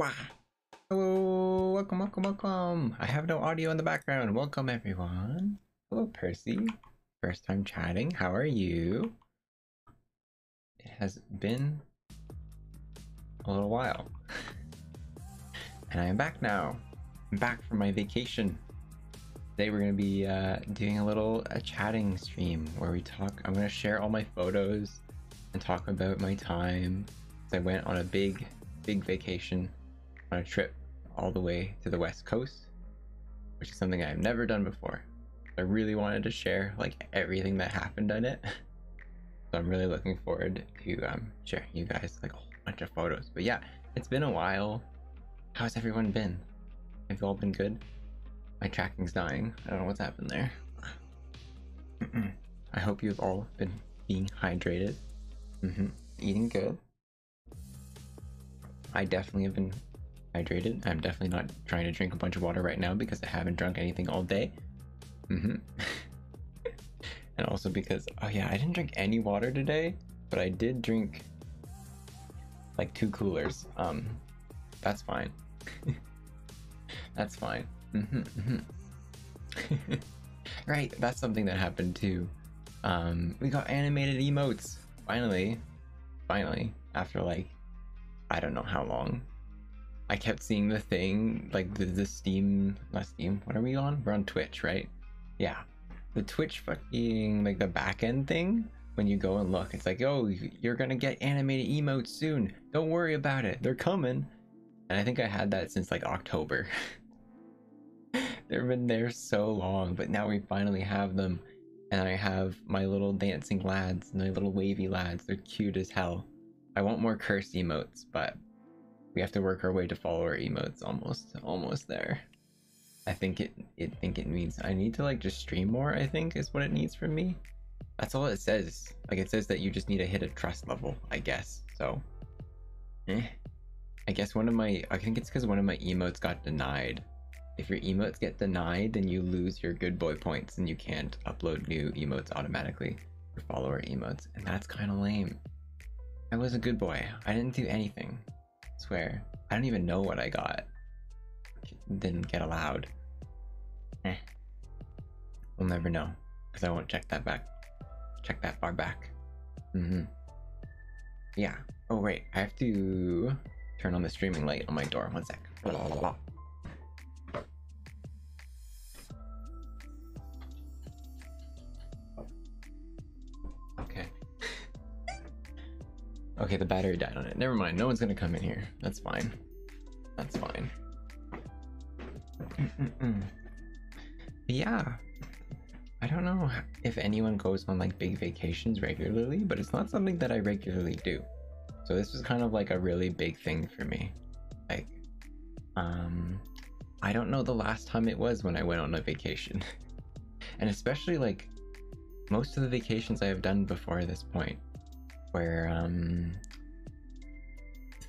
Wah. Hello, welcome. I have no audio in the background. Welcome, everyone. Hello, Percy. First time chatting. How are you? It has been a little while. And I am back now. I'm back from my vacation. Today we're going to be doing a chatting stream where we talk. I'm going to share all my photos and talk about my time. I went on a big vacation on a trip all the way to the West Coast, which is something I've never done before. I really wanted to share like everything that happened on it. So I'm really looking forward to sharing you guys like a whole bunch of photos. But yeah, it's been a while. How's everyone been? Have you all been good? My tracking's dying. I don't know what's happened there. I hope you've all been being hydrated. Eating good. I definitely have been hydrated. I'm definitely not trying to drink a bunch of water right now because I haven't drunk anything all day. And also because, oh yeah, I didn't drink any water today, but I did drink like 2 coolers. That's fine. That's fine. Right, that's something that happened too. We got animated emotes. Finally, after like, I don't know how long. I kept seeing the thing, like the Steam, not Steam, what are we on? We're on Twitch, right? Yeah. The Twitch fucking, like the back end thing, when you go and look, it's like, oh, you're gonna get animated emotes soon. Don't worry about it. They're coming. And I think I had that since like October. They've been there so long, but now we finally have them. And I have my little dancing lads, my little wavy lads. They're cute as hell. I want more cursed emotes, but we have to work our way to follower emotes. Almost there. I think it means I need to like just stream more, I think is what it needs from me. That's all it says. Like it says that you just need to hit a trust level, I guess. So I guess I think it's because one of my emotes got denied. If your emotes get denied, then you lose your good boy points and you can't upload new emotes automatically for follower emotes, and that's kind of lame. I was a good boy. I didn't do anything. I swear. I don't even know what I got. Didn't get allowed. We'll never know, because I won't check that far back. Yeah. Oh wait, I have to turn on the streaming light on my door. 1 sec. Okay, the battery died on it. Never mind, no one's gonna come in here. That's fine. That's fine. Yeah. I don't know if anyone goes on like big vacations regularly, but it's not something that I regularly do. So this was kind of like a really big thing for me. Like, I don't know the last time it was when I went on a vacation. And especially like most of the vacations I have done before this point where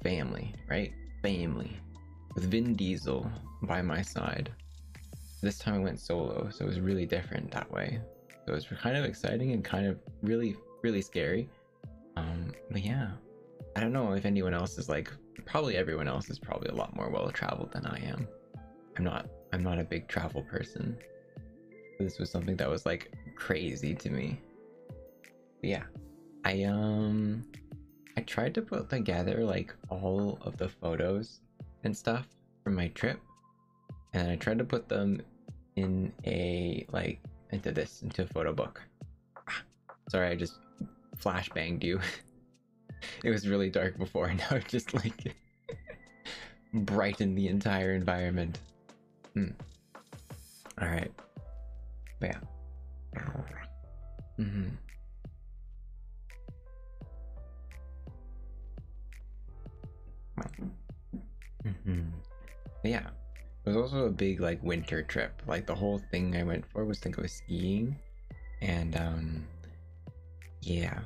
family, right? Family with Vin Diesel by my side. This time I went solo, so it was really different that way. So it was kind of exciting and kind of really scary. But yeah, I don't know if anyone else is like, probably everyone else is probably a lot more well-traveled than I am. I'm not a big travel person. This was something that was like crazy to me. But yeah, I tried to put together like all of the photos and stuff from my trip, and I tried to put them in a into a photo book. Sorry, I just flashbanged you. It was really dark before, and now it just like brightened the entire environment. All right, but yeah. But yeah, it was also a big like winter trip. Like the whole thing I went for was to go skiing, and yeah,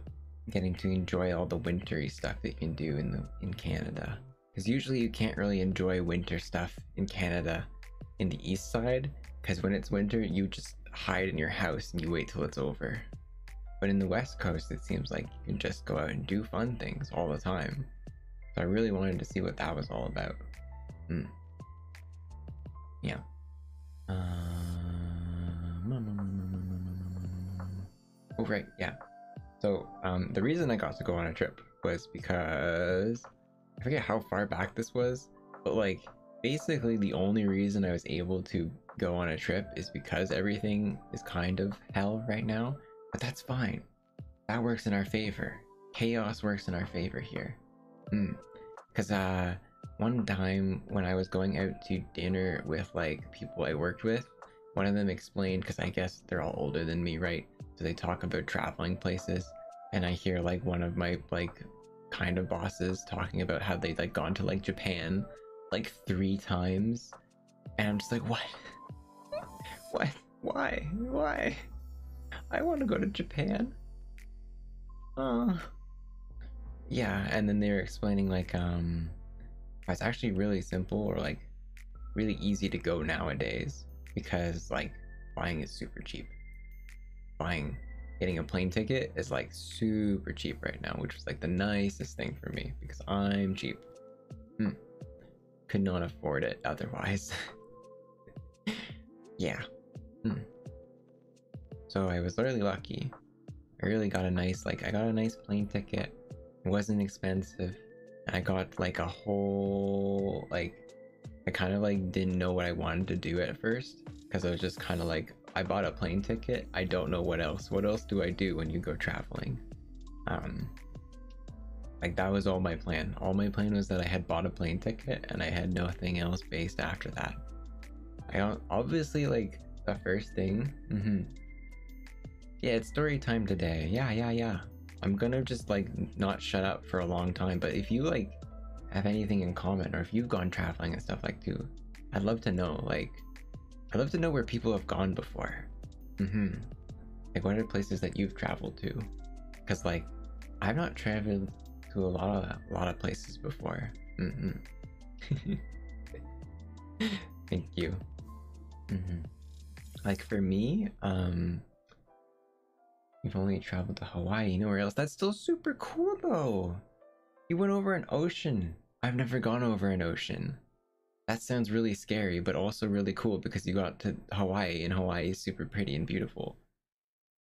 getting to enjoy all the wintry stuff that you can do in Canada. Because usually you can't really enjoy winter stuff in Canada in the east side, because when it's winter you just hide in your house and you wait till it's over. But in the west coast it seems like you can just go out and do fun things all the time. So I really wanted to see what that was all about. Mm. Yeah. Oh, right, yeah. So, the reason I got to go on a trip was because I forget how far back this was, but like basically the only reason I was able to go on a trip is because everything is kind of hell right now, but that's fine. That works in our favor. Chaos works in our favor here. Because one time when I was going out to dinner with like people I worked with, one of them explained, because I guess they're all older than me, right? So they talk about traveling places, and I hear like one of my like kind of bosses talking about how they'd like gone to like Japan like 3 times, and I'm just like, what? What? Why? I want to go to Japan. Yeah, and then they were explaining like it's actually really simple, or like really easy to go nowadays, because like flying is super cheap. Getting a plane ticket is like super cheap right now, which was like the nicest thing for me because I'm cheap. Could not afford it otherwise. Yeah. So I was really lucky. I really got a nice plane ticket. It wasn't expensive. I got like a whole, like, I kind of like didn't know what I wanted to do at first, because I was just kind of like, I bought a plane ticket, I don't know what else do I do when you go traveling. Like that was all my plan. All my plan was that I had bought a plane ticket and I had nothing else based after that. I obviously, like, the first thing, yeah, it's story time today. Yeah. I'm gonna just like not shut up for a long time, but if you like have anything in common, or if you've gone traveling and stuff like too, I'd love to know. Like, I'd love to know where people have gone before. Like, what are places that you've traveled to? Because like, I've not traveled to a lot of places before. Thank you. Like for me, you've only traveled to Hawaii, nowhere else. That's still super cool though. You went over an ocean. I've never gone over an ocean. That sounds really scary, but also really cool because you got to Hawaii, and Hawaii is super pretty and beautiful.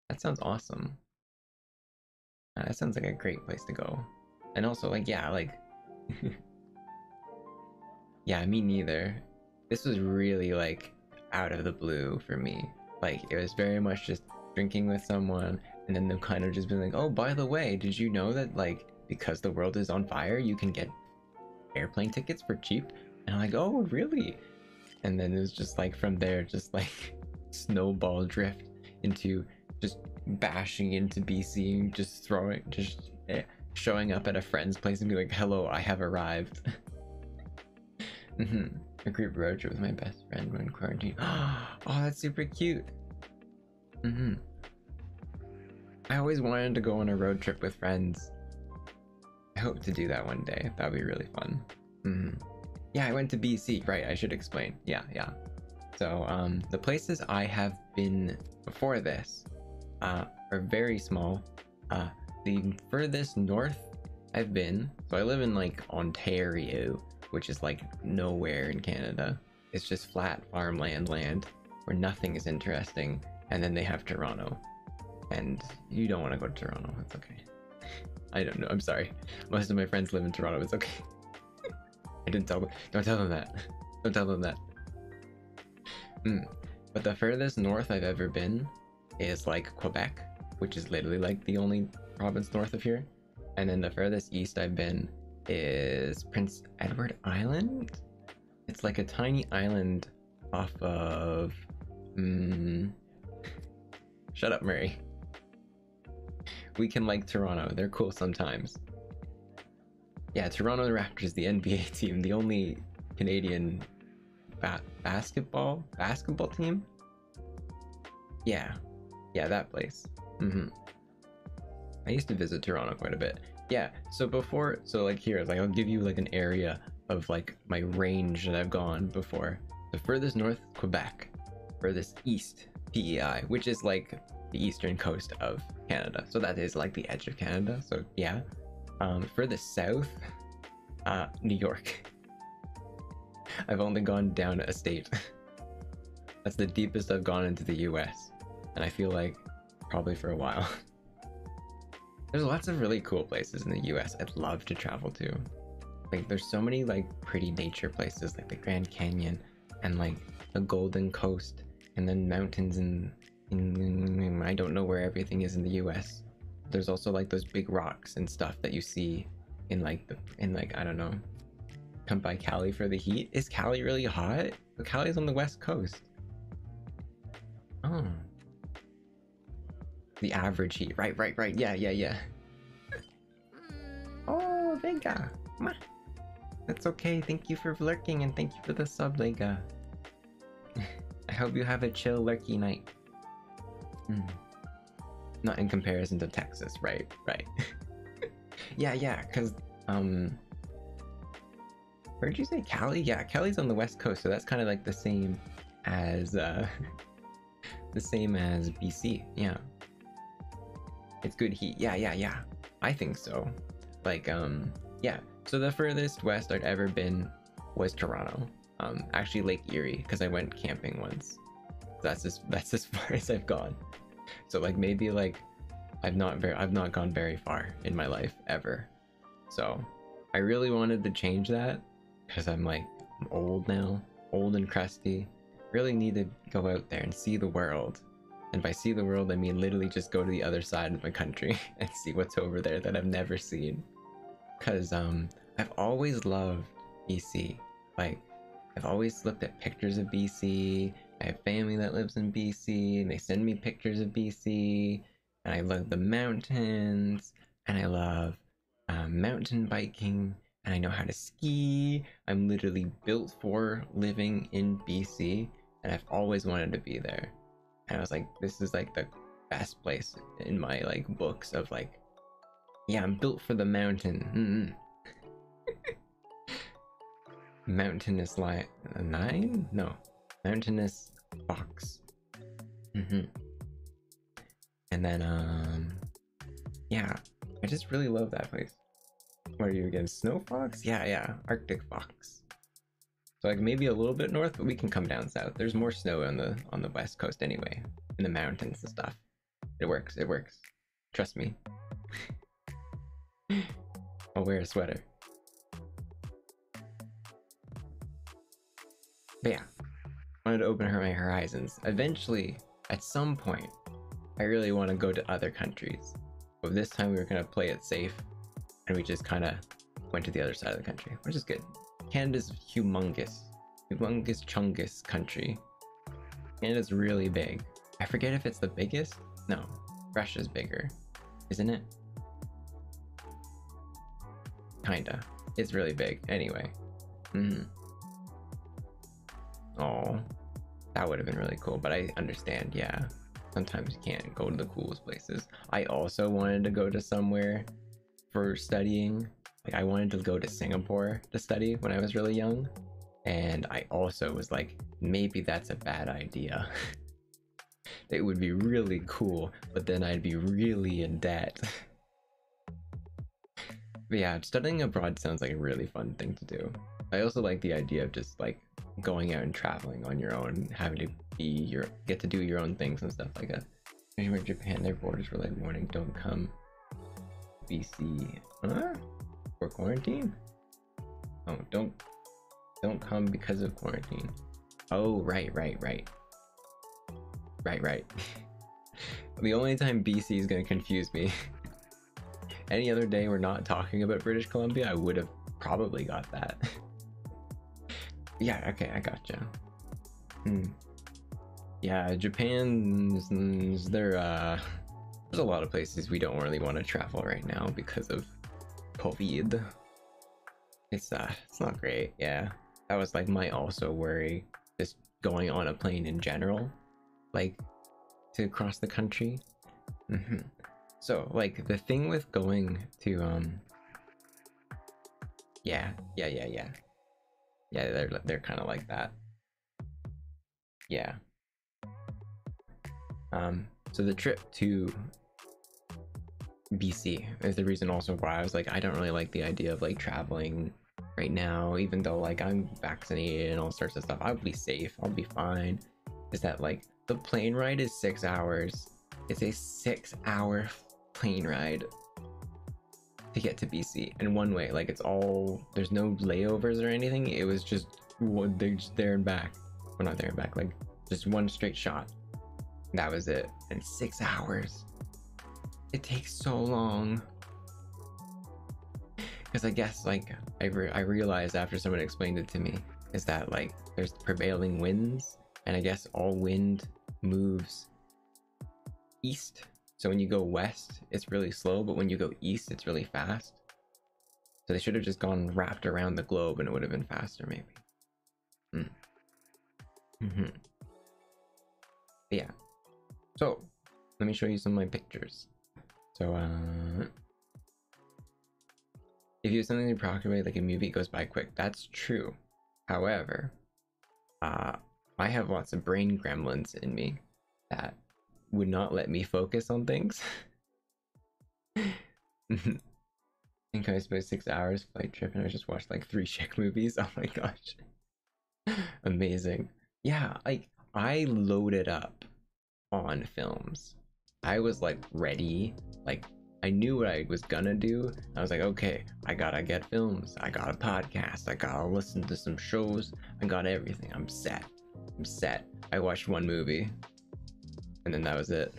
That sounds awesome. That sounds like a great place to go. And also, like, yeah, like, yeah, me neither. This was really like out of the blue for me. Like, it was very much just drinking with someone, and then them kind of just being like, oh, by the way, did you know that, like, because the world is on fire, you can get airplane tickets for cheap? And I'm like, oh, really? And then it was just like, from there, just like snowball drift into just bashing into BC and just showing up at a friend's place and be like, hello, I have arrived. A group road trip with my best friend when quarantine. Oh, that's super cute. I always wanted to go on a road trip with friends. I hope to do that one day. That'd be really fun. Yeah, I went to BC, right? I should explain. Yeah. So, the places I have been before this are very small. The furthest north I've been, so I live in like Ontario, which is like nowhere in Canada. It's just flat farmland land where nothing is interesting. And then they have Toronto, and you don't want to go to Toronto. It's okay. I don't know. I'm sorry. Most of my friends live in Toronto. It's okay. I didn't tell them. Don't tell them that. Don't tell them that. But the furthest north I've ever been is like Quebec, which is literally like the only province north of here. And then the furthest east I've been is Prince Edward Island. It's like a tiny island off of shut up, Murray. We can like Toronto. They're cool sometimes. Yeah, Toronto Raptors, the NBA team, the only Canadian basketball team. Yeah, that place. I used to visit Toronto quite a bit. Yeah, so like here, like I'll give you like an area of like my range that I've gone before. The furthest north, Quebec. Furthest east, PEI, which is like the eastern coast of Canada. So that is like the edge of Canada. So yeah. Furthest south, New York. I've only gone down a state. That's the deepest I've gone into the US, and I feel like probably for a while. There's lots of really cool places in the US I'd love to travel to. Like there's so many like pretty nature places like the Grand Canyon and like the Golden Coast and then mountains in I don't know where everything is in the US. There's also like those big rocks and stuff that you see in like I don't know. Come by Cali for the heat. Is Cali really hot? But Cali's on the West Coast. Oh. The average heat. Right. Yeah. Oh, Vega. That's okay. Thank you for lurking and thank you for the sub, Vega. I hope you have a chill lurky night. Not in comparison to Texas, right. yeah, because where'd you say Cali? Yeah, Cali's on the West Coast, so that's kind of like the same as BC. Yeah, it's good heat. Yeah, I think so. Like yeah, so the furthest west I'd ever been was Toronto. Actually Lake Erie, because I went camping once. That's as far as I've gone. So like maybe like I've not gone very far in my life ever. So I really wanted to change that because I'm old now, old and crusty. Really need to go out there and see the world. And by see the world, I mean literally just go to the other side of the country and see what's over there that I've never seen. Cause I've always loved BC. Like I've always looked at pictures of BC. I have family that lives in BC and they send me pictures of BC, and I love the mountains, and I love mountain biking, and I know how to ski. I'm literally built for living in BC, and I've always wanted to be there. And I was like, this is like the best place in my like books of like, yeah, I'm built for the mountain. Mountainous lion? No. Mountainous fox. And then yeah, I just really love that place. What are you again? Snow fox? Yeah, Arctic fox. So like maybe a little bit north, but we can come down south. There's more snow on the west coast anyway, in the mountains and stuff. It works. Trust me. I'll wear a sweater. But yeah, I wanted to open my horizons. Eventually, at some point, I really want to go to other countries. But this time we were going to play it safe, and we just kind of went to the other side of the country, which is good. Canada's humongous chungus country. Canada's really big. I forget if it's the biggest. No, Russia's bigger, isn't it? Kinda. It's really big. Anyway. Oh, that would have been really cool, but I understand, yeah. Sometimes you can't go to the coolest places. I also wanted to go to somewhere for studying. Like I wanted to go to Singapore to study when I was really young. And I also was like, maybe that's a bad idea. It would be really cool, but then I'd be really in debt. But yeah, studying abroad sounds like a really fun thing to do. I also like the idea of just like going out and traveling on your own, having to get to do your own things and stuff like that. Especially with Japan, their borders were like warning, don't come BC. Huh? For quarantine? Oh, don't come because of quarantine. Oh, right. The only time BC is gonna confuse me. Any other day we're not talking about British Columbia, I would have probably got that. Yeah, okay, I gotcha. Yeah, Japan's there's a lot of places we don't really want to travel right now because of COVID. It's not great. Yeah, that was like my also worry, just going on a plane in general, like to cross the country. So like the thing with going to yeah, they're kind of like that. Yeah. So the trip to BC is the reason also why I was like, I don't really like the idea of like traveling right now, even though like I'm vaccinated and all sorts of stuff. I'll be safe, I'll be fine. Is that like the plane ride is 6 hours. It's a 6-hour plane ride to get to BC, and one way. Like, it's all, there's no layovers or anything. It was just they're just there and back. Well, not there and back, like just one straight shot. That was it. And 6 hours. It takes so long. Because I guess like I realized after someone explained it to me is that like there's prevailing winds, and I guess all wind moves east. So when you go west, it's really slow, but when you go east, it's really fast. So they should have just gone wrapped around the globe and it would have been faster, maybe. Yeah. So let me show you some of my pictures. So if you have something to procrastinate, like a movie goes by quick, that's true. However, I have lots of brain gremlins in me that would not let me focus on things. I think I spent 6 hours flight trip and I just watched like 3 chick movies. Oh my gosh. Amazing. Yeah, like I loaded up on films. I was like ready, like I knew what I was gonna do. I was like, okay, I gotta get films, I got a podcast, I gotta listen to some shows, I got everything. I'm set. I watched 1 movie and then that was it.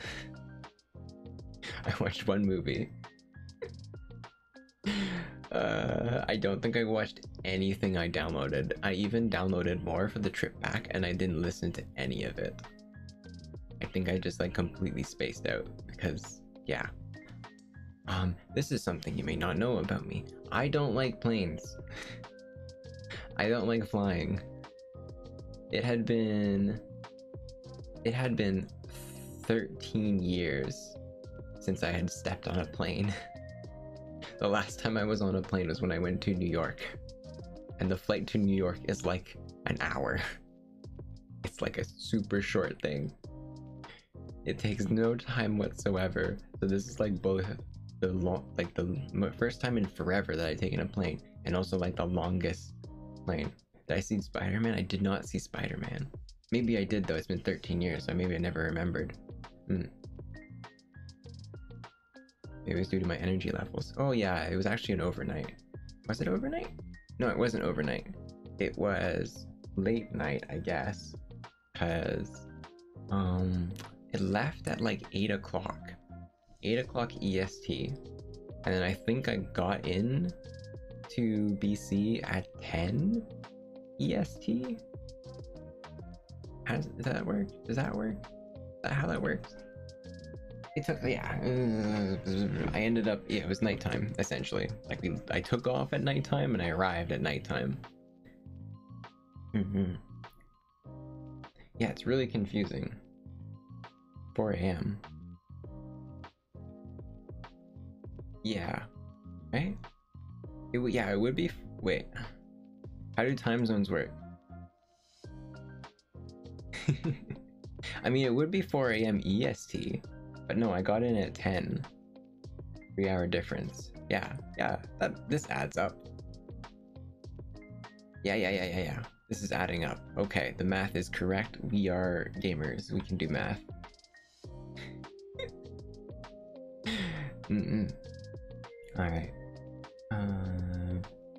I watched 1 movie. I don't think I watched anything I downloaded. I even downloaded more for the trip back and I didn't listen to any of it. I think I just like completely spaced out because yeah. This is something you may not know about me. I don't like planes. I don't like flying. It had been 13 years since I had stepped on a plane. The last time I was on a plane was when I went to New York. And the flight to New York is like an hour. It's like a super short thing. It takes no time whatsoever. So this is like both the first time in forever that I've taken a plane, and also like the longest plane. Did I see Spider-Man? I did not see Spider-Man. Maybe I did though, it's been 13 years, so maybe I never remembered. Maybe it was due to my energy levels. Oh yeah, it was actually an overnight. Was it overnight? No, it wasn't overnight. It was late night, I guess. Cause it left at like 8 o'clock. 8 o'clock EST. And then I think I got in to BC at 10 EST? Does that work? Does that work? Is that how that works? It took, yeah, I ended up, yeah, it was nighttime, essentially. Like, I took off at nighttime and I arrived at nighttime. Yeah, it's really confusing. 4 a.m. Yeah, right? Yeah, it would be, wait. How do time zones work? I mean, it would be 4 a.m. EST, but no, I got in at 10. 3-hour difference. Yeah, this adds up. Yeah. This is adding up. Okay, the math is correct. We are gamers. We can do math. Alright.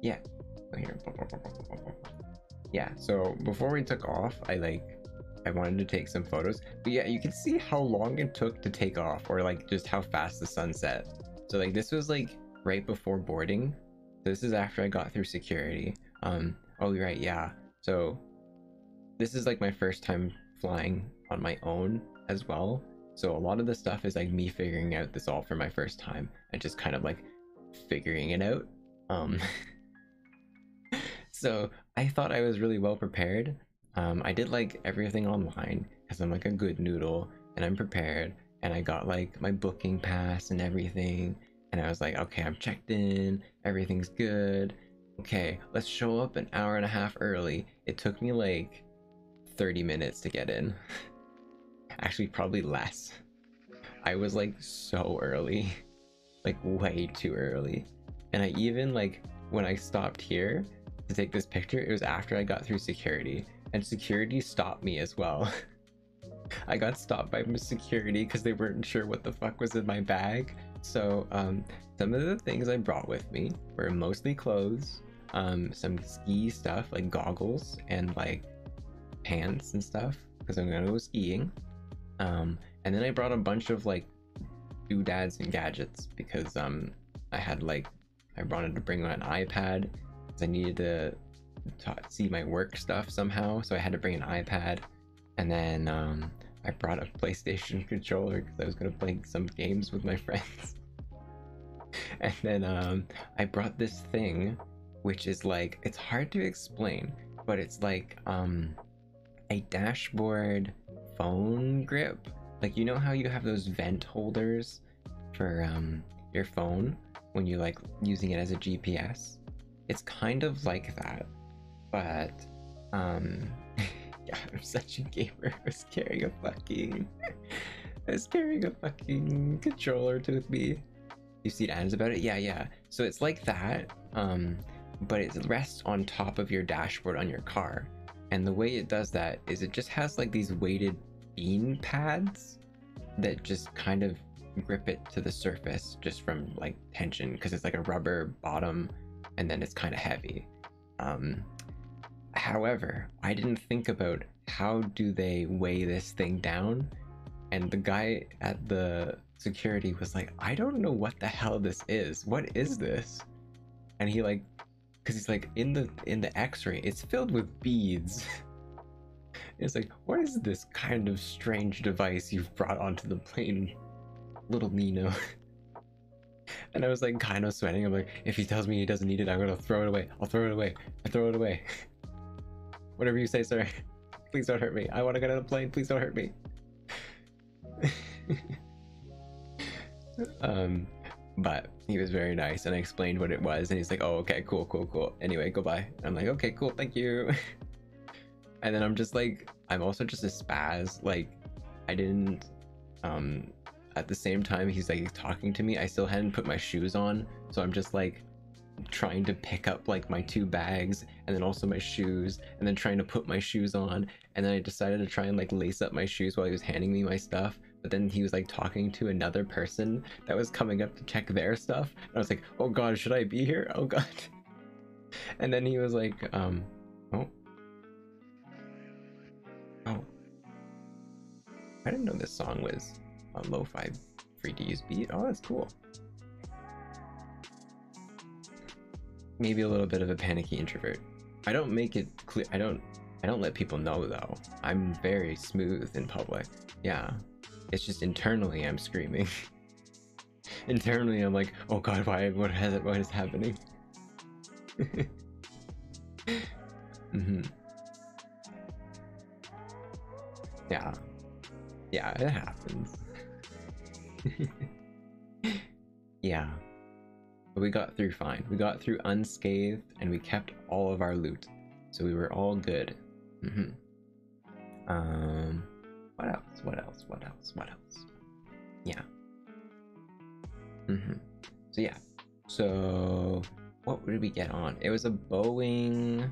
Yeah. So here. Yeah, so before we took off, I wanted to take some photos. But yeah, you can see how long it took to take off, or like just how fast the sun set. So like this was like right before boarding. So this is after I got through security. Oh right, yeah. So this is like my first time flying on my own as well. So a lot of the stuff is like me figuring out this all for my first time and just kind of like figuring it out. So I thought I was really well prepared. I did like everything online because I'm like a good noodle and I'm prepared, and I got like my booking pass and everything, and I was like, okay, I'm checked in, everything's good. Okay, let's show up an hour and a half early. It took me like 30 minutes to get in. Actually, probably less. I was like so early, like way too early. And I even like when I stopped here, to take this picture, it was after I got through security, and security stopped me as well. I got stopped by security because they weren't sure what the fuck was in my bag. So some of the things I brought with me were mostly clothes, some ski stuff like goggles and like pants and stuff because I'm gonna go skiing. And then I brought a bunch of like doodads and gadgets because I wanted to bring an iPad because I needed to see my work stuff somehow, so I had to bring an iPad. And then I brought a PlayStation controller because I was gonna play some games with my friends. And then I brought this thing, which is like, it's hard to explain, but it's like a dashboard phone grip. Like, you know how you have those vent holders for your phone when you're like using it as a GPS? It's kind of like that, but yeah, I'm such a gamer. I was carrying a fucking controller with me. You see ads about it? Yeah. So it's like that, but it rests on top of your dashboard on your car. And the way it does that is it just has like these weighted bean pads that just kind of grip it to the surface just from like tension, because it's like a rubber bottom and then it's kind of heavy. However, I didn't think about how do they weigh this thing down, and the guy at the security was like, I don't know what the hell this is. What is this? And he like, because he's like, in the x-ray it's filled with beads. It's like, what is this kind of strange device you've brought onto the plane, little Nino? And I was like kind of sweating. I'm like, if he tells me he doesn't need it, I'm gonna throw it away. I'll throw it away. I throw it away. Whatever you say, sir. Please don't hurt me. I want to get on a plane. Please don't hurt me. But he was very nice, and I explained what it was, and he's like, oh, okay, cool. Anyway, goodbye. I'm like, okay, cool, thank you. And then I'm just like, I'm also just a spaz. Like, I didn't, at the same time he's like talking to me, I still hadn't put my shoes on, so I'm just like trying to pick up like my 2 bags and then also my shoes, and then trying to put my shoes on, and then I decided to try and like lace up my shoes while he was handing me my stuff, but then he was like talking to another person that was coming up to check their stuff, and I was like, oh god, should I be here? Oh god. And then he was like, oh, I didn't know this song was a lo-fi free to use beat. Oh, that's cool. Maybe a little bit of a panicky introvert. I don't make it clear. I don't let people know though. I'm very smooth in public. Yeah. It's just internally I'm screaming. Internally I'm like, oh god, what is happening? Yeah, it happens. Yeah. But we got through fine. We got through unscathed, and we kept all of our loot. So we were all good. What else? Yeah. So yeah. So what did we get on? It was a Boeing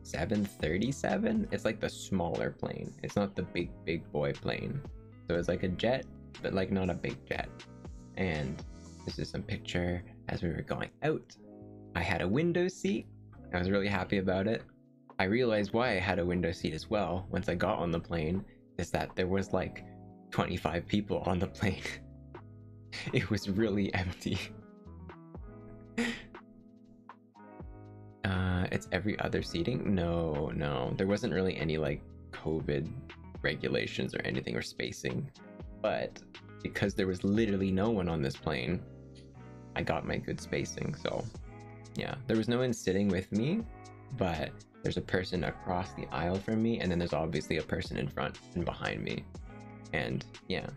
737. It's like the smaller plane. It's not the big boy plane. So it's like a jet, but like not a big jet. And this is some picture as we were going out. I had a window seat. I was really happy about it. I realized why I had a window seat as well once I got on the plane, is that there was like 25 people on the plane. It was really empty. It's every other seating? No. There wasn't really any like COVID regulations or anything, or spacing. But because there was literally no one on this plane, I got my good spacing. So yeah, there was no one sitting with me, but there's a person across the aisle from me, and then there's obviously a person in front and behind me. And yeah,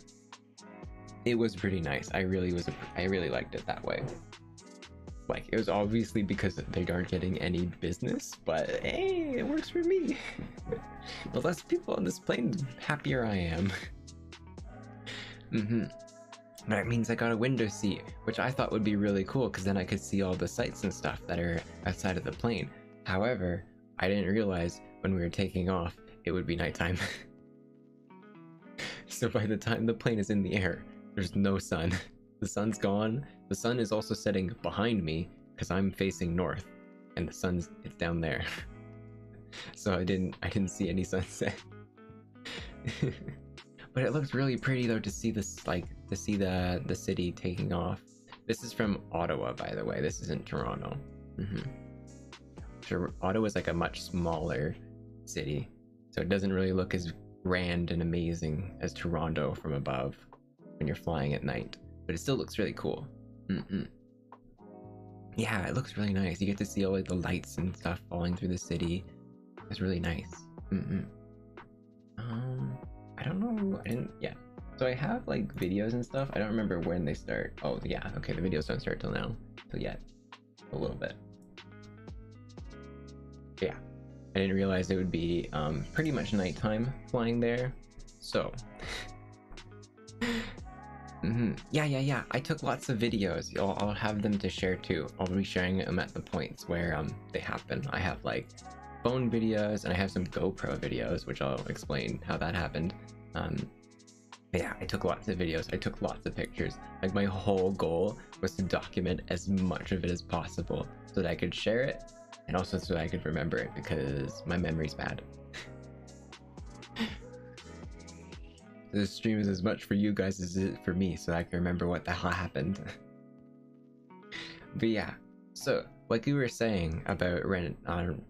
it was pretty nice. I really liked it that way. Like, it was obviously because they aren't getting any business, but hey, it works for me. The less people on this plane, the happier I am. But it means I got a window seat, which I thought would be really cool, because then I could see all the sights and stuff that are outside of the plane. However, I didn't realize when we were taking off, it would be nighttime. So by the time the plane is in the air, there's no sun. The sun's gone. The sun is also setting behind me because I'm facing north, and it's down there. So I didn't see any sunset. But it looks really pretty though to see this, like, to see the city taking off. This is from Ottawa, by the way. This isn't Toronto. Sure, Ottawa is like a much smaller city, so it doesn't really look as grand and amazing as Toronto from above when you're flying at night. But it still looks really cool. Yeah, it looks really nice. You get to see all like the lights and stuff falling through the city. It's really nice. I don't know. I didn't. Yeah. So I have like videos and stuff. I don't remember when they start. Oh yeah. Okay, the videos don't start till now. Till yet. A little bit. But yeah. I didn't realize it would be pretty much nighttime flying there. So. Yeah. I took lots of videos. I'll have them to share too. I'll be sharing them at the points where they happen. I have like phone videos and I have some GoPro videos, which I'll explain how that happened. But yeah, I took lots of videos. I took lots of pictures. Like my whole goal was to document as much of it as possible so that I could share it, and also so that I could remember it because my memory's bad. This stream is as much for you guys as it is for me, so I can remember what the hell happened. But yeah, so like we were saying about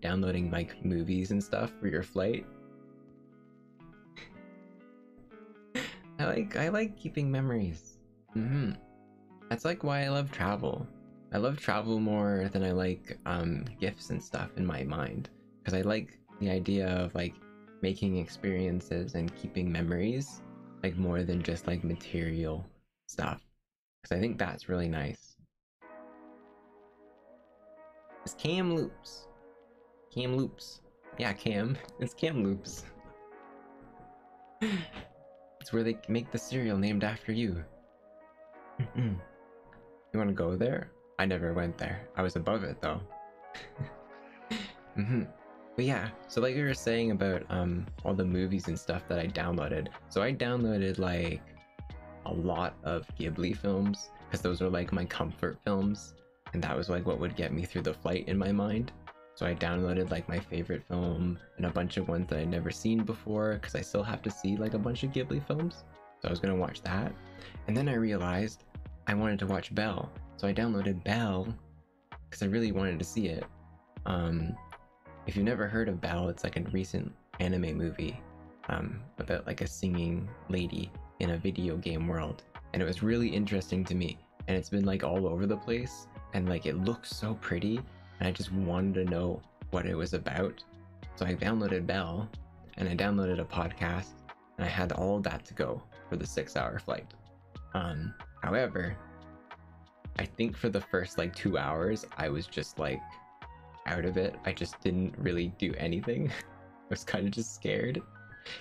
downloading like movies and stuff for your flight. I like keeping memories. That's like why I love travel. I love travel more than I like gifts and stuff in my mind, because I like the idea of like making experiences and keeping memories, like more than just like material stuff, because I think that's really nice. It's Cam Loops. Cam Loops. Yeah, Cam. It's Cam Loops. It's where they make the cereal named after you. You want to go there? I never went there. I was above it though. But yeah, so like we were saying about all the movies and stuff that I downloaded. So I downloaded like a lot of Ghibli films because those are like my comfort films, and that was like what would get me through the flight in my mind. So I downloaded like my favorite film and a bunch of ones that I'd never seen before, because I still have to see like a bunch of Ghibli films. So I was gonna watch that, and then I realized I wanted to watch Belle, so I downloaded Belle because I really wanted to see it. If you've never heard of Belle, it's like a recent anime movie about like a singing lady in a video game world, and it was really interesting to me, and it's been like all over the place, and like it looks so pretty, and I just wanted to know what it was about. So I downloaded Belle, and I downloaded a podcast, and I had all of that to go for the 6-hour flight. However, I think for the first like 2 hours, I was just like out of it. I just didn't really do anything. I was kind of just scared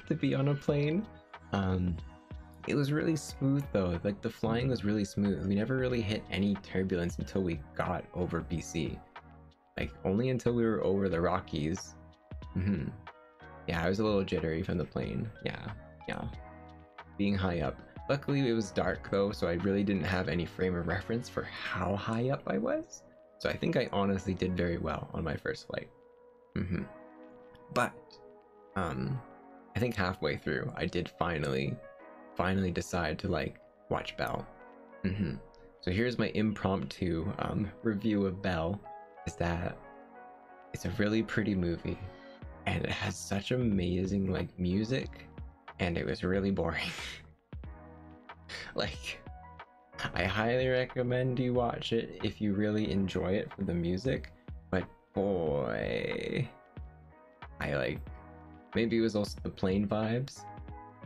to be on a plane. It was really smooth though. Like the flying was really smooth. We never really hit any turbulence until we got over BC. Like only until we were over the Rockies. Yeah, I was a little jittery from the plane. Yeah. Being high up. Luckily it was dark though, so I really didn't have any frame of reference for how high up I was. So I think I honestly did very well on my first flight. But I think halfway through I did finally decide to like watch Belle. So here's my impromptu review of Belle. Is that it's a really pretty movie, and it has such amazing like music, and it was really boring. Like, I highly recommend you watch it if you really enjoy it for the music, but boy, I like, maybe it was also the plane vibes,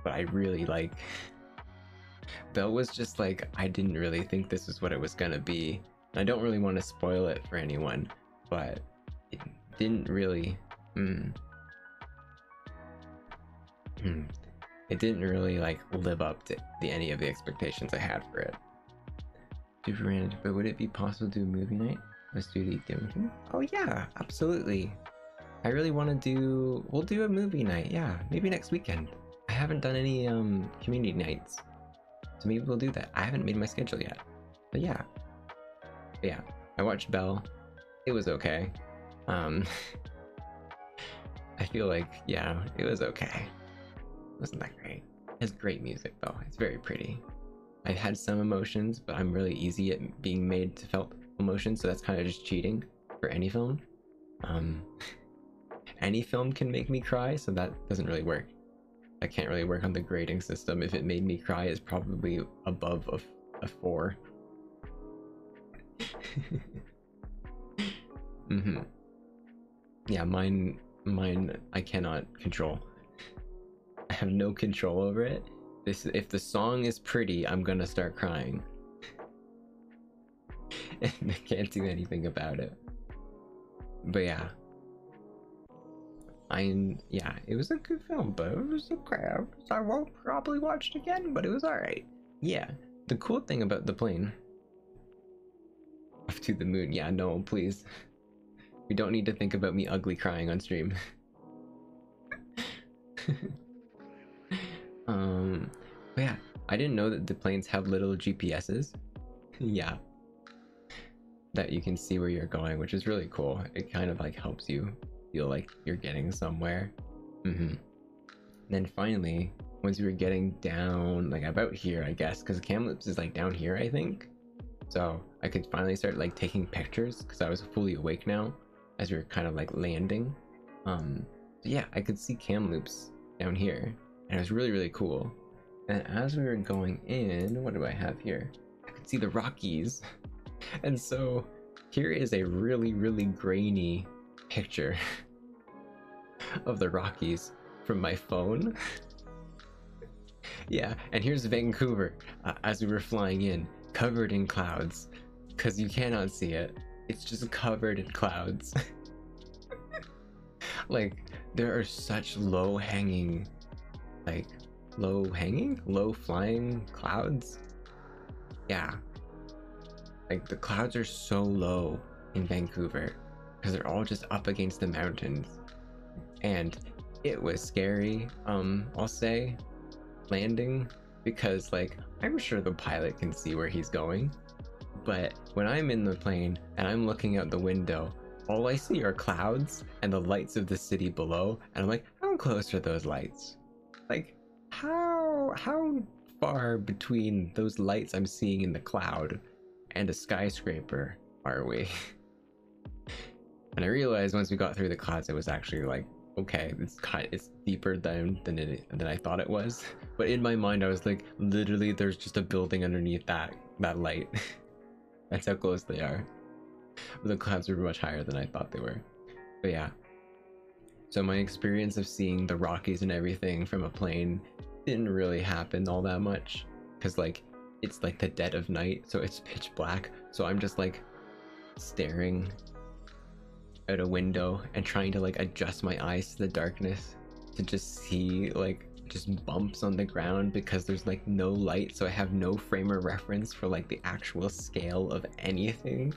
but I really like, Belle was just like, I didn't really think this is what it was gonna be. And I don't really want to spoil it for anyone, but it didn't really, it didn't really like live up to any of the expectations I had for it. Super random, but would it be possible to do a movie night? Let's do the dim. Oh yeah, absolutely. I really want to do. We'll do a movie night. Yeah, maybe next weekend. I haven't done any community nights, so maybe we'll do that. I haven't made my schedule yet, but yeah. But yeah, I watched Belle. It was okay. I feel like yeah, it was okay. It wasn't that great. It has great music though. It's very pretty. I've had some emotions, but I'm really easy at being made to felt emotions, so that's kind of just cheating for any film. Any film can make me cry, so that doesn't really work. I can't really work on the grading system. If it made me cry, it's probably above a 4. Yeah, mine I cannot control. I have no control over it. If the song is pretty, I'm gonna start crying. And I can't do anything about it. But yeah. Yeah, it was a good film, but it was okay. I won't probably watch it again, but it was alright. Yeah, the cool thing about the plane. Off to the moon. Yeah, no, please. We don't need to think about me ugly crying on stream. But yeah, I didn't know that the planes have little GPSs. Yeah. That you can see where you're going, which is really cool. It kind of like helps you feel like you're getting somewhere. Then finally, once we were getting down, like about here, I guess, because Kamloops is like down here, I think. So I could finally start like taking pictures because I was fully awake now as we were kind of like landing. So yeah, I could see Kamloops down here, and it was really, really cool. And as we were going in, what do I have here? I could see the Rockies. And so here is a really, really grainy picture of the Rockies from my phone. Yeah, and here's Vancouver as we were flying in, covered in clouds, because you cannot see it. It's just covered in clouds. Like, there are such low-hanging, like, low-flying clouds. Yeah. Like, the clouds are so low in Vancouver because they're all just up against the mountains. And it was scary, I'll say, landing, because, like, I'm sure the pilot can see where he's going. But when I'm in the plane and I'm looking out the window, all I see are clouds and the lights of the city below. And I'm like, how close are those lights? Like, how far between those lights I'm seeing in the cloud and a skyscraper are we? And I realized once we got through the clouds, it was actually like, okay, it's deeper than I thought it was. But in my mind, I was like, literally, there's just a building underneath that light. That's how close they are. But the clouds were much higher than I thought they were. But yeah. So my experience of seeing the Rockies and everything from a plane didn't really happen all that much, because like it's like the dead of night, so it's pitch black. So I'm just like staring out a window and trying to like adjust my eyes to the darkness to just see like just bumps on the ground, because there's like no light, so I have no frame of reference for like the actual scale of anything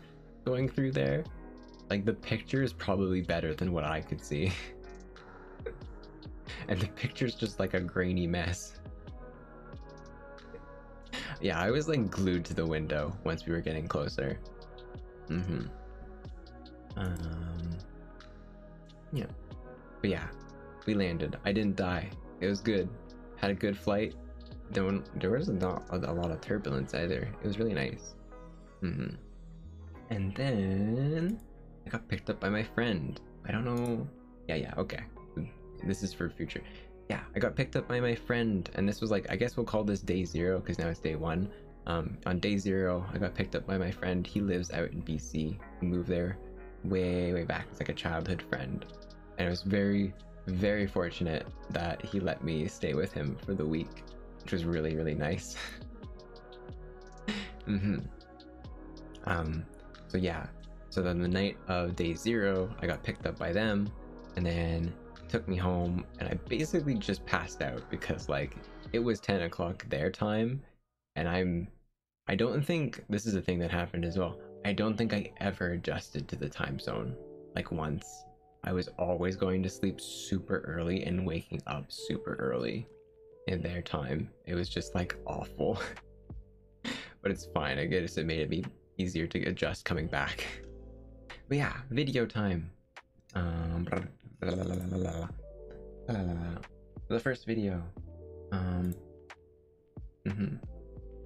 going through there. Like the picture is probably better than what I could see. And the picture's just like a grainy mess. Yeah, I was like glued to the window once we were getting closer. Yeah. But yeah, we landed. I didn't die. It was good. Had a good flight. There was not a lot of turbulence either. It was really nice. And then I got picked up by my friend. I don't know. Yeah, okay. This is for future. Yeah, I got picked up by my friend, and this was like, I guess we'll call this day 0 because now it's day 1. On day 0, I got picked up by my friend. He lives out in BC. He moved there way back. It's like a childhood friend. And I was very, very fortunate that he let me stay with him for the week, which was really, really nice. So yeah, so then the night of day 0, I got picked up by them, and then took me home, and I basically just passed out because like it was 10 o'clock their time, and I don't think this is a thing that happened as well. I don't think I ever adjusted to the time zone. Like once. I was always going to sleep super early and waking up super early in their time. It was just like awful. But it's fine. I guess it made it be easier to adjust coming back. But yeah, video time. The first video. How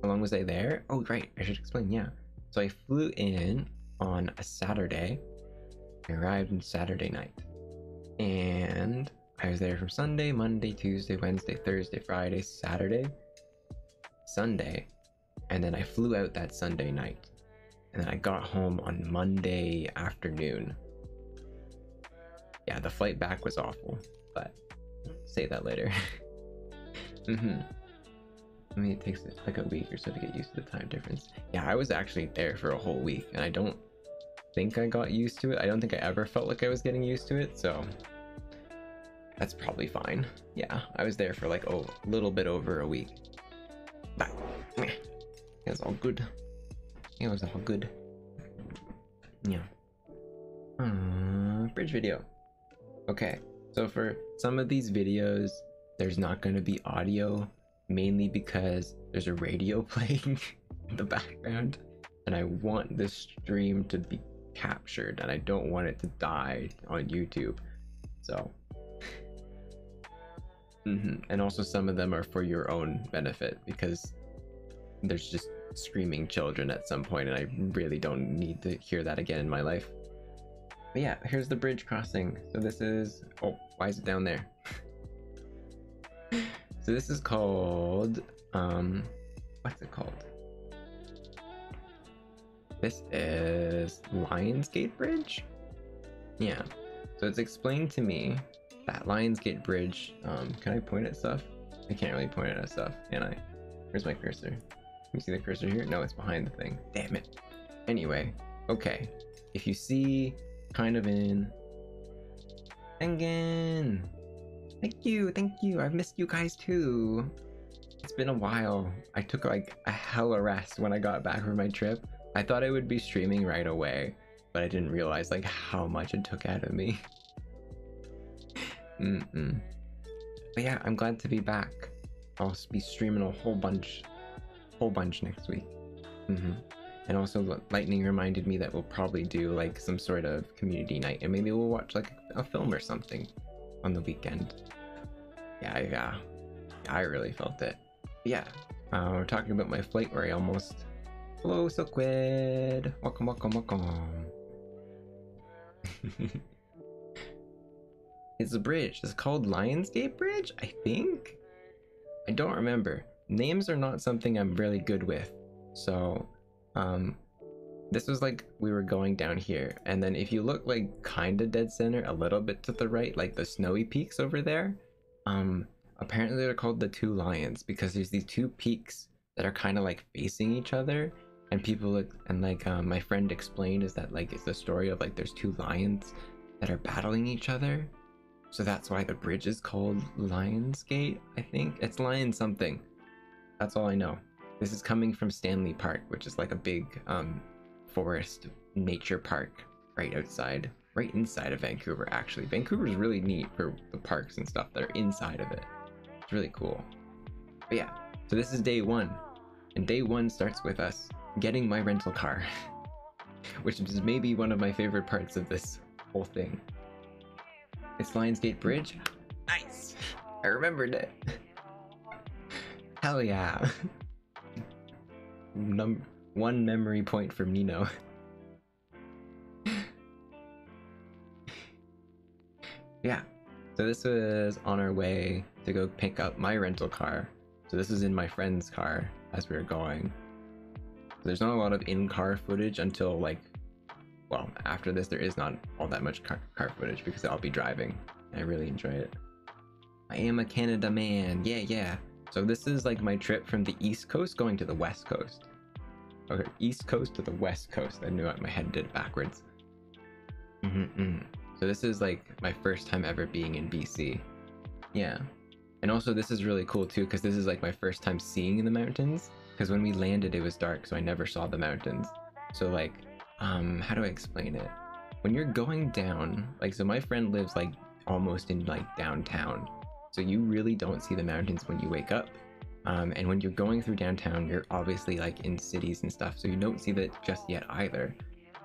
long was I there? Oh, right. I should explain. Yeah. So I flew in on a Saturday. I arrived on Saturday night. And I was there from Sunday, Monday, Tuesday, Wednesday, Thursday, Friday, Saturday, Sunday. And then I flew out that Sunday night. And then I got home on Monday afternoon. Yeah, the flight back was awful, but I'll say that later. I mean, it takes like a week or so to get used to the time difference. Yeah, I was actually there for a whole week, and I don't think I got used to it. I don't think I ever felt like I was getting used to it, so that's probably fine. Yeah, I was there for like a little bit over a week. But it was all good. It was all good. Yeah. Bridge video. Okay, so for some of these videos, there's not going to be audio, mainly because there's a radio playing in the background, and I want this stream to be captured, and I don't want it to die on YouTube. So, and also some of them are for your own benefit, because there's just screaming children at some point, and I really don't need to hear that again in my life. But yeah, here's the bridge crossing. So this is, oh, why is it down there? So this is called, what's it called? This is Lionsgate Bridge? Yeah, so it's explained to me that Lionsgate Bridge, can I point at stuff? I can't really point at stuff, can I? Where's my cursor? Can you see the cursor here? No, it's behind the thing. Damn it. Anyway, okay. If you see kind of in again, thank you, I've missed you guys too. It's been a while. I took like a hella rest when I got back from my trip. I thought I would be streaming right away, but I didn't realize like how much it took out of me. But yeah, I'm glad to be back. I'll be streaming a whole bunch next week. And also Lightning reminded me that we'll probably do like some sort of community night, and maybe we'll watch like a film or something on the weekend. Yeah, I really felt it. But yeah, we're talking about my flight where I almost... Hello, Silkwood! Welcome. It's a bridge. It's called Lionsgate Bridge, I think? I don't remember. Names are not something I'm really good with. So, this was like, we were going down here, and then if you look like kinda dead center, a little bit to the right, like the snowy peaks over there, apparently they're called the Two Lions, because there's these two peaks that are kind of like facing each other, and people look, and like my friend explained is that like it's the story of like there's two lions that are battling each other, so that's why the bridge is called Lionsgate. I think it's Lion something. That's all I know. This is coming from Stanley Park, which is like a big forest nature park right inside of Vancouver. Actually, Vancouver's really neat for the parks and stuff that are inside of it. It's really cool. But yeah, so this is day one, and day one starts with us getting my rental car, which is maybe one of my favorite parts of this whole thing. It's Lionsgate Bridge. Nice, I remembered it. Hell yeah. One memory point from Nino. Yeah, so this was on our way to go pick up my rental car. So this is in my friend's car as we were going. There's not a lot of in-car footage until like, well, after this there is not all that much car footage because I'll be driving. I really enjoy it. I am a Canada man, yeah. So this is like my trip from the East Coast going to the West Coast. Okay, East Coast to the West Coast. I knew it, my head did it backwards. So this is like my first time ever being in BC. Yeah. And also this is really cool too, because this is like my first time seeing the mountains. Because when we landed it was dark, so I never saw the mountains. So like how do I explain it? When you're going down, like, so my friend lives like almost in like downtown, so you really don't see the mountains when you wake up. And when you're going through downtown, you're obviously like in cities and stuff, so you don't see that just yet either.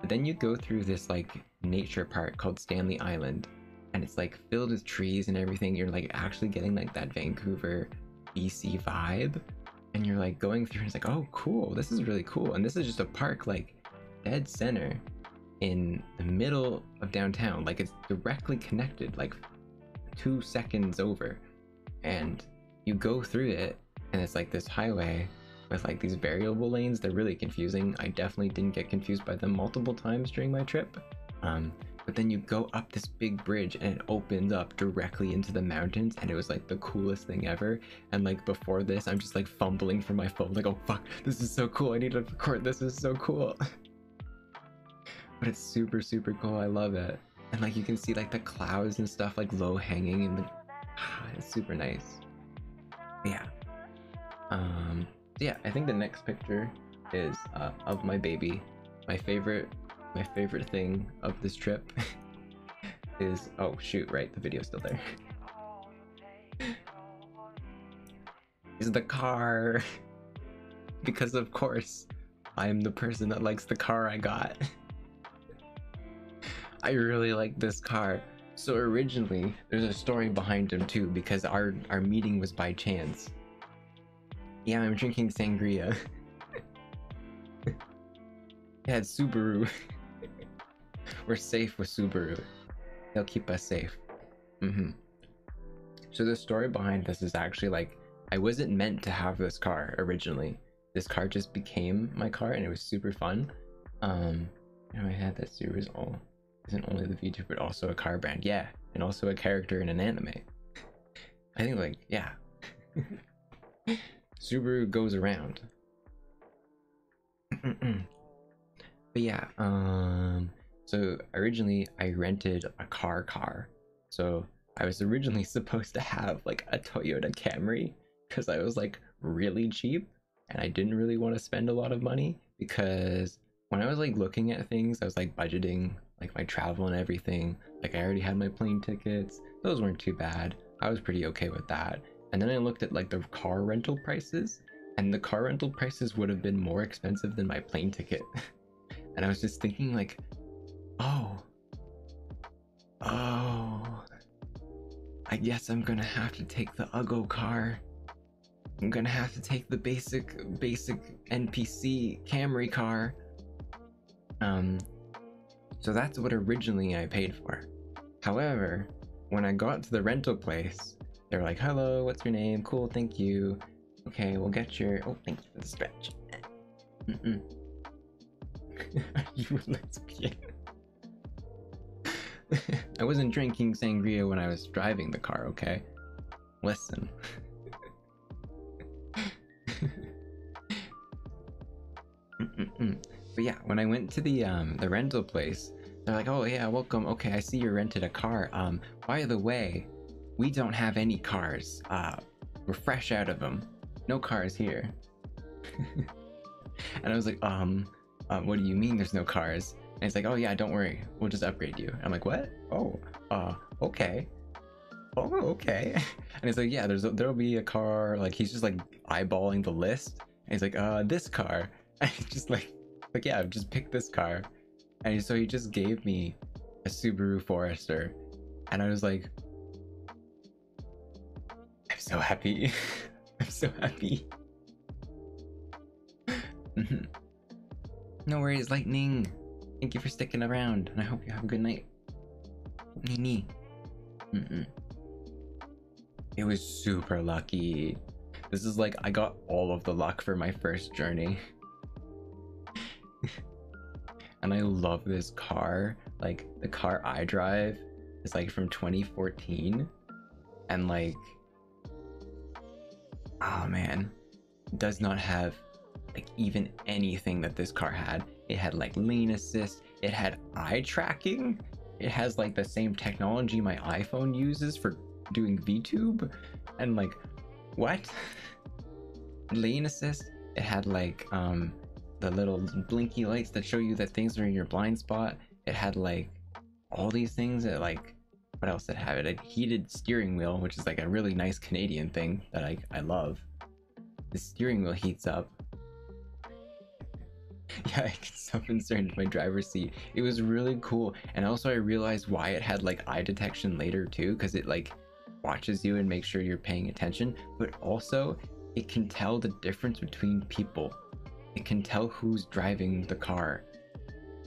But then you go through this like nature park called Stanley Island, and it's like filled with trees and everything. You're like actually getting like that Vancouver, BC vibe, and you're like going through and it's like, oh cool, this is really cool. And this is just a park like dead center in the middle of downtown, like it's directly connected, like 2 seconds over, and you go through it and it's like this highway with like these variable lanes. They're really confusing. I definitely didn't get confused by them multiple times during my trip. But then you go up this big bridge and it opens up directly into the mountains, and it was like the coolest thing ever. And like before this, I'm just like fumbling for my phone, like, oh fuck, this is so cool, I need to record, this is so cool. But it's super cool, I love it. And like you can see like the clouds and stuff like low hanging in the it's super nice. Yeah. Yeah, I think the next picture is of my baby. My favorite thing of this trip is, oh shoot, right, the video's still there. Is the car. Because of course I'm the person that likes the car I got. I really like this car. So originally there's a story behind him too, because our meeting was by chance. Yeah, I'm drinking sangria. Yeah, it's Subaru. We're safe with Subaru. They'll keep us safe. So the story behind this is actually like, I wasn't meant to have this car originally. This car just became my car, and it was super fun. You know, I had that Subaru's all isn't only the VTuber but also a car brand. Yeah, and also a character in an anime. I think like, yeah. Subaru goes around. But yeah, so originally I rented a car. So I was originally supposed to have like a Toyota Camry because I was like really cheap and I didn't really want to spend a lot of money, because when I was like looking at things, I was like budgeting like my travel and everything. Like I already had my plane tickets. Those weren't too bad. I was pretty okay with that. And then I looked at like the car rental prices, and the car rental prices would have been more expensive than my plane ticket. And I was just thinking like, oh, I guess I'm gonna have to take the Uggo car. I'm gonna have to take the basic NPC Camry car. So that's what originally I paid for. However, when I got to the rental place, they were like, hello, what's your name? Cool, thank you. Okay, we'll get your, oh, thank you for the stretch. Are you a lesbian? I wasn't drinking sangria when I was driving the car, okay? Listen. But yeah, when I went to the rental place, they're like, oh yeah, welcome. Okay, I see you rented a car. By the way, we don't have any cars. We're fresh out of them. No cars here. And I was like, what do you mean there's no cars? And it's like, oh yeah, don't worry, we'll just upgrade you. I'm like, what? Oh, okay. Oh, okay. And he's like, yeah, there'll be a car. Like he's just like eyeballing the list. And he's like, this car. And he's just like, yeah, just pick this car. And so he just gave me a Subaru Forester, and I was like, I'm so happy. I'm so happy. No worries, Lightning. Thank you for sticking around, and I hope you have a good night. Nini. It was super lucky. This is like, I got all of the luck for my first journey. And I love this car. Like the car I drive is like from 2014, and like, oh man, it does not have like even anything that this car had. It had like lane assist, it had eye tracking, it has like the same technology my iPhone uses for doing VTube, and like, what? Lane assist, it had like the little blinky lights that show you that things are in your blind spot. It had like all these things that like, what else did it have? It had a heated steering wheel, which is like a really nice Canadian thing that I love. The steering wheel heats up. Yeah, I can self-insert into my driver's seat. It was really cool. And also I realized why it had like eye detection later too, because it like watches you and makes sure you're paying attention, but also it can tell the difference between people. It can tell who's driving the car.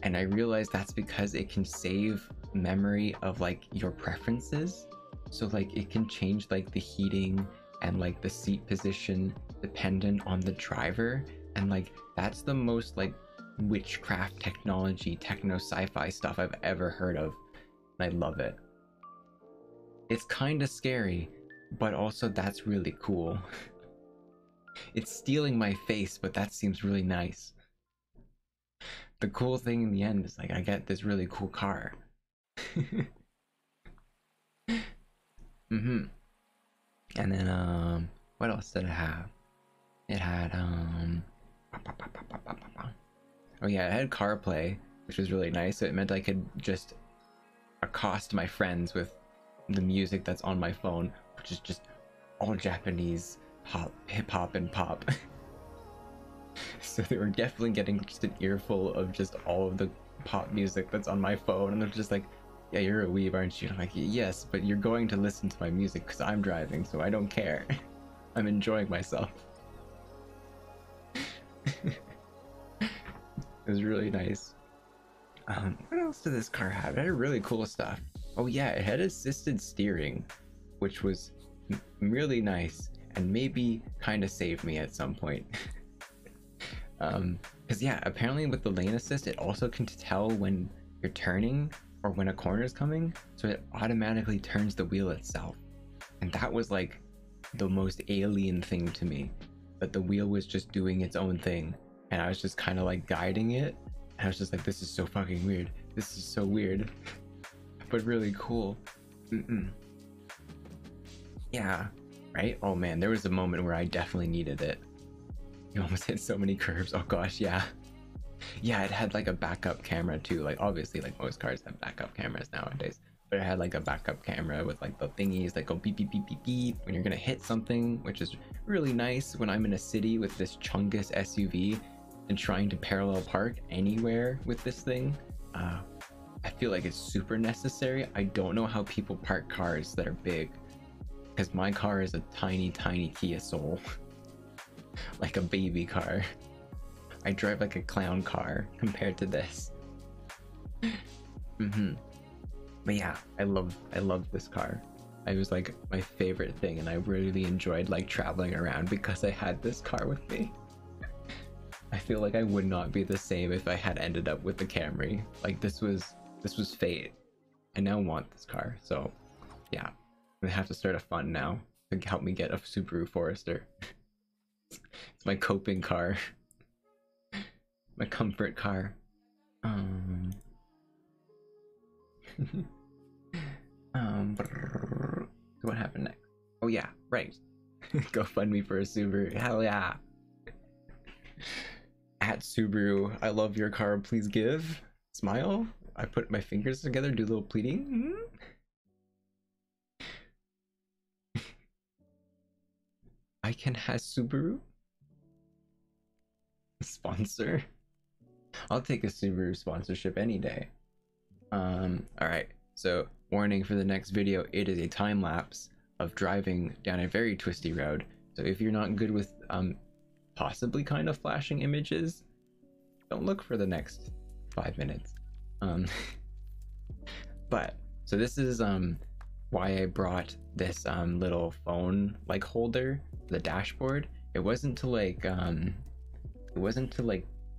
And I realized that's because it can save memory of like your preferences. So like it can change like the heating and like the seat position dependent on the driver. And like that's the most like witchcraft technology, techno sci-fi stuff I've ever heard of. And I love it. It's kind of scary, but also that's really cool. It's stealing my face, but that seems really nice. The cool thing in the end is like I get this really cool car. And then what else did it have? It had oh yeah, it had CarPlay, which was really nice. So it meant I could just accost my friends with the music that's on my phone, which is just all Japanese pop, hip hop, and pop. So they were definitely getting just an earful of just all of the pop music that's on my phone, and they're just like, yeah, you're a weeb, aren't you? And I'm like, yes, but you're going to listen to my music because I'm driving, so I don't care. I'm enjoying myself. It was really nice. What else did this car have? It had really cool stuff. Oh yeah, it had assisted steering, which was really nice and maybe kind of saved me at some point. Because yeah, apparently with the lane assist, it also can tell when you're turning or when a corner is coming, so it automatically turns the wheel itself. And that was like the most alien thing to me, that the wheel was just doing its own thing, and I was just kind of like guiding it, and I was just like, this is so fucking weird. This is so weird, but really cool. Yeah, right? Oh man, there was a moment where I definitely needed it. You almost hit so many curves. Oh gosh, yeah. Yeah, it had like a backup camera too. Like obviously like most cars have backup cameras nowadays, but it had like a backup camera with like the thingies that go beep beep beep beep beep when you're gonna hit something, which is really nice when I'm in a city with this Chungus SUV and trying to parallel park anywhere with this thing. I feel like it's super necessary. I don't know how people park cars that are big, because my car is a tiny Kia Soul. Like a baby car. I drive like a clown car compared to this. But yeah, I love this car. It was like my favorite thing, and I really enjoyed like traveling around because I had this car with me. I feel like I would not be the same if I had ended up with the Camry. Like this was fate. I now want this car, so yeah, I'm gonna have to start a fund now to help me get a Subaru Forester. It's my coping car. My comfort car. What happened next? Oh yeah, right. Go fund me for a Subaru. Hell yeah. At Subaru, I love your car, please give. Smile. I put my fingers together, do a little pleading. I can has Subaru sponsor. I'll take a Subaru sponsorship any day. Alright, so warning for the next video, it is a time lapse of driving down a very twisty road. So if you're not good with possibly kind of flashing images, don't look for the next 5 minutes. But so this is why I brought this little phone like holder, the dashboard. It wasn't to like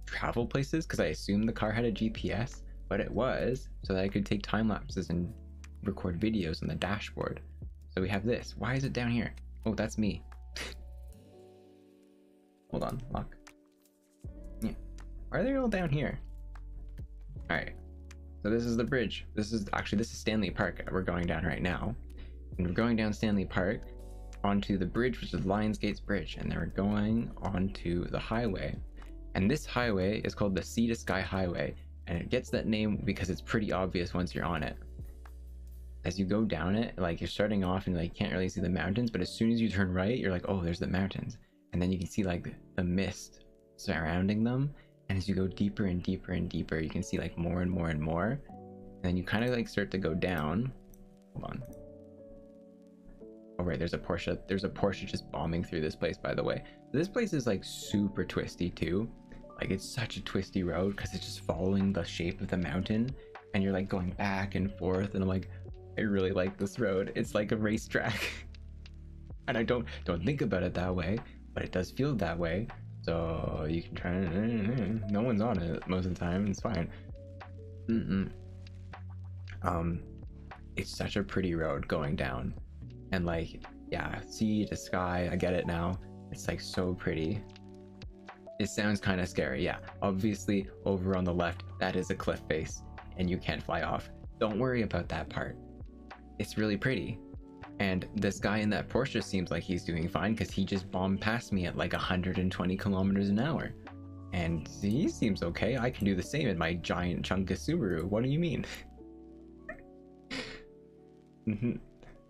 travel places, because I assumed the car had a GPS, but it was so that I could take time lapses and record videos on the dashboard. So we have this. Why is it down here? Oh, that's me. Hold on, lock. Yeah. Why are they all down here? Alright. So this is the bridge. This is Stanley Park we're going down right now. And we're going down Stanley Park onto the bridge, which is Lionsgate Bridge, and then we're going onto the highway. And this highway is called the Sea to Sky Highway, and it gets that name because it's pretty obvious once you're on it. As you go down it, like you're starting off and like can't really see the mountains, but as soon as you turn right, you're like, oh, there's the mountains. And then you can see like the mist surrounding them. And as you go deeper and deeper and deeper, you can see like more and more and more. And then you kind of like start to go down. Hold on. Oh right, there's a Porsche. There's a Porsche just bombing through this place, by the way. This place is like super twisty too. Like it's such a twisty road because it's just following the shape of the mountain, and you're like going back and forth. And I'm like, I really like this road. It's like a racetrack. And I don't think about it that way, but it does feel that way. So you can try. No one's on it most of the time. It's fine. It's such a pretty road going down, and like, yeah, sea to sky. I get it now. It's like so pretty. It sounds kind of scary. Yeah, obviously over on the left, that is a cliff face, and you can't fly off. Don't worry about that part. It's really pretty. And this guy in that Porsche seems like he's doing fine because he just bombed past me at like 120 kilometers an hour. And he seems okay. I can do the same in my giant chunky Subaru. What do you mean?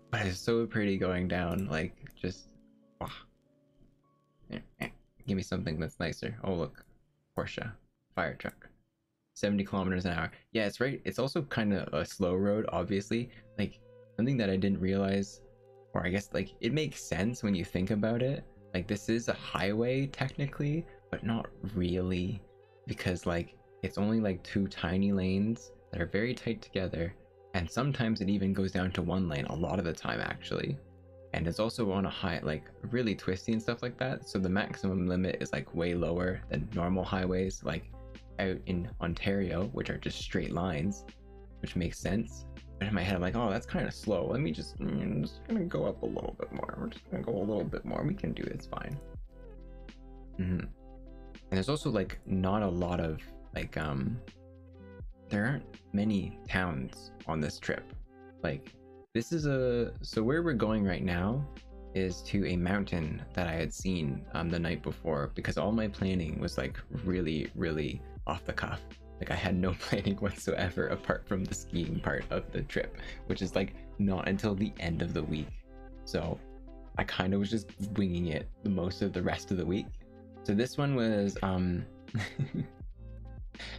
But it's so pretty going down. Like, just... wow. Give me something that's nicer. Oh, look. Porsche. Fire truck. 70 kilometers an hour. Yeah, it's right. It's also kind of a slow road, obviously. Like, something that I didn't realize, or I guess like it makes sense when you think about it. Like this is a highway technically, but not really, because like it's only like two tiny lanes that are very tight together, and sometimes it even goes down to one lane a lot of the time actually. And it's also on a high, like really twisty and stuff like that, so the maximum limit is like way lower than normal highways like out in Ontario, which are just straight lines, which makes sense. But in my head I'm like, oh, that's kind of slow. Let me just, I'm just gonna go up a little bit more. We're just gonna go a little bit more. We can do it, it's fine. And there's also like not a lot of like there aren't many towns on this trip. Like this is so where we're going right now is to a mountain that I had seen the night before, because all my planning was like really off the cuff. Like I had no planning whatsoever apart from the skiing part of the trip, which is like not until the end of the week. So I kind of was just winging it most of the rest of the week. So this one was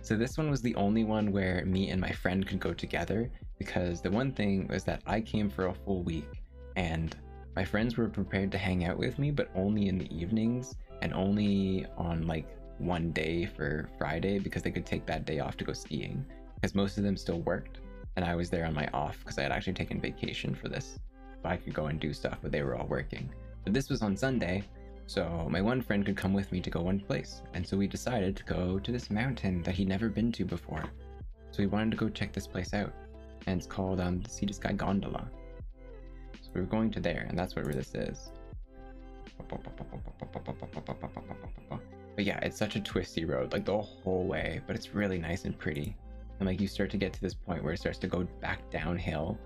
so this one was the only one where me and my friend could go together, because the one thing was that I came for a full week and my friends were prepared to hang out with me, but only in the evenings and only on like one day for Friday, because they could take that day off to go skiing, because most of them still worked and I was there on my off because I had actually taken vacation for this, so I could go and do stuff, but they were all working. But this was on Sunday, so my one friend could come with me to go one place, and so we decided to go to this mountain that he'd never been to before. So we wanted to go check this place out, and it's called the Sea to Sky Gondola. So we were going to there, and that's what this is. But yeah, it's such a twisty road, like the whole way, but it's really nice and pretty. And like you start to get to this point where it starts to go back downhill,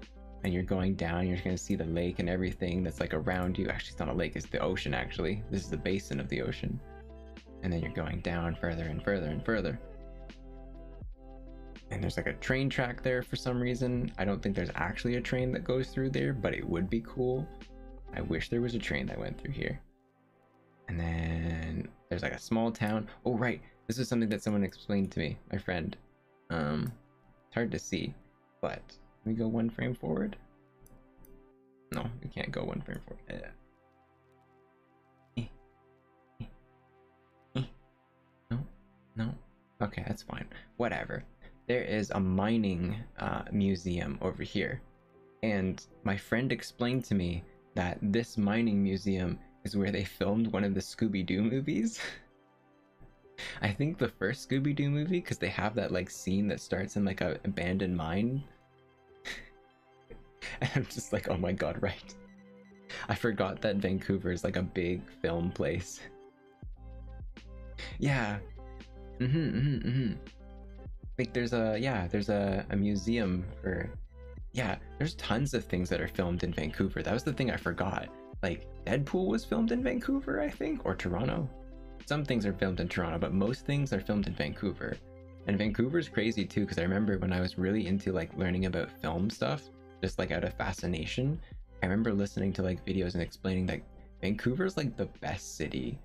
and you're going down, you're gonna see the lake and everything that's like around you. Actually, it's not a lake, it's the ocean actually. This is the basin of the ocean. And then you're going down further and further and further. And there's like a train track there for some reason. I don't think there's actually a train that goes through there, but it would be cool. I wish there was a train that went through here. And then there's like a small town. Oh right, this is something that someone explained to me, my friend. It's hard to see, but can we go one frame forward? No, we can't go one frame forward. No. Okay, that's fine. Whatever. There is a mining museum over here, and my friend explained to me that this mining museum is where they filmed one of the Scooby-Doo movies. I think the first Scooby-Doo movie, because they have that like scene that starts in like a abandoned mine. And I'm just like, oh my god, right. I forgot that Vancouver is like a big film place. Yeah. Like there's a museum for, yeah, there's tons of things that are filmed in Vancouver. That was the thing I forgot. Like Deadpool was filmed in Vancouver, I think, or Toronto. some things are filmed in Toronto, but most things are filmed in Vancouver. And Vancouver's crazy too, because I remember when I was really into like learning about film stuff, just like out of fascination, I remember listening to like videos and explaining that Vancouver's like the best city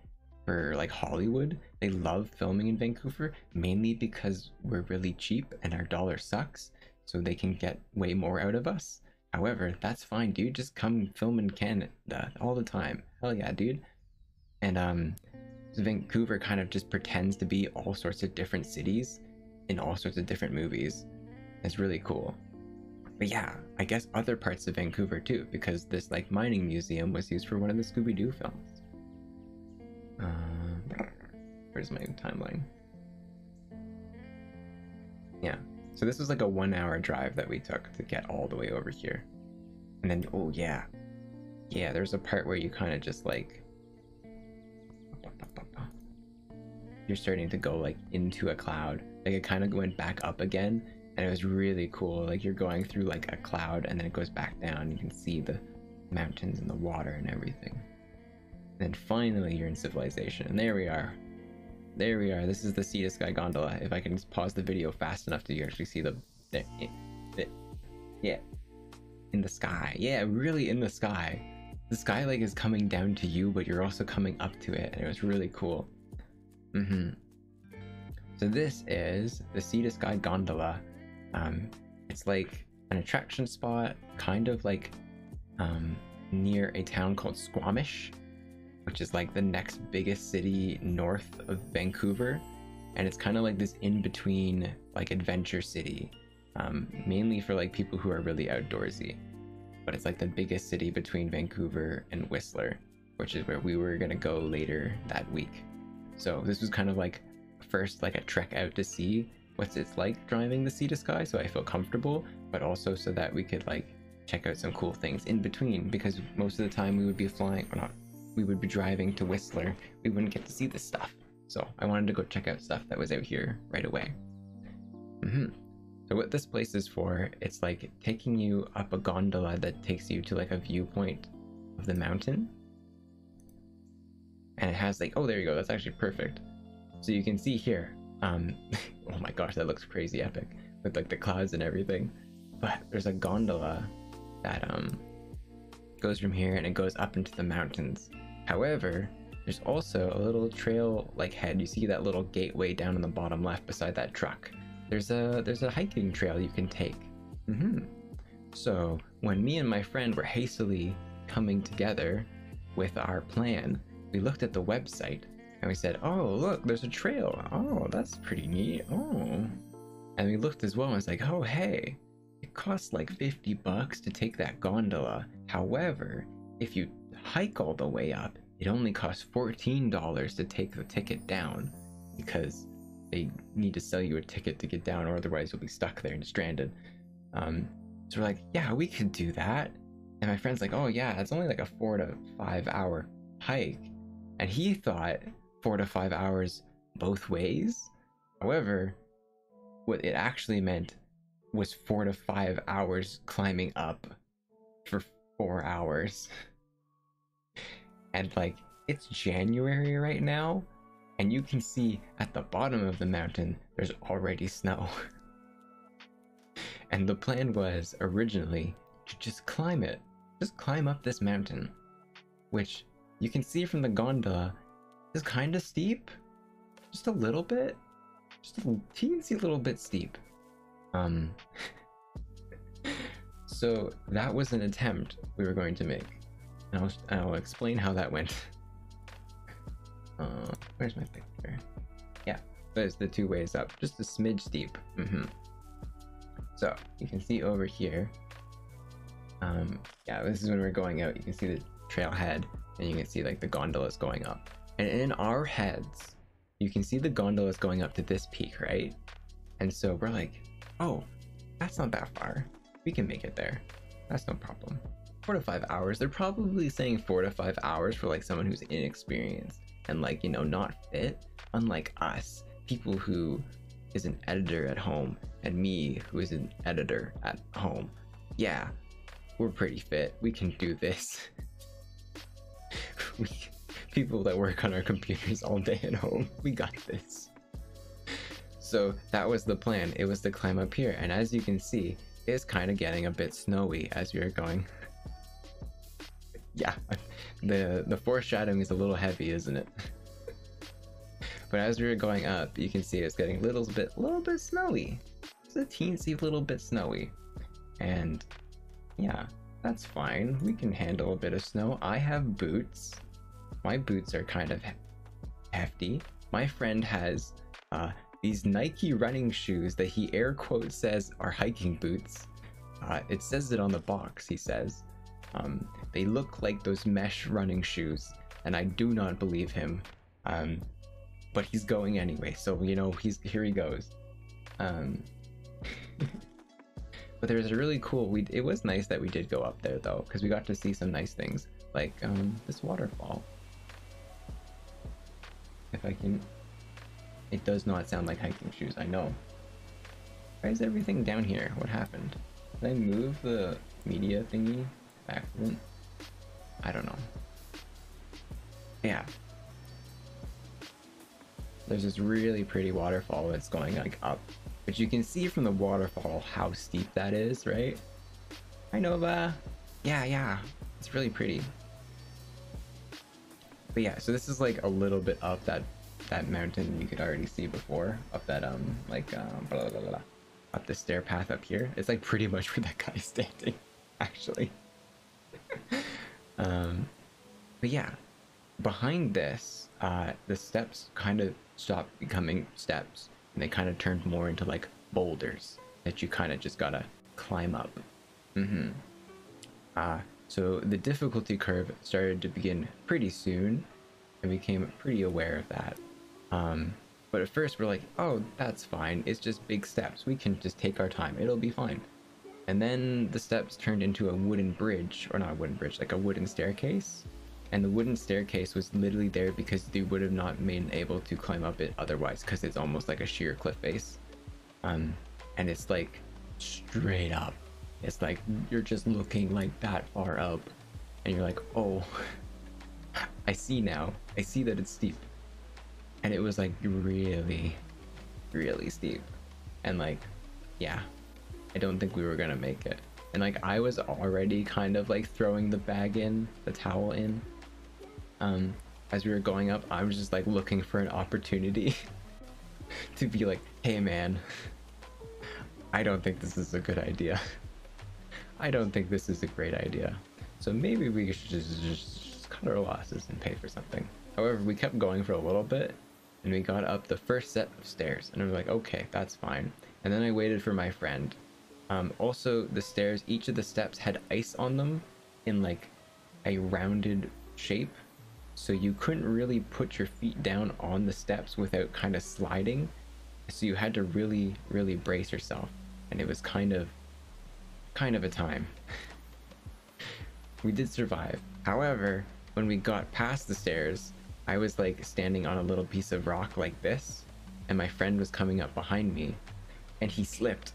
for like Hollywood. They love filming in Vancouver, mainly because we're really cheap and our dollar sucks, so they can get way more out of us. However, that's fine, dude. Just come film in Canada all the time. Hell yeah, dude. And Vancouver kind of just pretends to be all sorts of different cities in all sorts of different movies. It's really cool. But yeah, I guess other parts of Vancouver too, because this like mining museum was used for one of the Scooby-Doo films. Where's my timeline? Yeah, so this was like a 1 hour drive that we took to get all the way over here. And then, oh yeah, there's a part where you kind of just like, you're starting to go like into a cloud. Like it kind of went back up again, and it was really cool. Like you're going through like a cloud and then it goes back down. You can see the mountains and the water and everything. And then finally you're in civilization, and there we are. This is the Sea to Sky gondola. If I can just pause the video fast enough to actually see yeah, in the sky. Yeah, really in the sky. The sky like is coming down to you, but you're also coming up to it, and it was really cool. So this is the Sea to Sky gondola. It's like an attraction spot, kind of like near a town called Squamish, which is like the next biggest city north of Vancouver, and it's kind of like this in-between like adventure city, mainly for like people who are really outdoorsy. But it's like the biggest city between Vancouver and Whistler, which is where we were gonna go later that week. So this was kind of like first like a trek out to see what it's like driving the Sea to Sky, so I feel comfortable, but also so that we could like check out some cool things in between, because most of the time we would be flying, or not, we would be driving to Whistler, we wouldn't get to see this stuff. So I wanted to go check out stuff that was out here right away. So what this place is for, it's like taking you up a gondola that takes you to like a viewpoint of the mountain. And it has like, oh, there you go, that's actually perfect. So you can see here, oh my gosh, that looks crazy epic with like the clouds and everything. But there's a gondola that goes from here and it goes up into the mountains. However, there's also a little trail like head. You see that little gateway down in the bottom left beside that truck. There's a hiking trail you can take. So when me and my friend were hastily coming together with our plan, we looked at the website and we said, oh look, there's a trail. Oh, that's pretty neat. Oh. And we looked as well and it's like, oh hey, it costs like $50 to take that gondola. However, if you hike all the way up, it only costs $14 to take the ticket down, because they need to sell you a ticket to get down, or otherwise you'll be stuck there and stranded. So we're like, yeah, we could do that. And my friend's like, oh yeah, it's only like a 4 to 5 hour hike. And he thought 4 to 5 hours both ways. However, what it actually meant was 4 to 5 hours climbing up for 4 hours. And like, it's January right now, and you can see at the bottom of the mountain there's already snow. And the plan was originally to just climb it, just climb up this mountain, which you can see from the gondola is kind of steep, just a little bit, just a teensy little bit steep. So that was an attempt we were going to make, and I'll explain how that went. Where's my picture? Yeah, there's the 2 ways up, just a smidge steep. So you can see over here, yeah, this is when we're going out. You can see the trailhead, and you can see like the gondolas going up. And in our heads, you can see the gondolas going up to this peak, right? And so we're like, oh, that's not that far. We can make it there. That's no problem. 4 to 5 hours. They're probably saying 4 to 5 hours for like someone who's inexperienced and like, you know, not fit. Unlike us, people who is an editor at home, and me who is an editor at home. Yeah, we're pretty fit. We can do this. People that work on our computers all day at home. We got this. So that was the plan. It was to climb up here, and as you can see, it's kind of getting a bit snowy as we are going. Yeah, the foreshadowing is a little heavy, isn't it? But as we were going up, you can see it's getting a little bit snowy. It's a teensy little bit snowy. And yeah, that's fine. We can handle a bit of snow. I have boots. My boots are kind of hefty. My friend has these Nike running shoes that he air quotes says are hiking boots. It says it on the box, he says. They look like those mesh running shoes, and I do not believe him. But he's going anyway, so you know, here he goes. But there's a really cool, it was nice that we did go up there though, because we got to see some nice things, like this waterfall. If I can, it does not sound like hiking shoes, I know. Why is everything down here? What happened? Did I move the media thingy by accident? I don't know. Yeah. There's this really pretty waterfall that's going like up, but you can see from the waterfall how steep that is, right? Hi Nova. Yeah, it's really pretty. But yeah, so this is like a little bit up that mountain you could already see before, up that blah, blah, blah, up the stair path up here. It's like pretty much where that guy's standing, actually. But yeah, behind this, the steps kind of stopped becoming steps, and they kind of turned more into like boulders that you kind of just gotta climb up. So the difficulty curve started to begin pretty soon, and we became pretty aware of that. But at first we're like, oh, that's fine, it's just big steps, we can just take our time, it'll be fine. And then the steps turned into a wooden bridge, or not a wooden bridge, like a wooden staircase. And the wooden staircase was literally there because they would have not been able to climb up it otherwise, because it's almost like a sheer cliff face. And it's like straight up. It's like you're just looking like that far up, and you're like, oh, I see now. I see that it's steep. And it was like really, really steep. And like, yeah, I don't think we were gonna make it. And like, I was already kind of like throwing the bag in, the towel in. As we were going up, I was just like looking for an opportunity to be like, hey man, I don't think this is a good idea. I don't think this is a great idea. So maybe we should just cut our losses and pay for something. However, we kept going for a little bit, and we got up the first set of stairs, and I was like, okay, that's fine. And then I waited for my friend. Also, the stairs, each of the steps had ice on them in like a rounded shape, so you couldn't really put your feet down on the steps without kind of sliding. So you had to really, really brace yourself, and it was kind of a time. We did survive. However, when we got past the stairs, I was like standing on a little piece of rock like this, and my friend was coming up behind me, and he slipped.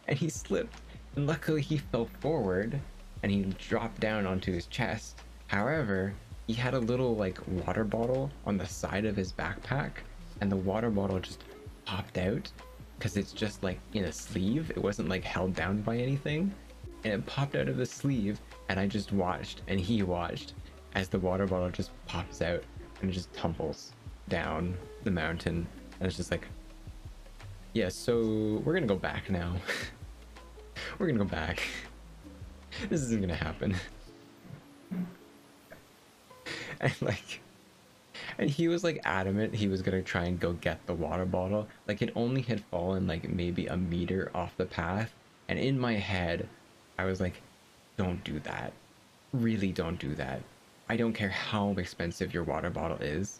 And he slipped, and luckily he fell forward, and he dropped down onto his chest. However, he had a little like water bottle on the side of his backpack, and the water bottle just popped out, because it's just like in a sleeve. It wasn't like held down by anything, and it popped out of the sleeve, and I just watched, and he watched, as the water bottle just pops out and it just tumbles down the mountain. And it's just like, yeah, so we're gonna go back now. We're gonna go back. This isn't gonna happen. And he was like adamant he was gonna try and go get the water bottle. Like, it only had fallen like maybe a meter off the path, and in my head I was like, don't do that, really don't do that. I don't care how expensive your water bottle is.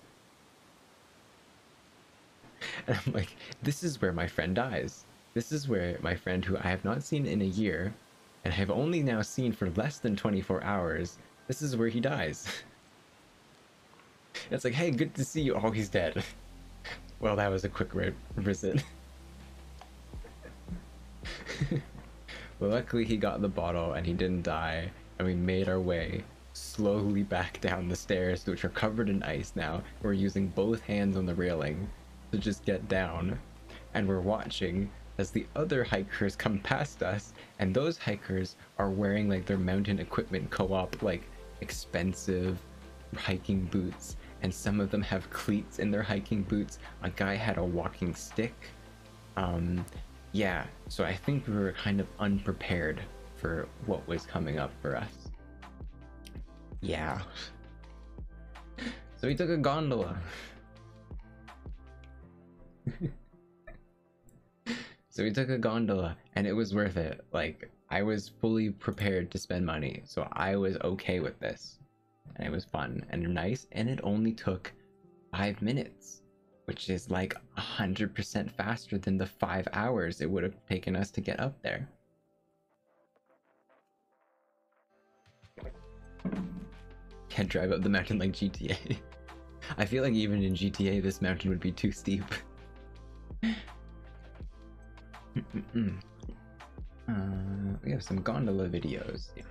And I'm like, this is where my friend dies. This is where my friend, who I have not seen in a year, and have only now seen for less than 24 hours, this is where he dies. It's like, hey, good to see you. Oh, he's dead. Well, that was a quick visit. Well, luckily he got the bottle and he didn't die, and we made our way slowly back down the stairs, which are covered in ice now. We're using both hands on the railing to just get down, and we're watching as the other hikers come past us, and those hikers are wearing like their mountain equipment co-op, like expensive hiking boots, and some of them have cleats in their hiking boots. A guy had a walking stick. Yeah, so I think we were kind of unprepared for what was coming up for us. Yeah. So we took a gondola. So we took a gondola, and it was worth it. Like, I was fully prepared to spend money, so I was okay with this. And it was fun and nice, and it only took 5 minutes, which is like 100% faster than the 5 hours it would have taken us to get up there. Can't drive up the mountain like GTA. I feel like even in GTA, this mountain would be too steep. We have some gondola videos. Yeah.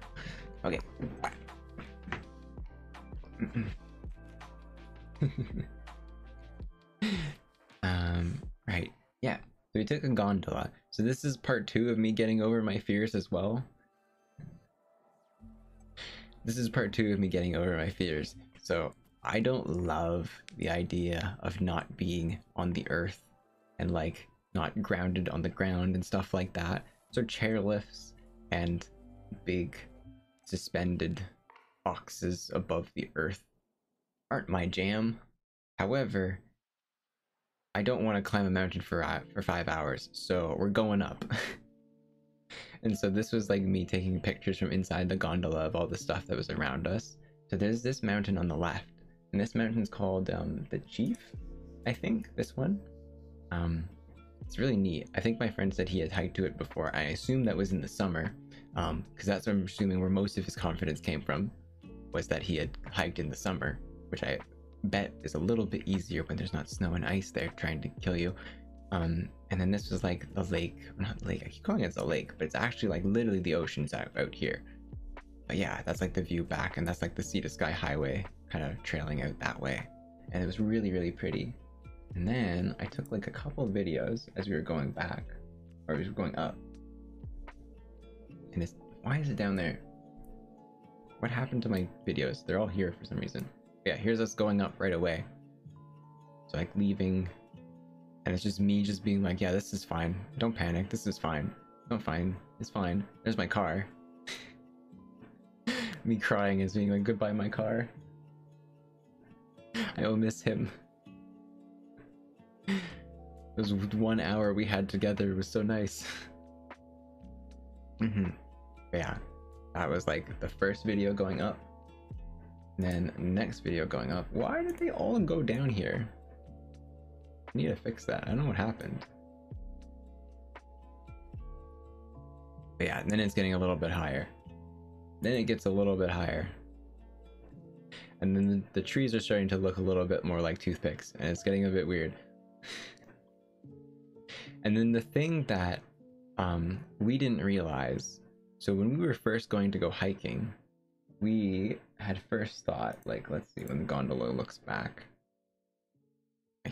Okay. Right. Yeah. So we took a gondola. So this is part 2 of me getting over my fears as well. This is part 2 of me getting over my fears. So I don't love the idea of not being on the earth and like not grounded on the ground and stuff like that. So chairlifts and big suspended boxes above the earth aren't my jam. However, I don't want to climb a mountain for 5 hours, so we're going up. And so this was like me taking pictures from inside the gondola of all the stuff that was around us. So there's this mountain on the left, and this mountain's called the Chief, I think, this one. It's really neat. I think my friend said he had hiked to it before. I assume that was in the summer, because that's what I'm assuming where most of his confidence came from, was that he had hiked in the summer, which I bet is a little bit easier when there's not snow and ice there trying to kill you. And then this was like the lake, not lake, I keep calling it the lake, but it's actually like literally the ocean's out here. But yeah, that's like the view back, and that's like the Sea to Sky Highway kind of trailing out that way. And it was really, really pretty. And then I took like a couple of videos as we were going back, or we were going up. And why is it down there? What happened to my videos? They're all here for some reason. Yeah, here's us going up right away. So like leaving, and it's just me just being like, yeah, this is fine. Don't panic. This is fine. I'm fine. It's fine. There's my car. Me crying as being like, goodbye, my car. I will miss him. Those 1 hour we had together was so nice. Yeah, that was like the first video going up. And then next video going up. Why did they all go down here? I need to fix that. I don't know what happened. But yeah, and then it's getting a little bit higher. Then it gets a little bit higher. And then the trees are starting to look a little bit more like toothpicks, and it's getting a bit weird. And then the thing that we didn't realize, so when we were first going to go hiking, we had first thought, like, let's see when the gondola looks back.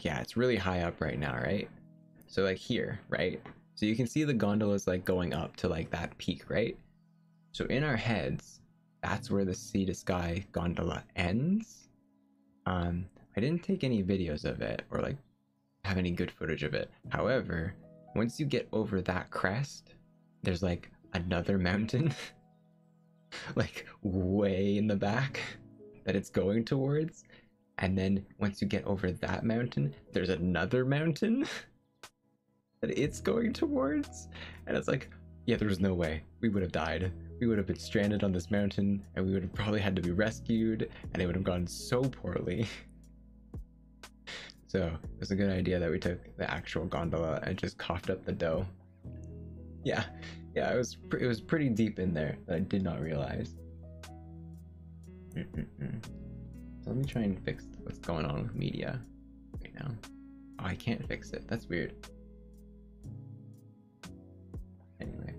Yeah, it's really high up right now, right? So like here, right? So you can see the gondola's like going up to like that peak, right? So in our heads, that's where the Sea to Sky gondola ends. I didn't take any videos of it or like have any good footage of it. However, once you get over that crest, there's like another mountain like way in the back that it's going towards. And then once you get over that mountain, there's another mountain that it's going towards. And it's like, yeah, there's no way. We would have died. We would have been stranded on this mountain, and we would have probably had to be rescued, and it would have gone so poorly. So it was a good idea that we took the actual gondola and just coughed up the dough. Yeah, it was pretty deep in there that I did not realize. So let me try and fix what's going on with media right now. Oh, I can't fix it. That's weird. Anyway.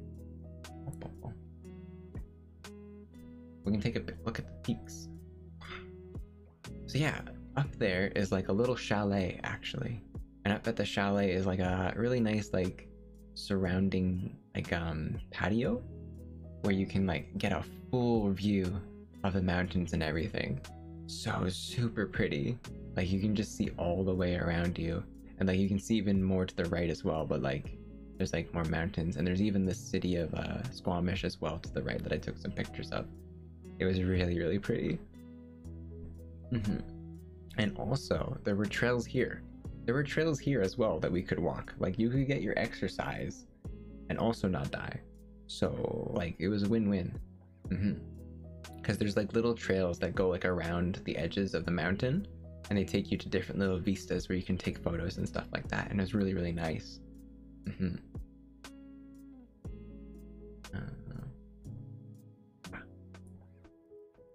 We can take a look at the peaks. So yeah, up there is like a little chalet actually, and up at the chalet is like a really nice like surrounding like patio where you can like get a full view of the mountains and everything. So super pretty. Like you can just see all the way around you, and like you can see even more to the right as well, but like there's like more mountains, and there's even the city of Squamish as well to the right that I took some pictures of. It was really pretty. And also there were trails here. There were trails here as well that we could walk. Like you could get your exercise and also not die. So like it was a win-win. Because there's like little trails that go like around the edges of the mountain, and they take you to different little vistas where you can take photos and stuff like that, and it was really nice.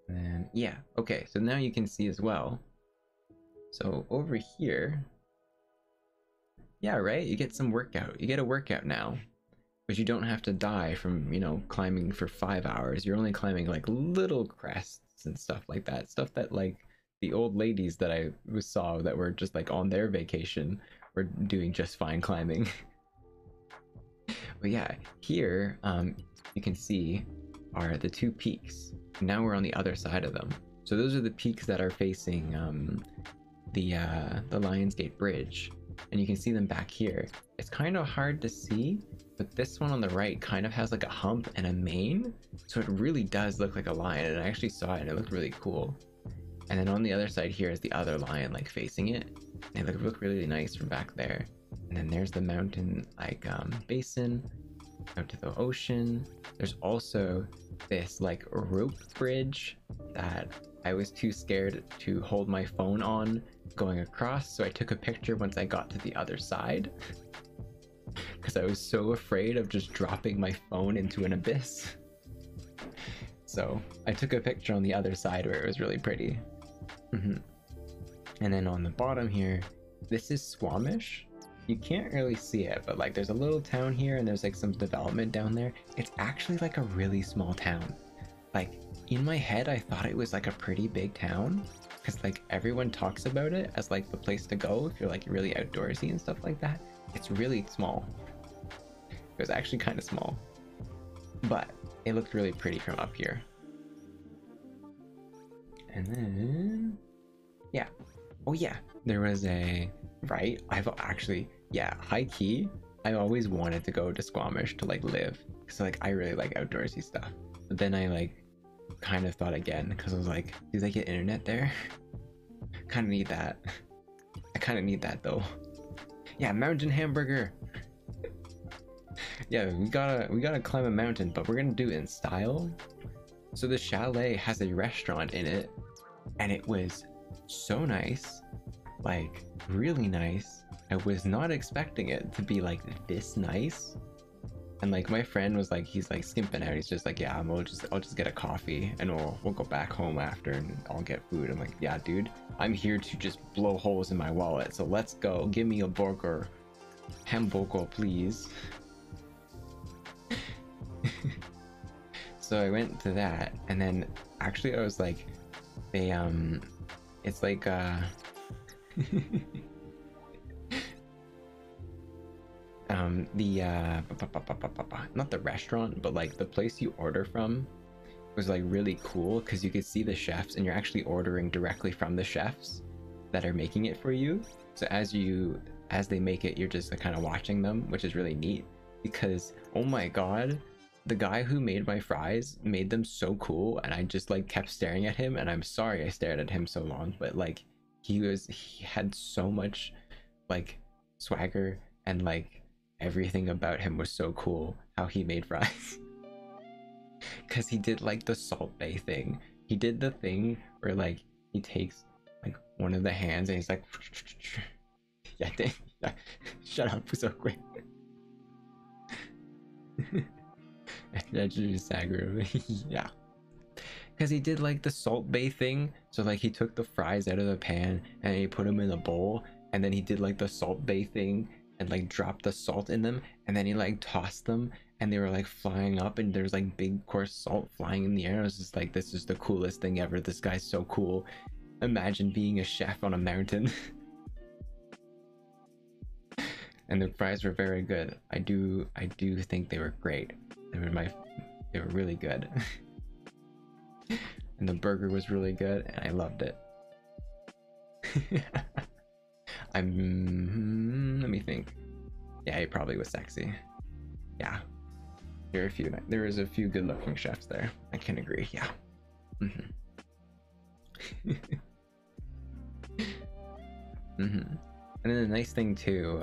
And yeah, okay, so now you can see as well. So over here, yeah, right, you get some workout. You get a workout now, but you don't have to die from, you know, climbing for 5 hours. You're only climbing like little crests and stuff like that. Stuff that like the old ladies that I saw that were just like on their vacation were doing just fine climbing. But yeah, here you can see are the two peaks. Now we're on the other side of them. So those are the peaks that are facing the Lionsgate Bridge, and you can see them back here. It's kind of hard to see, but this one on the right kind of has like a hump and a mane, so it really does look like a lion, and I actually saw it and it looked really cool. And then on the other side here is the other lion like facing it, and it looked really nice from back there. And then there's the mountain like basin out to the ocean. There's also this like rope bridge that I was too scared to hold my phone on going across, so I took a picture once I got to the other side because I was so afraid of just dropping my phone into an abyss. So I took a picture on the other side where it was really pretty. And then on the bottom here, this is Squamish. You can't really see it, but like there's a little town here and there's like some development down there. It's actually like a really small town. Like in my head, I thought it was like a pretty big town because like everyone talks about it as like the place to go if you're like really outdoorsy and stuff like that. It's really small. It was actually kind of small, but it looked really pretty from up here. And then, yeah. Oh yeah, there was a, right? I've actually, yeah, high key, I always wanted to go to Squamish to like live, because like I really like outdoorsy stuff. But then I like kind of thought again, because I was like, do they get internet there? Kind of need that. I kind of need that though. Yeah, mountain hamburger. Yeah, we gotta climb a mountain, but we're gonna do it in style. So the chalet has a restaurant in it, and it was so nice, like really nice. I was not expecting it to be like this nice. And like my friend was like, he's like skimping out. He's just like, yeah, I'll just get a coffee and we'll go back home after and I'll get food. I'm like, yeah, dude, I'm here to just blow holes in my wallet. So let's go. Give me a burger, hamburger, please. So I went to that, and then actually I was like, they it's like not the restaurant, but like the place you order from was like really cool because you could see the chefs and you're actually ordering directly from the chefs that are making it for you. So as they make it, you're just like, kind of watching them, which is really neat because oh my god, the guy who made my fries made them so cool, and I just like kept staring at him, and I'm sorry I stared at him so long, but like he had so much like swagger, and like everything about him was so cool how he made fries. Because he did like the Salt Bay thing. He did the thing where like he takes like one of the hands and he's like yeah, shut up so quick. That's just aggro. Yeah, because he did like the Salt Bay thing. So like he took the fries out of the pan and he put them in a bowl, and then he did like the Salt Bay thing and like dropped the salt in them, and then he like tossed them, and they were like flying up, and there's like big coarse salt flying in the air. I was just like, this is the coolest thing ever. This guy's so cool. Imagine being a chef on a mountain. And the fries were very good. I do think they were great. They were really good. And the burger was really good, and I loved it. Let me think. Yeah, he probably was sexy. Yeah, there was a few good-looking chefs there. I can agree. Yeah. And then the nice thing too,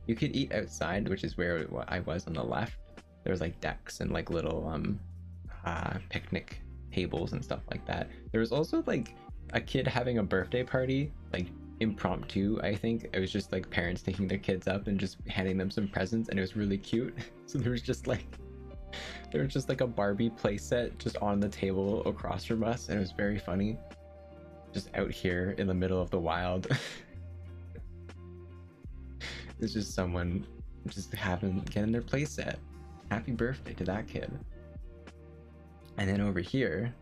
you could eat outside, which is where I was on the left. There was like decks and like little picnic tables and stuff like that. There was also like a kid having a birthday party, like impromptu. I think it was just like parents taking their kids up and just handing them some presents, and it was really cute. So there was just like a Barbie playset just on the table across from us, and it was very funny. Just out here in the middle of the wild. It's just someone just getting their playset. Happy birthday to that kid. And then over here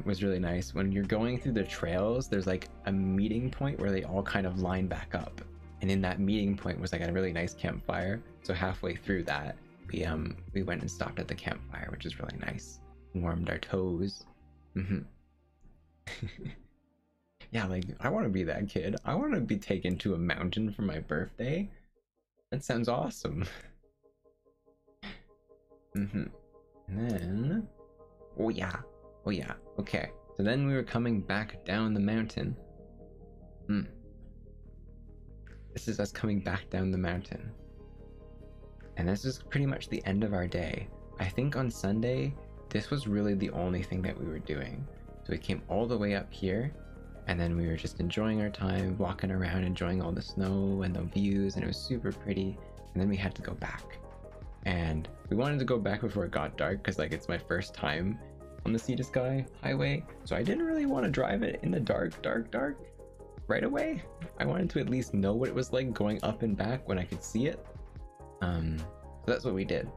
was really nice. When you're going through the trails, there's like a meeting point where they all kind of line back up. And in that meeting point was like a really nice campfire. So halfway through that, we went and stopped at the campfire, which is really nice. Warmed our toes. Yeah, like, I want to be that kid. I want to be taken to a mountain for my birthday. That sounds awesome. And then... Oh yeah. Okay. So then we were coming back down the mountain. This is us coming back down the mountain. And this is pretty much the end of our day. I think on Sunday, this was really the only thing that we were doing. So we came all the way up here, and then we were just enjoying our time, walking around, enjoying all the snow and the views, and it was super pretty. And then we had to go back. And we wanted to go back before it got dark, because like it's my first time on the Sea to Sky highway. So I didn't really want to drive it in the dark right away. I wanted to at least know what it was like going up and back when I could see it. So that's what we did.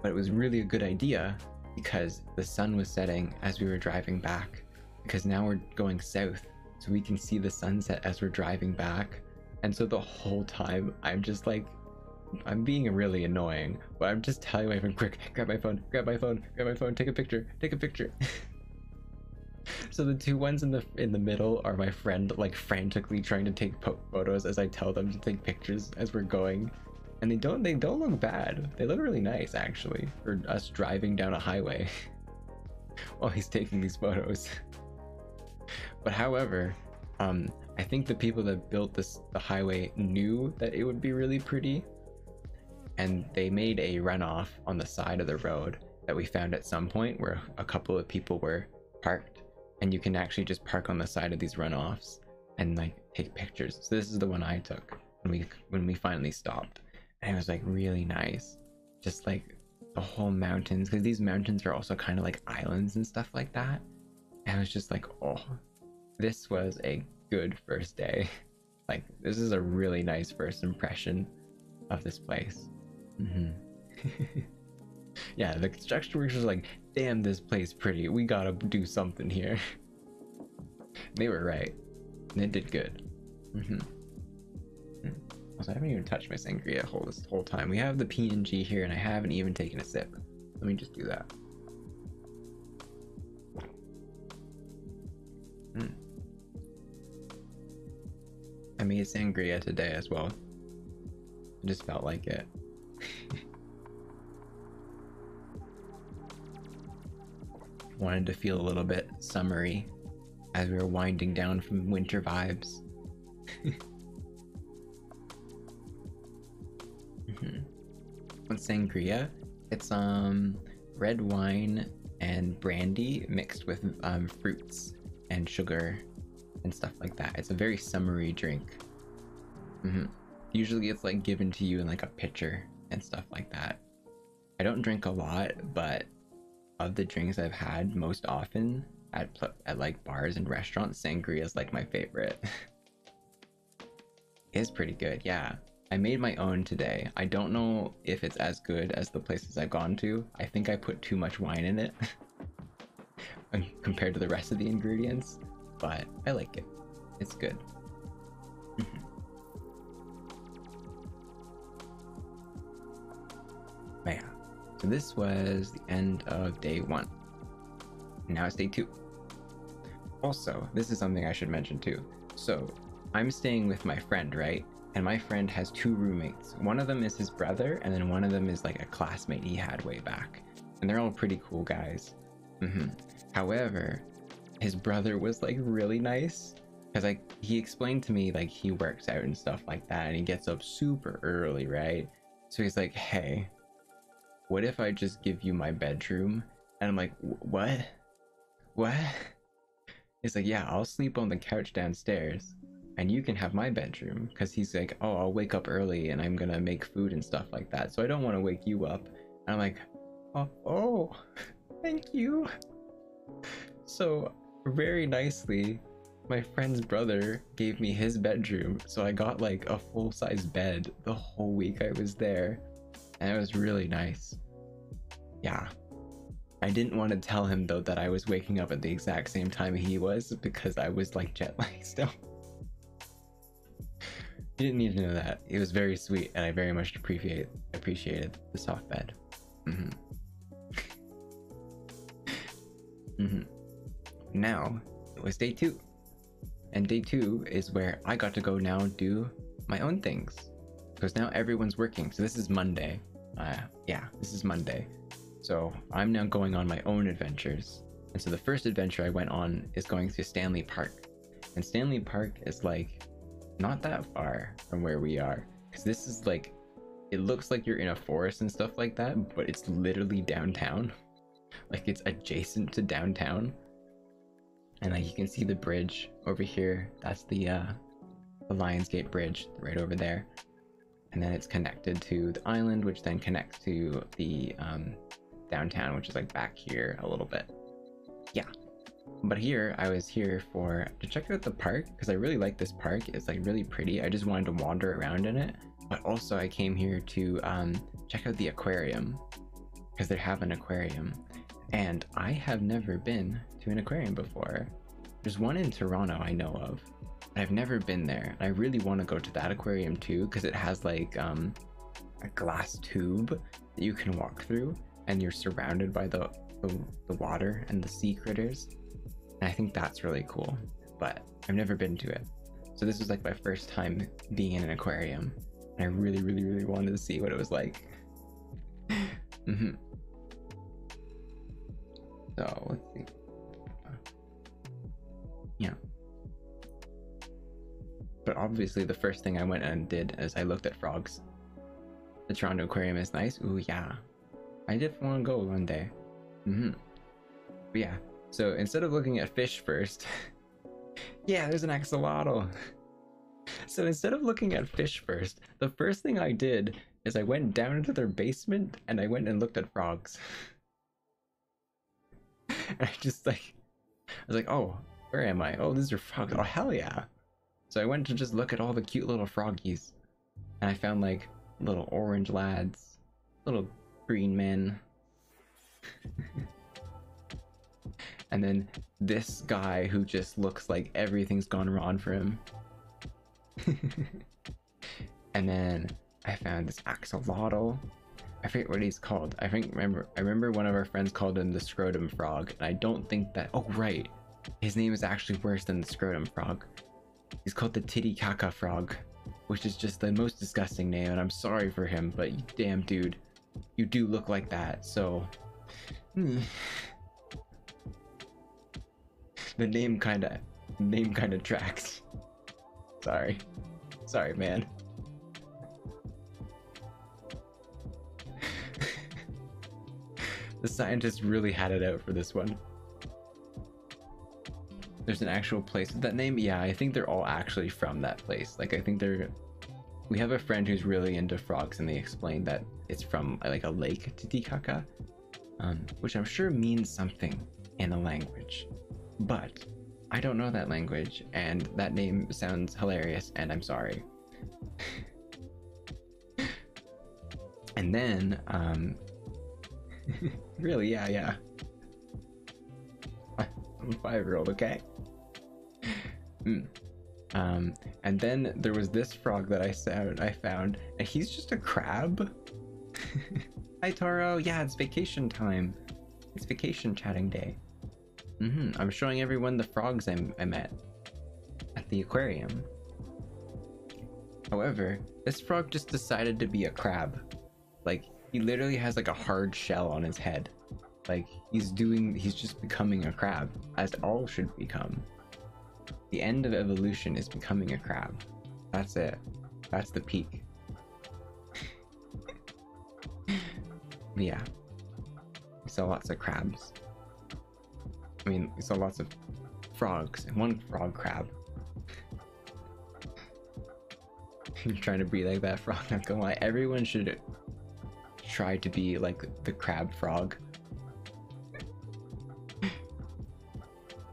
But it was really a good idea because the sun was setting as we were driving back, because now we're going south, so we can see the sunset as we're driving back. And so the whole time I'm just like, I'm being really annoying, but I'm just telling my friend, quick, grab my phone, take a picture. So the two ones in the middle are my friend like frantically trying to take photos as I tell them to take pictures as we're going. And they don't look bad. They look really nice actually for us driving down a highway while he's taking these photos. But however, I think the people that built the highway knew that it would be really pretty, and they made a runoff on the side of the road that we found at some point where a couple of people were parked, and you can actually just park on the side of these runoffs and like take pictures. So this is the one I took when we finally stopped, and it was like really nice, just like the whole mountains, because these mountains are also kind of like islands and stuff like that. And I was just like, oh, this was a good first day. Like, this is a really nice first impression of this place. Yeah, the construction workers were like, damn, this place pretty. We gotta do something here. They were right. And it did good. Also, I haven't even touched my sangria this whole time. We have the PNG here, and I haven't even taken a sip. Let me just do that. I made sangria today as well. I just felt like it. Wanted to feel a little bit summery as we were winding down from winter vibes. What's sangria? It's red wine and brandy mixed with fruits and sugar and stuff like that. It's a very summery drink. Usually it's like given to you in like a pitcher and stuff like that. I don't drink a lot, but of the drinks I've had most often at like bars and restaurants, sangria is like my favorite. It's pretty good, yeah. I made my own today. I don't know if it's as good as the places I've gone to. I think I put too much wine in it compared to the rest of the ingredients, but I like it. It's good. But yeah, so this was the end of day 1. Now it's day 2. Also, this is something I should mention too. So I'm staying with my friend, right? And my friend has 2 roommates. One of them is his brother, and then one of them is like a classmate he had way back. And they're all pretty cool guys. However, his brother was like really nice, because like he explained to me like he works out and stuff like that, and he gets up super early, right? So he's like, hey, what if I just give you my bedroom? And I'm like, what? He's like, yeah, I'll sleep on the couch downstairs and you can have my bedroom. Because he's like, oh, I'll wake up early and I'm gonna make food and stuff like that, so I don't want to wake you up. And I'm like, oh, thank you. So very nicely, my friend's brother gave me his bedroom, so I got like a full-size bed the whole week I was there, and it was really nice. Yeah, I didn't want to tell him though that I was waking up at the exact same time he was, because I was like jet lagged still. You didn't need to know that. It was very sweet, and I very much appreciated the soft bed. Now it was day 2, and day 2 is where I got to go now do my own things, because now everyone's working. So this is Monday. Yeah, this is Monday. So I'm now going on my own adventures. And so the first adventure I went on is going to Stanley Park. And Stanley Park is like not that far from where we are, because this is like, it looks like you're in a forest and stuff like that, but it's literally downtown. Like it's adjacent to downtown. And like you can see the bridge over here. That's the Lionsgate Bridge right over there. And then it's connected to the island, which then connects to the downtown, which is like back here a little bit. Yeah. But here, I was here to check out the park, because I really like this park. It's like really pretty. I just wanted to wander around in it. But also I came here to check out the aquarium, because they have an aquarium. And I have never been to an aquarium before. There's one in Toronto I know of, but I've never been there. I really want to go to that aquarium too, because it has like a glass tube that you can walk through, and you're surrounded by the water and the sea critters. And I think that's really cool, but I've never been to it. So this was like my first time being in an aquarium, and I really, really, really wanted to see what it was like. So let's see. Yeah. But obviously the first thing I went and did is I looked at frogs. The Toronto Aquarium is nice. Ooh, yeah. I did want to go one day. But yeah. So instead of looking at fish first, yeah, there's an axolotl. So instead of looking at fish first, the first thing I did is I went down into their basement and I went and looked at frogs. And I was like, oh, where am I? Oh, these are frogs. Oh, hell yeah. So I went to just look at all the cute little froggies, and I found like little orange lads, little green men. And then this guy who just looks like everything's gone wrong for him. And then I found this axolotl. I forget what he's called. I remember one of our friends called him the scrotum frog, and I don't think that, oh right, his name is actually worse than the scrotum frog. He's called the titty caca frog, which is just the most disgusting name, and I'm sorry for him, but damn dude, you do look like that, so the name kinda tracks. Sorry man. The scientists really had it out for this one. There's an actual place with that name? Yeah, I think they're all actually from that place. Like, I think we have a friend who's really into frogs, and they explained that it's from like a lake, Titicaca, which I'm sure means something in a language. But I don't know that language, and that name sounds hilarious, and I'm sorry. And then, really, yeah. I'm a 5-year-old, okay? And then there was this frog that I found, and he's just a crab. Hi, Taro. Yeah, it's vacation time. It's vacation chatting day. I'm showing everyone the frogs I met at the aquarium. However, this frog just decided to be a crab. Like, he literally has like a hard shell on his head. Like, he's just becoming a crab, as all should become. The end of evolution is becoming a crab. That's it. That's the peak. Yeah. We saw lots of crabs. I mean, we saw lots of frogs and one frog crab. You're trying to be like that frog, not gonna lie. Everyone should try to be like the crab frog.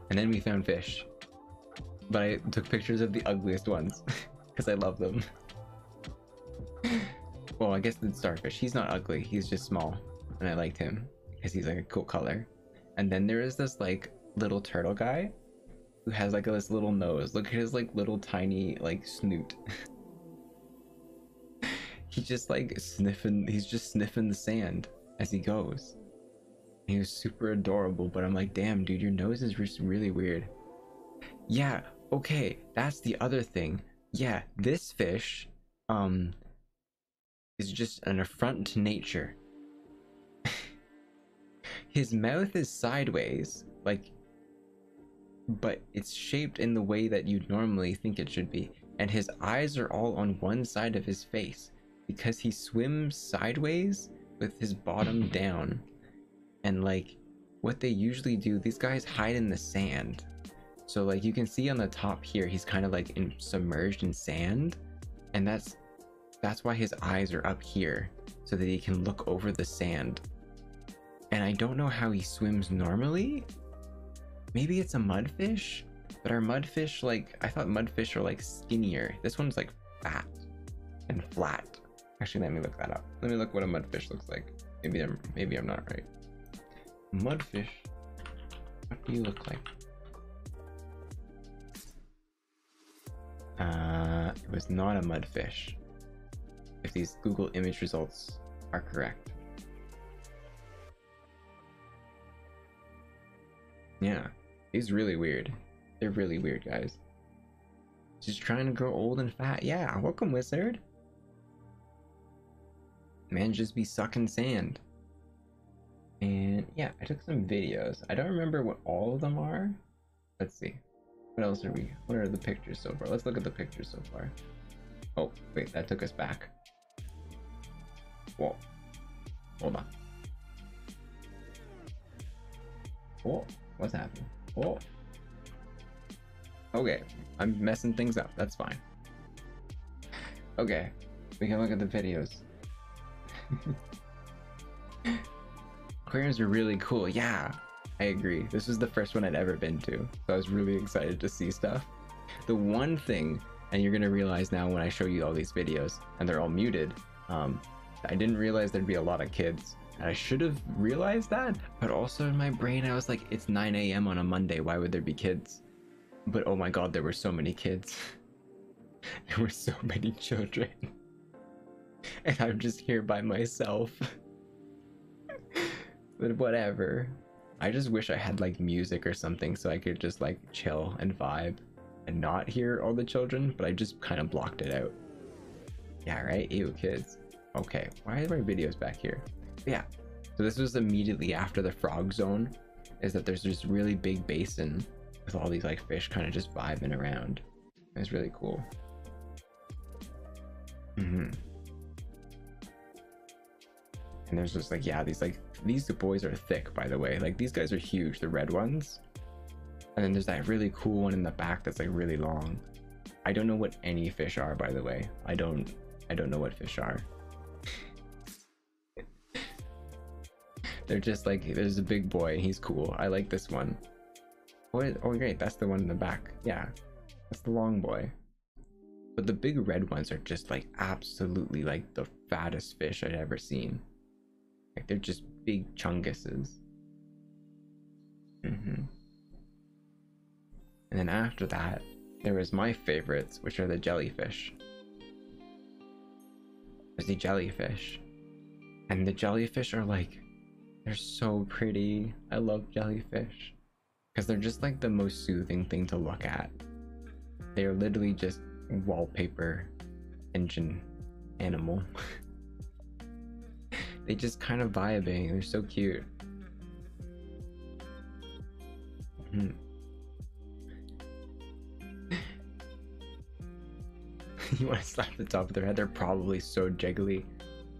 And then we found fish. But I took pictures of the ugliest ones because I love them. Well, I guess the starfish. He's not ugly. He's just small. And I liked him because he's like a cool color. And then there is this like little turtle guy who has like this little nose. Look at his like little tiny like snoot. He's just like sniffing. He's just sniffing the sand as he goes. He was super adorable, but I'm like, damn, dude, your nose is just really weird. Yeah, okay, that's the other thing. Yeah, this fish, is just an affront to nature. His mouth is sideways, like, but it's shaped in the way that you'd normally think it should be. And his eyes are all on one side of his face because he swims sideways with his bottom down. And like, what they usually do, these guys hide in the sand. So like you can see on the top here, he's kind of like submerged in sand, and that's why his eyes are up here, so that he can look over the sand. And I don't know how he swims normally. Maybe it's a mudfish, but our mudfish, like, I thought mudfish are like skinnier. This one's like fat and flat. Actually, let me look that up. Let me look what a mudfish looks like. Maybe I'm not right. Mudfish, what do you look like? It was not a mudfish, if these Google image results are correct. Yeah, he's really weird. They're really weird, guys. Just trying to grow old and fat. Yeah, welcome, wizard. Man, just be sucking sand. And yeah, I took some videos. I don't remember what all of them are. Let's see. What else what are the pictures so far? Let's look at the pictures so far. Oh, wait, that took us back. Whoa. Hold on. Oh, what's happening? Oh. Okay, I'm messing things up. That's fine. Okay, we can look at the videos. Aquariums are really cool. Yeah, I agree. This was the first one I'd ever been to, so I was really excited to see stuff. The one thing, and you're gonna realize now when I show you all these videos, and they're all muted, I didn't realize there'd be a lot of kids. And I should have realized that, but also in my brain I was like, it's 9 AM on a Monday, why would there be kids? But oh my god, there were so many kids. There were so many children. And I'm just here by myself. But whatever. I just wish I had like music or something so I could just like chill and vibe and not hear all the children, but I just kind of blocked it out. Yeah, right? Ew, kids. Okay, why are my videos back here? But yeah, so this was immediately after the frog zone, is that there's this really big basin with all these like fish kind of just vibing around. It's really cool. And there's just like, yeah, these boys are thick, by the way. Like, these guys are huge, the red ones. And then there's that really cool one in the back that's like really long. I don't know what any fish are, by the way. I don't know what fish are. They're just like, there's a big boy, he's cool. I like this one. Oh great, that's the one in the back. Yeah, that's the long boy. But the big red ones are just like absolutely like the fattest fish I'd ever seen. Like they're just big chunguses. And then after that, there was my favorites, which are the jellyfish. There's the jellyfish. And the jellyfish are like, they're so pretty. I love jellyfish. Because they're just like the most soothing thing to look at. They are literally just wallpaper engine animal. They just kind of vibing. They're so cute. You want to slap the top of their head? They're probably so jiggly.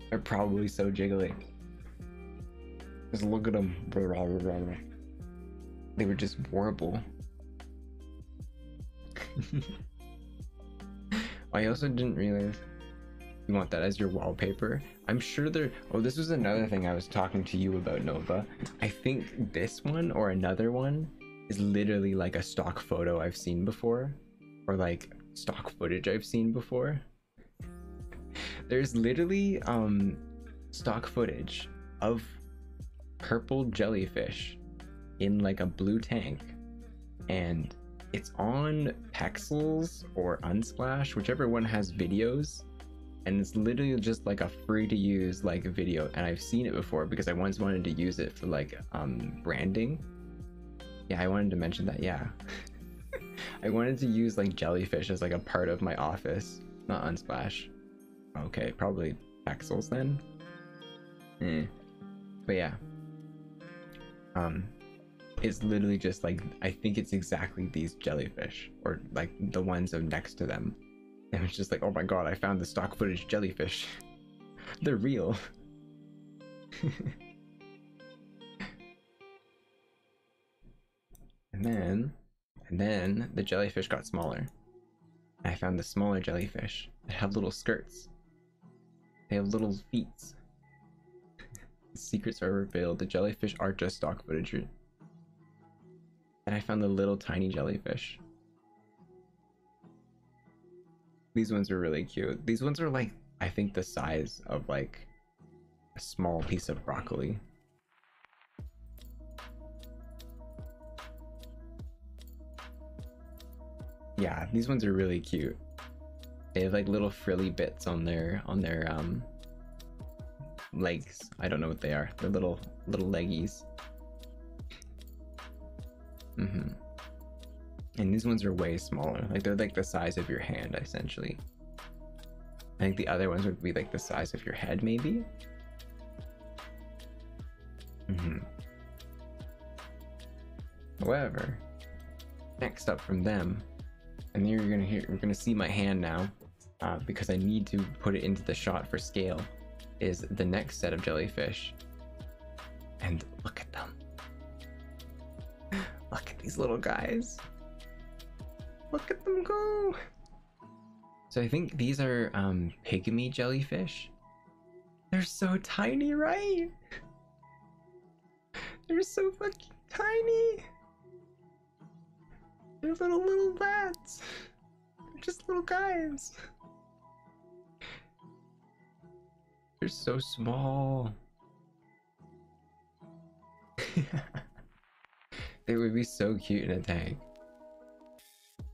They're probably so jiggly. Just look at them. They were just horrible. I also didn't realize you want that as your wallpaper. I'm sure they're... Oh, this was another thing I was talking to you about, Nova. I think this one or another one is literally like a stock photo I've seen before, or like stock footage I've seen before. There's literally stock footage of purple jellyfish in like a blue tank, and it's on Pexels or Unsplash, whichever one has videos, and it's literally just like a free to use like video. And I've seen it before because I once wanted to use it for like branding. Yeah, I wanted to mention that. Yeah. I wanted to use like jellyfish as like a part of my office, not Unsplash. Okay, probably Pexels then. But yeah, it's literally just like, I think it's exactly these jellyfish, or like the ones of next to them. And it's just like, oh my god, I found the stock footage jellyfish. They're real. And then the jellyfish got smaller. I found the smaller jellyfish that have little skirts. They have little feet. The secrets are revealed. The jellyfish are just stock footage. And I found the little tiny jellyfish. These ones are really cute. These ones are like, I think the size of like a small piece of broccoli. Yeah, these ones are really cute. They have like little frilly bits on their legs. I don't know what they are. They're little leggies. And these ones are way smaller. Like they're like the size of your hand essentially. I think the other ones would be like the size of your head maybe. However, next up from them, and you're gonna hear, we're gonna see my hand now, because I need to put it into the shot for scale, is the next set of jellyfish. And look at them. Look at these little guys. Look at them go. So I think these are pygmy jellyfish. They're so tiny, right? They're so fucking tiny. They're little lads. They're just little guys. They're so small. They would be so cute in a tank.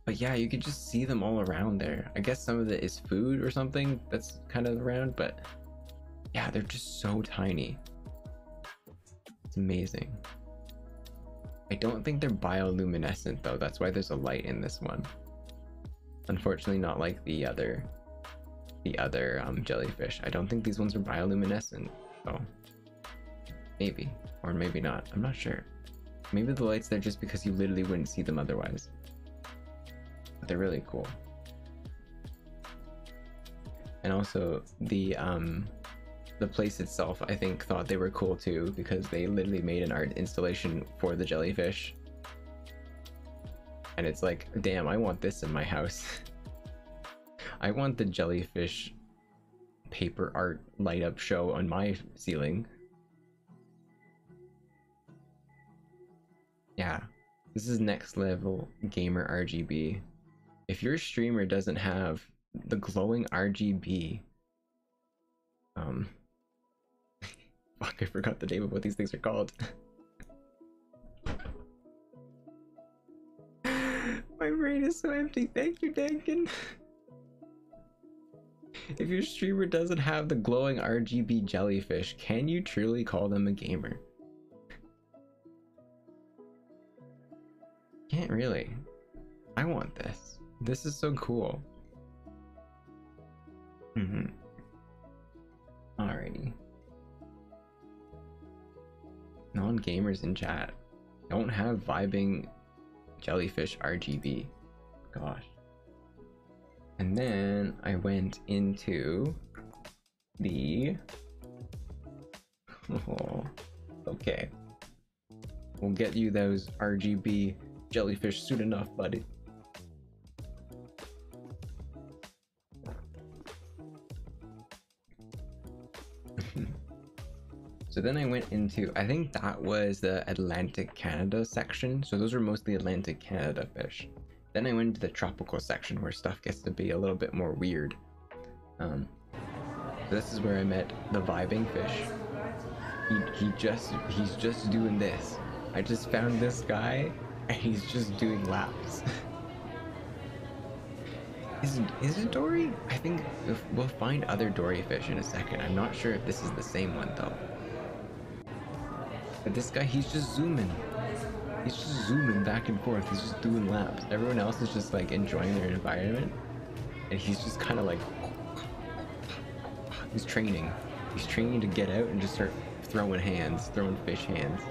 But yeah, you could just see them all around there. I guess some of it is food or something that's kind of around, but yeah, they're just so tiny. It's amazing. I don't think they're bioluminescent though. That's why there's a light in this one. Unfortunately, not like the other jellyfish. I don't think these ones are bioluminescent. So maybe, or maybe not. I'm not sure. Maybe the light's there just because you literally wouldn't see them otherwise. But they're really cool. And also the place itself, I think, thought they were cool too, because they literally made an art installation for the jellyfish. And it's like, damn, I want this in my house. I want the jellyfish paper art light up show on my ceiling. Yeah, this is next level gamer RGB. If your streamer doesn't have the glowing RGB. Fuck, I forgot the name of what these things are called. My brain is so empty. Thank you, Dankin. If your streamer doesn't have the glowing RGB jellyfish, can you truly call them a gamer? Can't really. I want this. This is so cool. Alrighty. Non-gamers in chat don't have vibing jellyfish RGB. Gosh. And then I went into the... Oh, okay. We'll get you those RGB jellyfish soon enough, buddy. So then I went into, I think that was the Atlantic Canada section. So those are mostly Atlantic Canada fish. Then I went into the tropical section where stuff gets to be a little bit more weird. This is where I met the vibing fish. He's just doing this. I just found this guy and he's just doing laps. Is it dory? I think we'll find other dory fish in a second. I'm not sure if this is the same one though. But this guy, he's just zooming. He's just zooming back and forth. He's just doing laps. Everyone else is just like enjoying their environment. And he's just kind of like... He's training. He's training to get out and just start throwing hands. Throwing fish hands.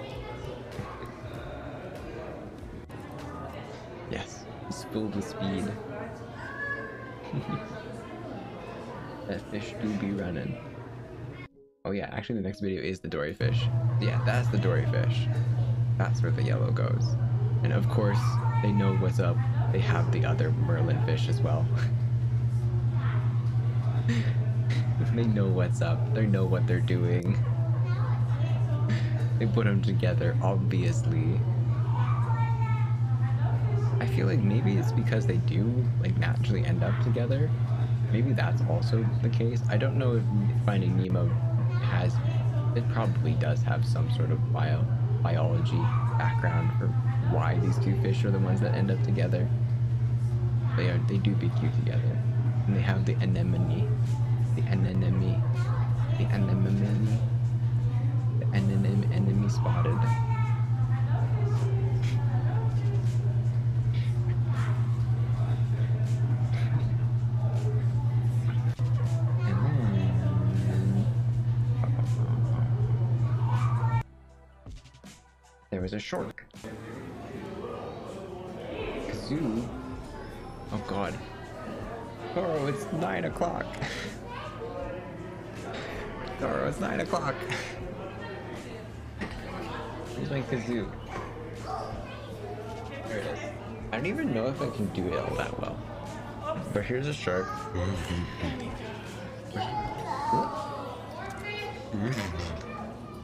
Yes. He's filled with speed. That fish do be running. Oh yeah, actually the next video is the dory fish. Yeah, that's the dory fish. That's where the yellow goes. And of course, they know what's up. They have the other Merlin fish as well. They know what's up. They know what they're doing. They put them together, obviously. I feel like maybe it's because they do like naturally end up together. Maybe that's also the case. I don't know if Finding Nemo has, it probably does have some sort of biology background for why these two fish are the ones that end up together. They do be cute together. And they have the anemone. The anemone. The anemone. The anemone spotted. There was a shark. Kazoo. Oh god. Toro, it's 9 o'clock. Toro, it's 9 o'clock. Where's my kazoo? There it is. I don't even know if I can do it all that well. But here's a shark.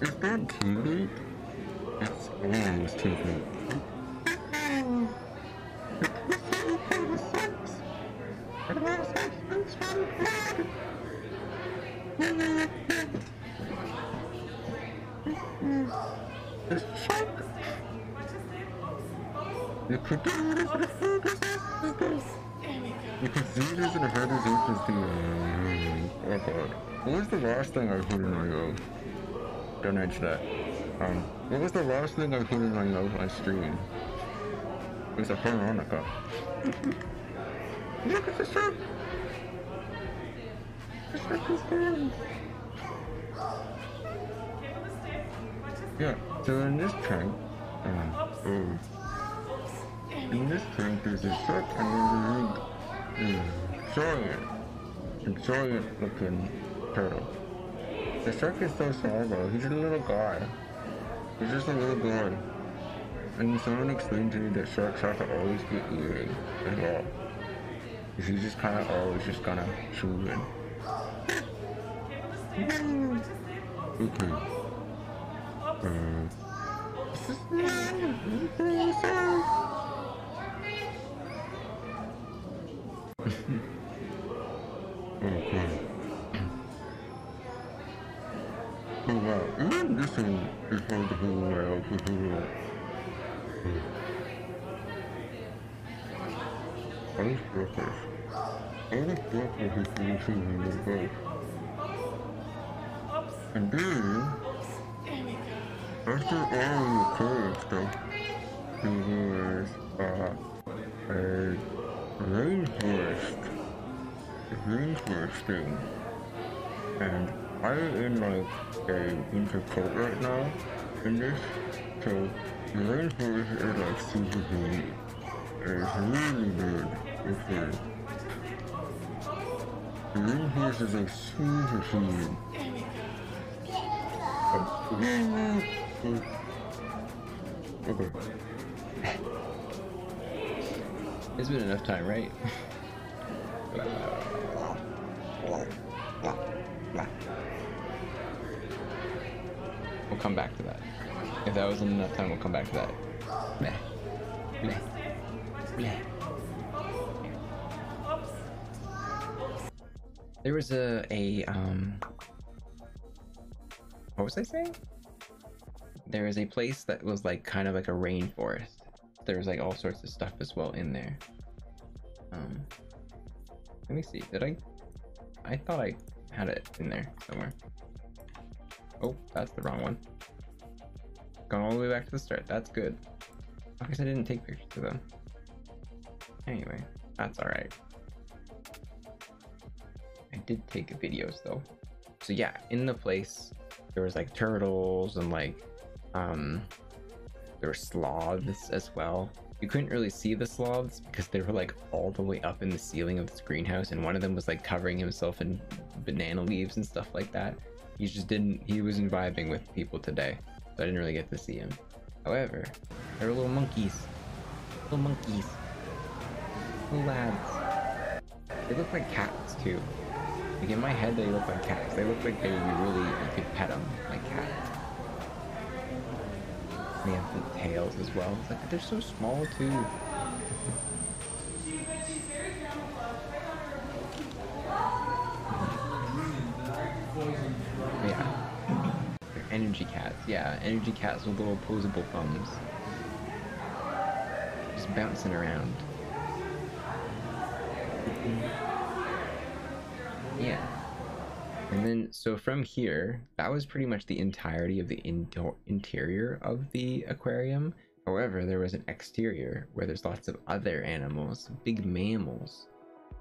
Is that TV? It's almost TV. You could do it as a You could see this in a head as interesting. Oh god. What was the last thing I put in my Don't answer that. What was the last thing I put in my stream? It was a harmonica. Look at the shark! The shark is gone! Yeah, so in this tank, there's a shark and there's a giant looking turtle. The shark is so small though, he's a little guy. He's just a little guy. And someone explained to me that sharks have to always get eating as well. Because he's just kind of always just kind of chewing. Okay. Okay. Oh wow, even this one is hard to hold well because of that. I was breakfast. I was breakfast is finishing the boat. And then, after all the cool stuff, there was a rainforest. A rainforest thing. And I'm in like a winter coat right now in this, so the rainforest is like super good. It's really good. Okay. The rainforest is like super humid. Okay. It's been enough time, right? We'll come back to that. If that wasn't enough time, we'll come back to that. Bleh. Bleh. Bleh. There was what was I saying? There was a place that was like kind of like a rainforest. There was like all sorts of stuff as well in there. Let me see, I thought I had it in there somewhere. Oh, that's the wrong one. Going all the way back to the start. That's good. I guess I didn't take pictures of them. Anyway, that's alright. I did take videos though. So yeah, in the place, there was like turtles and like, there were sloths as well. You couldn't really see the sloths because they were like all the way up in the ceiling of this greenhouse, and one of them was like covering himself in banana leaves and stuff like that. He wasn't vibing with people today, so I didn't really get to see him. However, there were little monkeys. Little lads. They look like cats too. Like in my head, they look like cats. They look like they would be really, you could pet them like cats. They have the tails as well. It's like they're so small too. Yeah. They're energy cats. Yeah, energy cats with little opposable thumbs. Just bouncing around. Yeah. And then, so from here, that was pretty much the entirety of the interior of the aquarium. However, there was an exterior where there's lots of other animals, big mammals,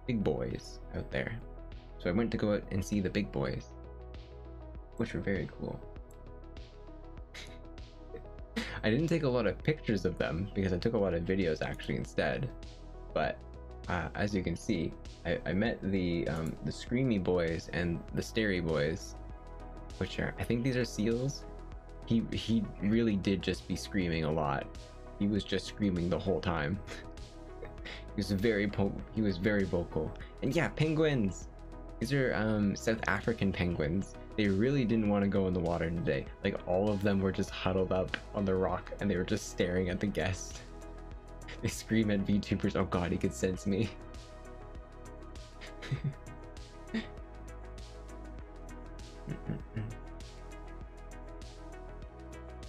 big boys out there. So I went to go out and see the big boys, which were very cool. I didn't take a lot of pictures of them because I took a lot of videos actually instead. But as you can see, I met the Screamy Boys and the Starry Boys, which are, I think these are seals. He really did just be screaming a lot. He was just screaming the whole time. He was very vocal. And yeah, penguins. These are South African penguins. They really didn't want to go in the water today. Like all of them were just huddled up on the rock and they were just staring at the guest. They scream at VTubers. Oh god, he could sense me.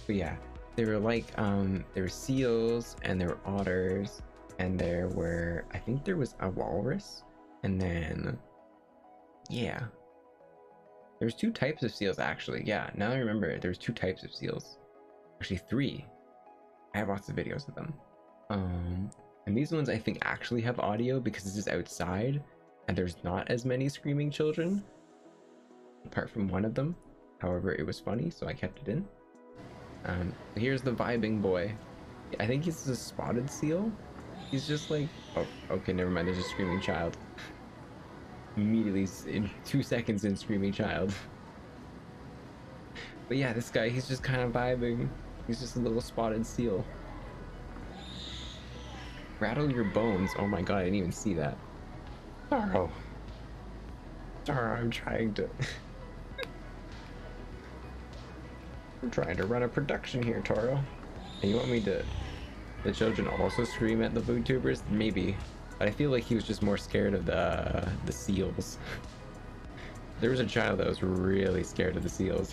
But yeah, they were like there were seals and there were otters and there were, I think there was a walrus, and then yeah, there's two types of seals actually. Yeah, now I remember, there's two types of seals, actually three. I have lots of videos of them. And these ones I think actually have audio because this is outside and there's not as many screaming children apart from one of them. However, it was funny, so I kept it in. Here's the vibing boy. I think he's a spotted seal. He's just like, oh, okay, never mind, there's a screaming child. Immediately, in 2 seconds in, screaming child. But yeah, this guy, he's just kind of vibing. He's just a little spotted seal. Rattle your bones. Oh my god, I didn't even see that. Taro. Taro, I'm trying to... I'm trying to run a production here, Taro. And you want me to... The children also scream at the VTubers? Maybe. But I feel like he was just more scared of the seals. There was a child that was really scared of the seals.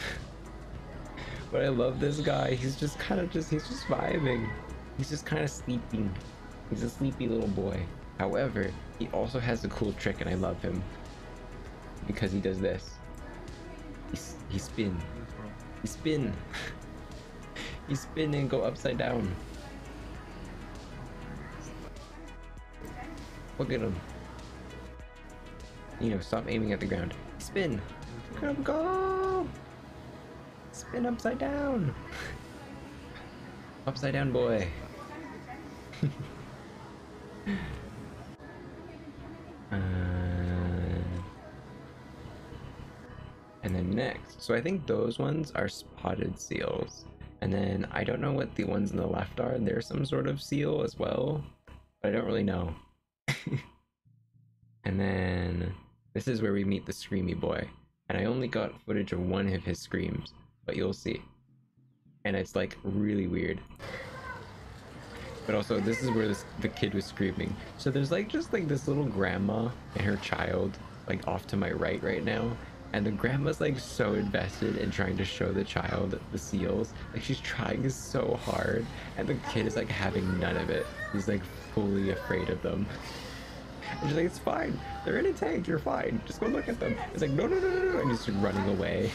But I love this guy. He's just he's just vibing. He's just kind of sleeping. He's a sleepy little boy. However, he also has a cool trick and I love him. Because he does this. He spin. He spin. He spin and go upside down. Look at him. You know, stop aiming at the ground. Spin. Come go. Spin upside down. Upside down boy. And then next, so I think those ones are spotted seals. And then I don't know what the ones on the left are. They're some sort of seal as well, but I don't really know. And then this is where we meet the Screamy Boy. And I only got footage of one of his screams, but you'll see. And it's like really weird. But also this is where the kid was screaming. So there's like just like this little grandma and her child like off to my right now. And the grandma's like so invested in trying to show the child the seals. Like she's trying so hard. And the kid is like having none of it. He's like fully afraid of them. And she's like, it's fine. They're in a tank. You're fine. Just go look at them. It's like, no. And he's just running away.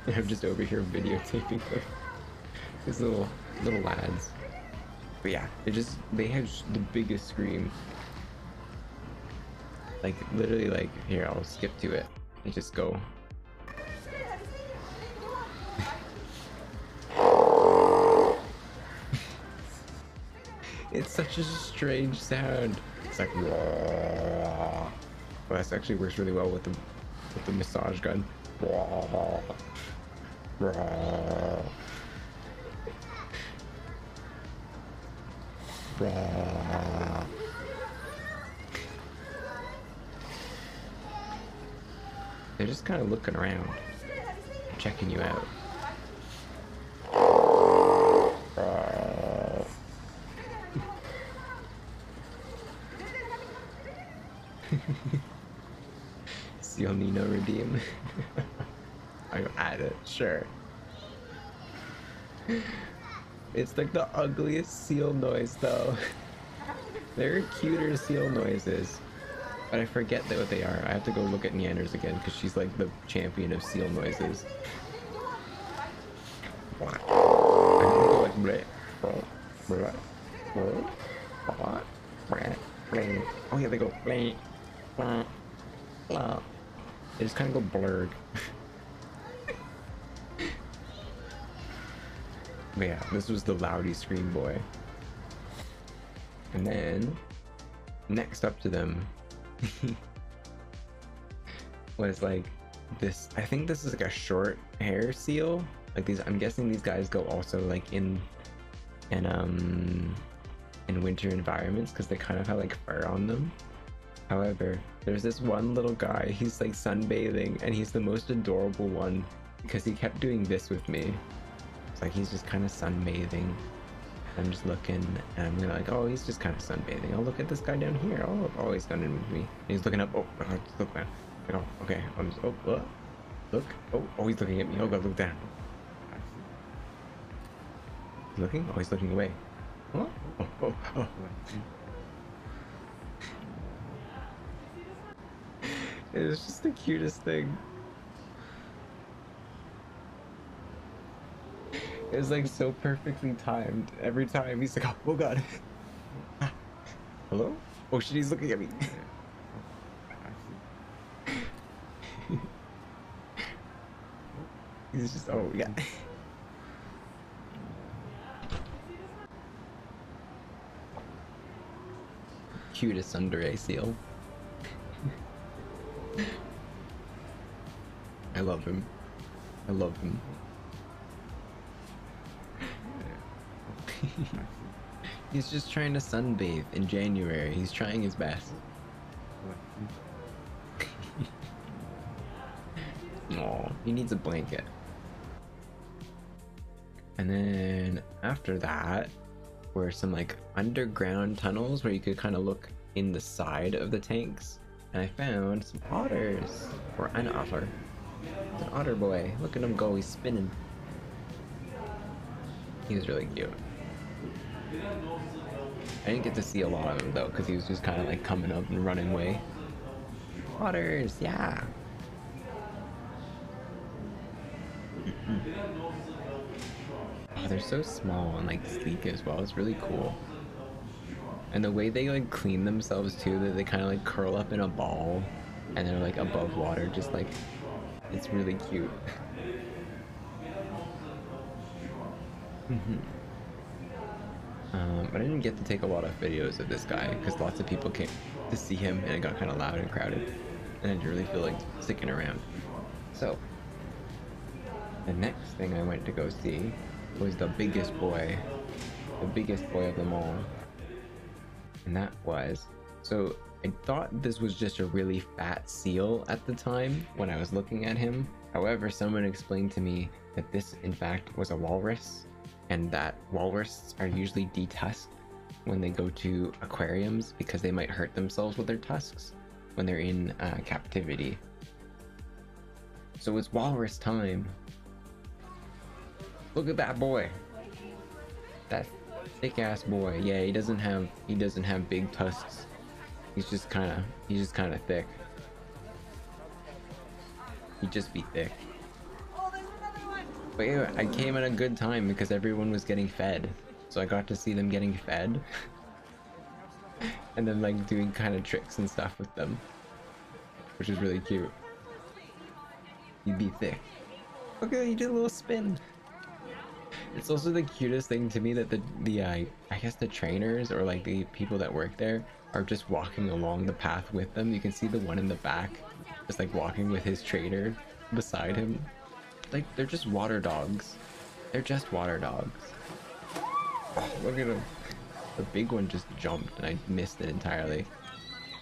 And I'm just over here videotaping them. These little lads. But yeah, they have the biggest scream. Like literally, like here, I'll skip to it. They just go. It's such a strange sound. It's like, well, that's actually works really well with the massage gun. They're just kind of looking around, checking you out. Seal Nino redeem. I'm at it, sure. It's like the ugliest seal noise though. There are cuter seal noises, but I forget what they are. I have to go look at Neanders again because she's like the champion of seal noises. I have to go like bleh, bleh, bleh, bleh, bleh, bleh, bleh. Oh yeah, they go bleh, bleh, bleh. They just kind of go blurred. But yeah, this was the Loudy Scream Boy. And then next up to them was like this. I think this is like a short hair seal. Like these, I'm guessing these guys go also like in winter environments because they kind of have like fur on them. However, there's this one little guy, he's like sunbathing and he's the most adorable one because he kept doing this with me. It's like he's just kind of sunbathing. I'm just looking and I'm gonna like, oh, he's just kind of sunbathing. I'll look at this guy down here. Oh, he's gonna move me. And he's looking up. Oh, look, man. Like, oh, okay. I'm just, what? Look. Oh, he's looking at me. Oh, God, look down. He's looking? Oh, he's looking away. Oh. It's just the cutest thing. It was like so perfectly timed. Every time he's like, oh God. Hello? Oh shit, he's looking at me. He's just, oh yeah. Cutest under a seal. I love him. I love him. He's just trying to sunbathe in January. He's trying his best. Aw, he needs a blanket. And then after that were some like underground tunnels where you could kind of look in the side of the tanks. and I found some otters, or an otter. It's an otter boy. Look at him go, he's spinning. He was really cute. I didn't get to see a lot of him though, because he was just kind of like coming up and running away. Otters, yeah. Oh, they're so small and like sleek as well. It's really cool. And the way they like clean themselves too, that they kind of like curl up in a ball and they're like above water, just like, it's really cute. But I didn't get to take a lot of videos of this guy because lots of people came to see him and it got kind of loud and crowded, and I didn't really feel like sticking around. So the next thing I went to go see was the biggest boy of them all, and that was, so I thought this was just a really fat seal at the time when I was looking at him. However, someone explained to me that this in fact was a walrus, and that walrus are usually detusked when they go to aquariums because they might hurt themselves with their tusks when they're in captivity. So it's walrus time. Look at that boy. That thick ass boy. Yeah, he doesn't have big tusks. He's just kind of thick. He'd just be thick. But yeah, I came at a good time because everyone was getting fed. So I got to see them getting fed. And then like doing kind of tricks and stuff with them, which is really cute. He'd be thick. Look at, he did a little spin. It's also the cutest thing to me that the I guess the trainers or like the people that work there are just walking along the path with them. You can see the one in the back just like walking with his trainer beside him. Like, they're just water dogs. They're just water dogs. Oh, look at him. The big one just jumped and I missed it entirely.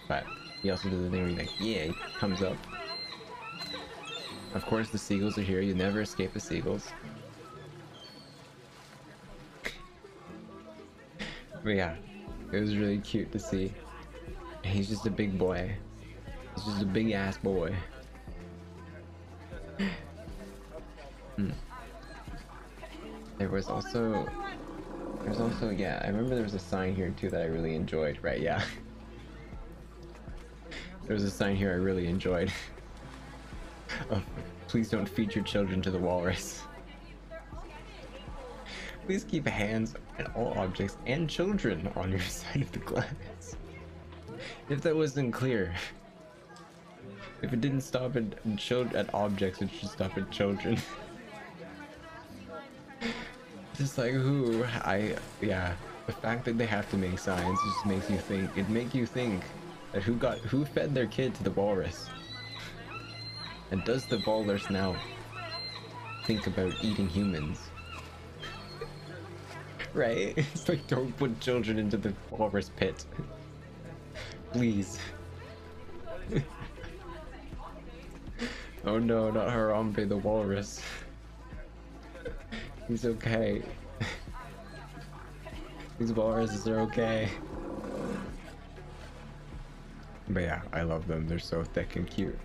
But he also does the thing where he's like, yeah, he comes up. Of course the seagulls are here. You never escape the seagulls. But yeah, it was really cute to see. He's just a big boy. He's just a big ass boy. There's also, yeah, I remember there was a sign here too that I really enjoyed, right? Yeah. There was a sign here I really enjoyed. Oh, please don't feed your children to the walrus. Please keep hands and all objects and children on your side of the glass. If that wasn't clear. If it didn't stop at objects, it should stop at children. Just like yeah, the fact that they have to make signs just makes you think. It makes you think that who fed their kid to the walrus, and does the walrus now think about eating humans? Right? It's like, don't put children into the walrus pit, please. Oh no, not Harambe the walrus. He's okay. These walruses are okay. But yeah, I love them. They're so thick and cute.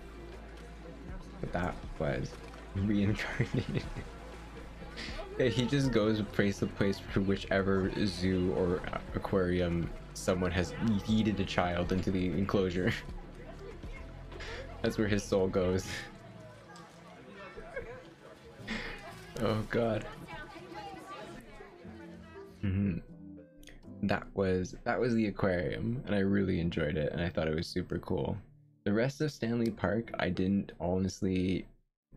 But that was reincarnated. Yeah, he just goes place to place for whichever zoo or aquarium someone has yeeted a child into the enclosure. That's where his soul goes. Oh god. That was the aquarium, and I really enjoyed it, and I thought it was super cool. The rest of Stanley Park I didn't honestly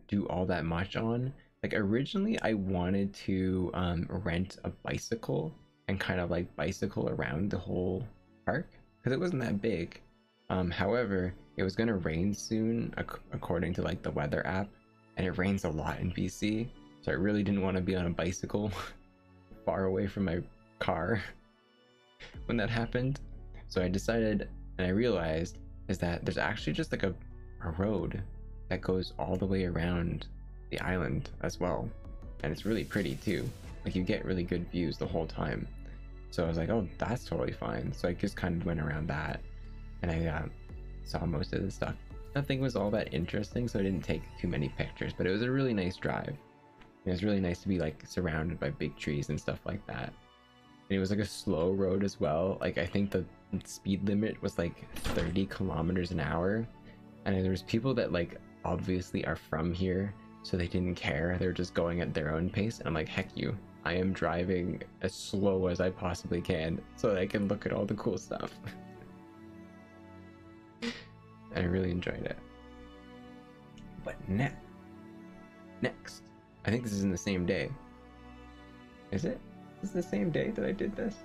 do all that much on. Like, originally I wanted to rent a bicycle and kind of like bicycle around the whole park because it wasn't that big. However, it was gonna rain soon according to like the weather app, and it rains a lot in BC, so I really didn't want to be on a bicycle far away from my car when that happened. So I decided, and I realized, is that there's actually just like a road that goes all the way around the island as well, and it's really pretty too. Like, you get really good views the whole time. So I was like, oh, that's totally fine. So I just kind of went around that, and I saw most of the stuff. Nothing was all that interesting, so I didn't take too many pictures, but it was a really nice drive. It was really nice to be like surrounded by big trees and stuff like that. And it was like a slow road as well. Like I think the speed limit was like 30 kilometers an hour. And there was people that like obviously are from here, so they didn't care. They were just going at their own pace. And I'm like, heck you. I am driving as slow as I possibly can so that I can look at all the cool stuff. I really enjoyed it. But next, I think this is in the same day. Is it? Is this the same day that I did this?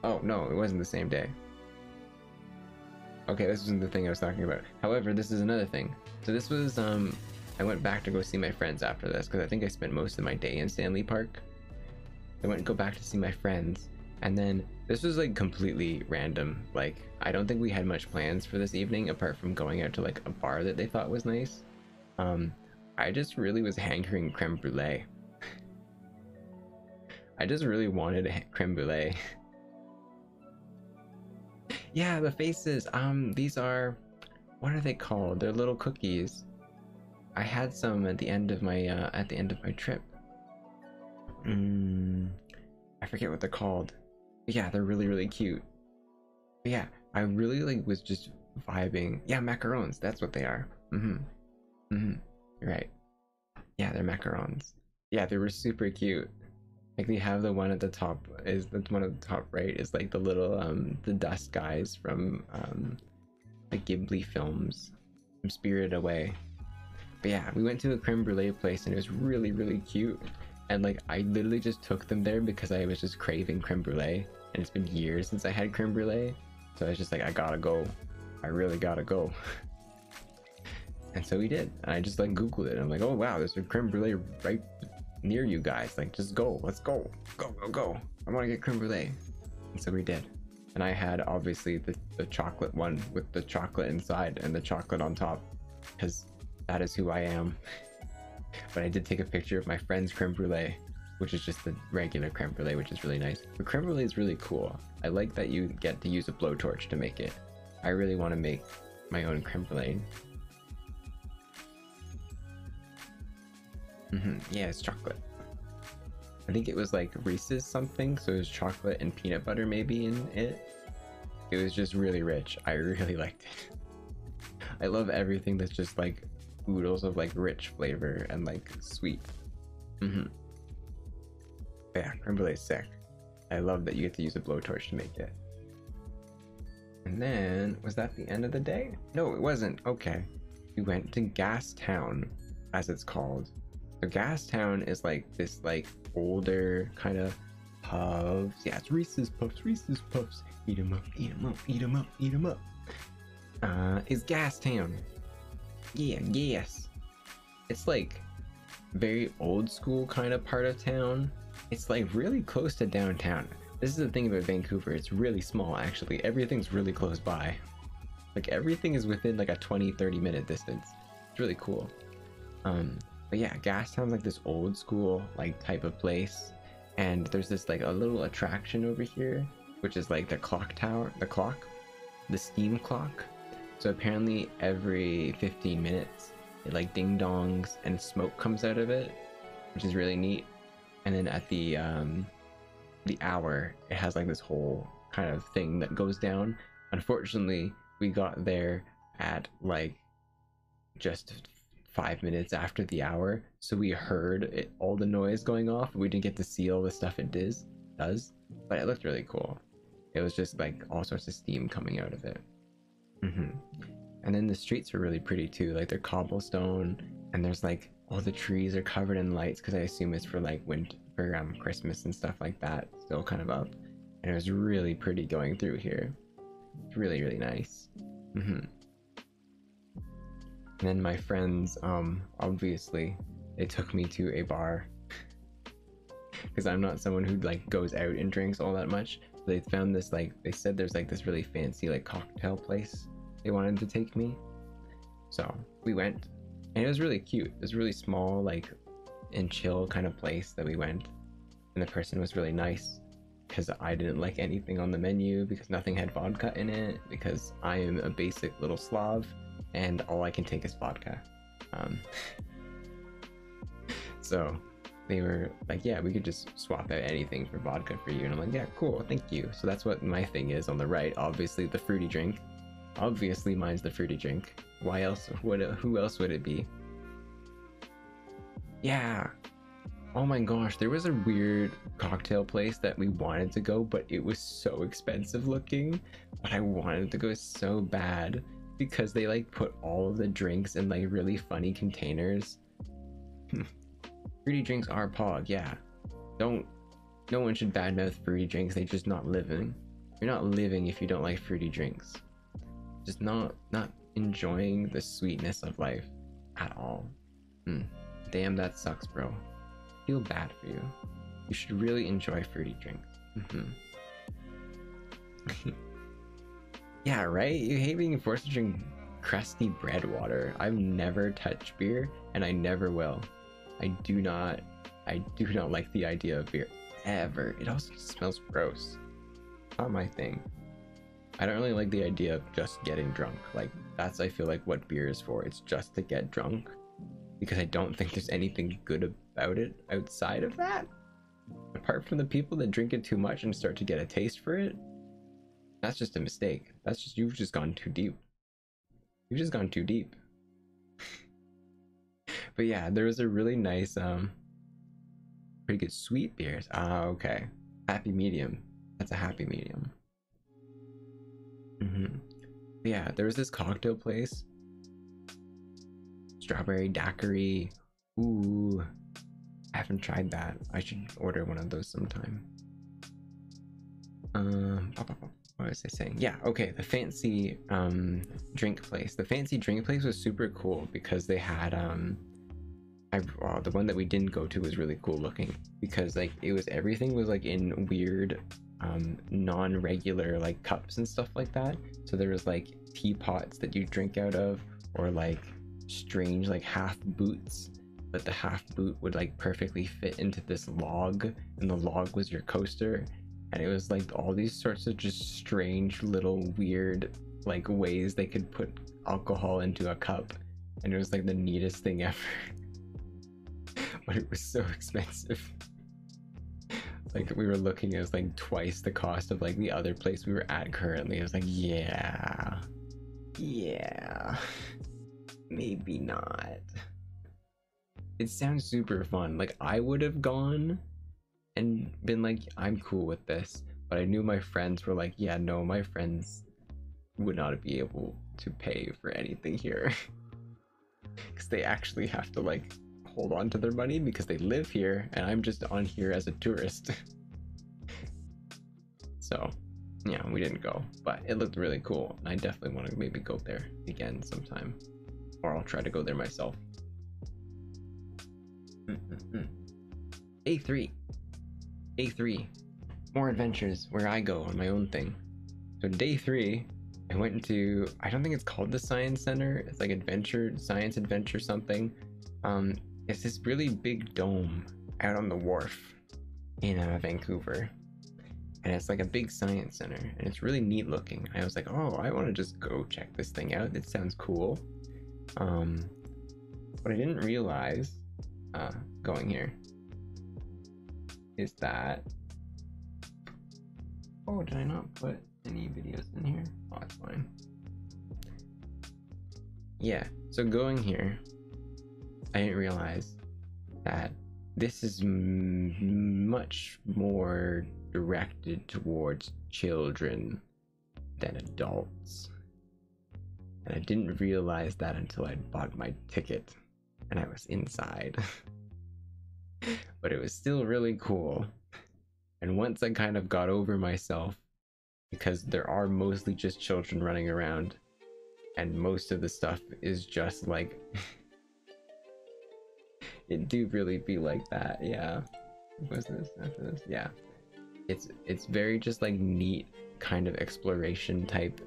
Oh no, it wasn't the same day. Okay, this wasn't the thing I was talking about. However, this is another thing. So this was I went back to go see my friends after this because I think I spent most of my day in Stanley Park. I went to go back to see my friends, and then this was like completely random. Like I don't think we had much plans for this evening apart from going out to like a bar that they thought was nice. I just really was hankering creme brulee. I just really wanted a creme brulee. Yeah, the faces. These are, what are they called? They're little cookies. I had some at the end of my trip. I forget what they're called. But yeah, they're really, really cute. But yeah, I really like was just vibing. Yeah, macarons. That's what they are. Right. Yeah, they're macarons. Yeah, they were super cute. Like they have the one at the top is the one at the top right is like the little the dust guys from the Ghibli films from Spirited Away. But yeah, we went to a creme brulee place and it was really, really cute. And like I literally just took them there because I was just craving creme brulee, and it's been years since I had creme brulee. So I was just like, I gotta go. I really gotta go. And so we did. And I just like Googled it. I'm like, oh wow, there's a creme brulee right near you guys. Like, just go. Let's go. Go. I want to get creme brulee. And so we did. And I had obviously the chocolate one with the chocolate inside and the chocolate on top, because that is who I am. But I did take a picture of my friend's creme brulee, which is just the regular creme brulee, which is really nice. But creme brulee is really cool. I like that you get to use a blowtorch to make it. I really want to make my own creme brulee. Yeah, it's chocolate. I think it was like Reese's something, so it was chocolate and peanut butter maybe in it. It was just really rich. I really liked it. I love everything that's just like oodles of like rich flavor and like sweet. Yeah, creme brulee is sick. I love that you get to use a blowtorch to make it. And then, was that the end of the day? No, it wasn't. Okay. We went to Gas Town, as it's called. So Gas Town is like this like older kind of pubs. Yeah, it's Reese's Puffs. Eat 'em up, eat 'em up, eat 'em up, eat 'em up. Is Gas Town. Yeah, yes. It's like very old school kind of part of town. It's like really close to downtown. This is the thing about Vancouver. It's really small actually. Everything's really close by. Like everything is within like a 20-30 minute distance. It's really cool. But yeah, Gastown's like this old school like type of place, and there's this like a little attraction over here, which is like the clock tower, the steam clock. So apparently every 15 minutes it like ding dongs and smoke comes out of it, which is really neat. And then at the hour, it has like this whole kind of thing that goes down. Unfortunately, we got there at like just 5 minutes after the hour, so we heard it, all the noise going off. We didn't get to see all the stuff it does, but it looked really cool. It was just like all sorts of steam coming out of it. And then the streets are really pretty too. Like they're cobblestone, and there's like all the trees are covered in lights because I assume it's for like winter, for Christmas and stuff like that. Still kind of up, and it was really pretty going through here. It's really, really nice. And then my friends, obviously, they took me to a bar because I'm not someone who like goes out and drinks all that much. So they found this like, they said there's like this really fancy like cocktail place they wanted to take me. So we went, and it was really cute. It was a really small like and chill kind of place that we went, and the person was really nice. because I didn't like anything on the menu, because nothing had vodka in it, because I am a basic little Slav and all I can take is vodka. So they were like, yeah, we could just swap out anything for vodka for you. And I'm like, yeah, cool, thank you. So that's what my thing is on the right. Obviously the fruity drink. Obviously mine's the fruity drink. Why else would it, who else would it be? Yeah. Oh my gosh, there was a weird cocktail place that we wanted to go, but it was so expensive looking. But I wanted to go so bad because they like put all of the drinks in like really funny containers. Fruity drinks are pog, yeah. No one should badmouth fruity drinks, they're just not living. You're not living if you don't like fruity drinks. Just not enjoying the sweetness of life at all. Damn, that sucks, bro. Feel bad for you. You should really enjoy fruity drinks. Yeah, right? You hate being forced to drink crusty bread water. I've never touched beer, and I never will. I do not like the idea of beer ever. It also smells gross. Not my thing. I don't really like the idea of just getting drunk. Like, that's, I feel like, what beer is for. It's just to get drunk. Because I don't think there's anything good about it outside of that. Apart from the people that drink it too much and start to get a taste for it. That's just a mistake. That's just, you've just gone too deep. You've just gone too deep. But yeah, there was a really nice, pretty good sweet beers. Ah, okay. Happy medium. That's a happy medium. Yeah, there was this cocktail place. Strawberry daiquiri. Ooh, I haven't tried that. I should order one of those sometime. What was I saying? Yeah, okay, the fancy drink place. The fancy drink place was super cool because they had the one that we didn't go to was really cool looking because like it was, everything was like in weird non-regular like cups and stuff like that. So there was like teapots that you drink out of, or like strange like half boots, but the half boot would like perfectly fit into this log, and the log was your coaster. And it was like all these sorts of just strange little weird like ways they could put alcohol into a cup, and it was like the neatest thing ever. But it was so expensive. Like we were looking, it was like twice the cost of like the other place we were at currently. I was like, yeah, maybe not. It sounds super fun. Like I would have gone and been like, I'm cool with this, but I knew my friends were like, yeah, no, my friends would not be able to pay for anything here. Because they actually have to like hold on to their money because they live here, and I'm just on here as a tourist. So yeah, we didn't go, but it looked really cool, and I definitely want to maybe go there again sometime, or I'll try to go there myself. Day3, more adventures where I go on my own thing. So day 3, I went to, I don't think it's called the Science Center, it's like science adventure something. It's this really big dome out on the wharf in Vancouver, and it's like a big science center, and it's really neat looking. I was like, oh, I want to just go check this thing out, it sounds cool. What I didn't realize going here is that, oh, did I not put any videos in here? Oh, that's fine. Yeah, so going here, I didn't realize that this is much more directed towards children than adults. And I didn't realize that until I bought my ticket and I was inside. But it was still really cool. And once I kind of got over myself, because there are mostly just children running around, and most of the stuff is just like it do really be like that. Yeah, what's this after this? Yeah, it's very just like neat kind of exploration type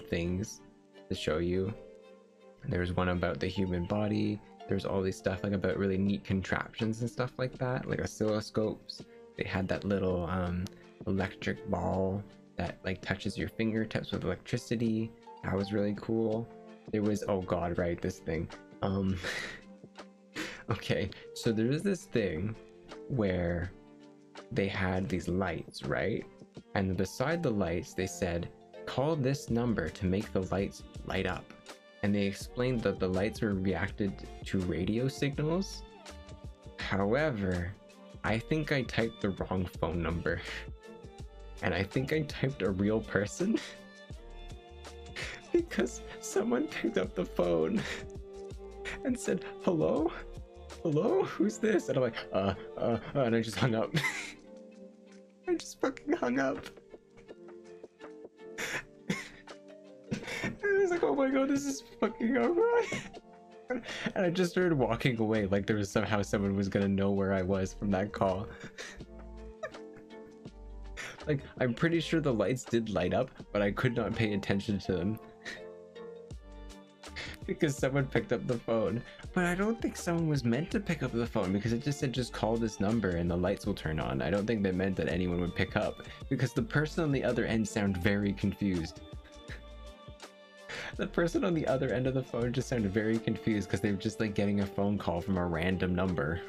things to show you. There's one about the human body. There's all these stuff like about really neat contraptions and stuff like that, like oscilloscopes. They had that little electric ball that like touches your fingertips with electricity. That was really cool. There was, oh god, right, this thing. Okay, so there was this thing where they had these lights, right? And beside the lights, they said, call this number to make the lights light up. And they explained that the lights were reacted to radio signals. However, I think I typed the wrong phone number. And I think I typed a real person. Because someone picked up the phone and said, hello? Hello? Who's this? And I'm like, and I just hung up. I just fucking hung up. And I was like, oh my god, this is fucking alright. And I just started walking away like there was somehow someone was gonna know where I was from that call. Like, I'm pretty sure the lights did light up, but I could not pay attention to them. Because someone picked up the phone. But I don't think someone was meant to pick up the phone, because it just said just call this number and the lights will turn on. I don't think they meant that anyone would pick up, because the person on the other end sounded very confused. The person on the other end of the phone just sounded very confused because they were just like getting a phone call from a random number.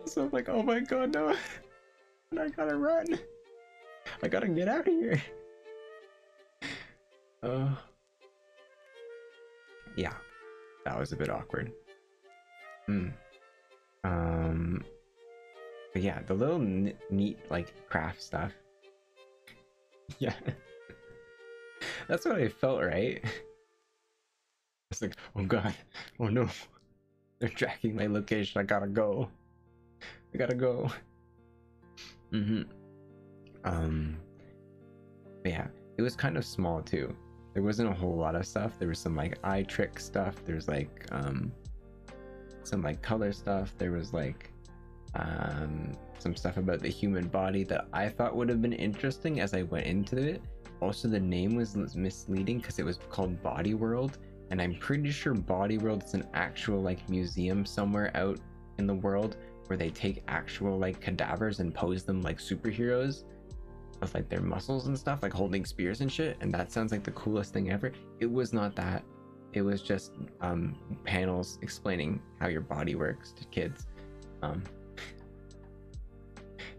So I'm like, oh my god, no. And I gotta run. I gotta get out of here. Yeah, that was a bit awkward. But yeah, the little neat like craft stuff. Yeah. That's what I felt, right? It's like, oh god, oh no, they're tracking my location, I gotta go. I gotta go. But yeah, it was kind of small too. There wasn't a whole lot of stuff. There was some like eye trick stuff. There's like some like color stuff. There was like some stuff about the human body that I thought would have been interesting as I went into it. Also, the name was misleading because it was called Body World, and I'm pretty sure Body World is an actual like museum somewhere out in the world where they take actual like cadavers and pose them like superheroes with like their muscles and stuff, like holding spears and shit, and that sounds like the coolest thing ever. It was not that. It was just panels explaining how your body works to kids.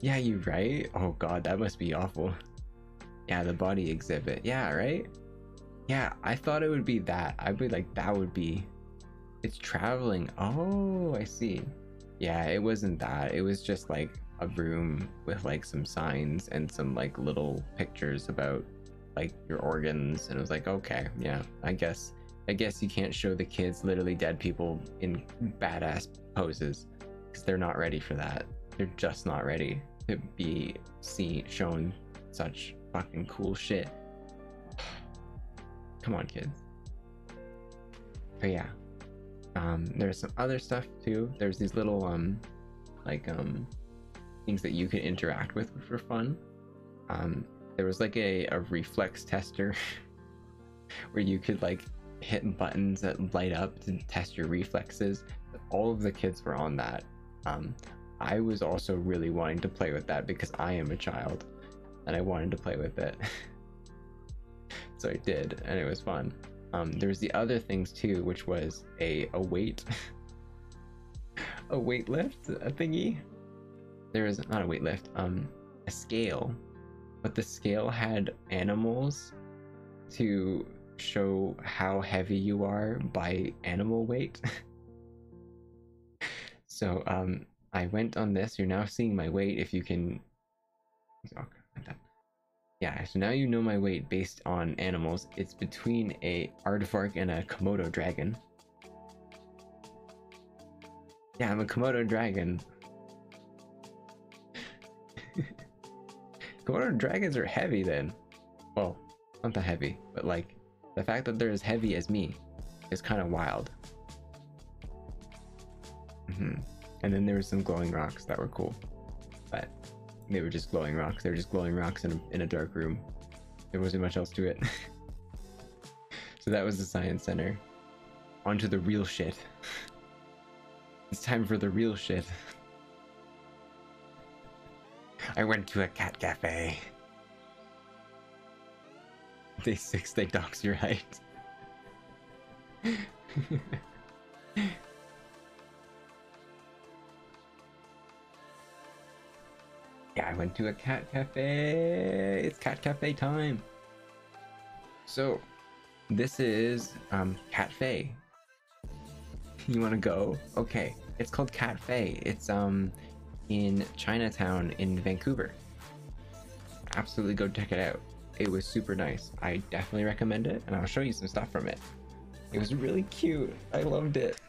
Yeah, you right? Oh god, that must be awful. Yeah, the body exhibit. Yeah, right? Yeah, I thought it would be that. I'd be like, that would be... It's traveling. Oh, I see. Yeah, it wasn't that. It was just like a room with like some signs and some like little pictures about like your organs. And it was like, okay, yeah, I guess you can't show the kids literally dead people in badass poses because they're not ready for that. They're just not ready to be shown such fucking cool shit. Come on, kids. But yeah, there's some other stuff too. There's these little things that you could interact with which were fun. There was like a reflex tester where you could like hit buttons that light up to test your reflexes. All of the kids were on that. I was also really wanting to play with that because I am a child and I wanted to play with it. So I did, and it was fun. There's the other things too, which was a weight a weight lift, a thingy. There is not a weight lift, a scale, but the scale had animals to show how heavy you are by animal weight. So I went on this. You're now seeing my weight. If you can, like that. Yeah, so now you know my weight based on animals. It's between a aardvark and a Komodo dragon. Yeah, I'm a Komodo dragon. Komodo dragons are heavy then. Well, not that heavy, but like the fact that they're as heavy as me is kind of wild. And then there were some glowing rocks that were cool, but they were just glowing rocks. They were just glowing rocks in a dark room. There wasn't much else to it. So that was the science center. On to the real shit. It's time for the real shit. I went to a cat cafe. Day 6, they dox your height. Yeah, I went to a cat cafe. It's cat cafe time. So, this is Cat Faye. You want to go? Okay, it's called Cat Faye. It's in Chinatown in Vancouver. Absolutely go check it out. It was super nice. I definitely recommend it, and I'll show you some stuff from it. It was really cute. I loved it.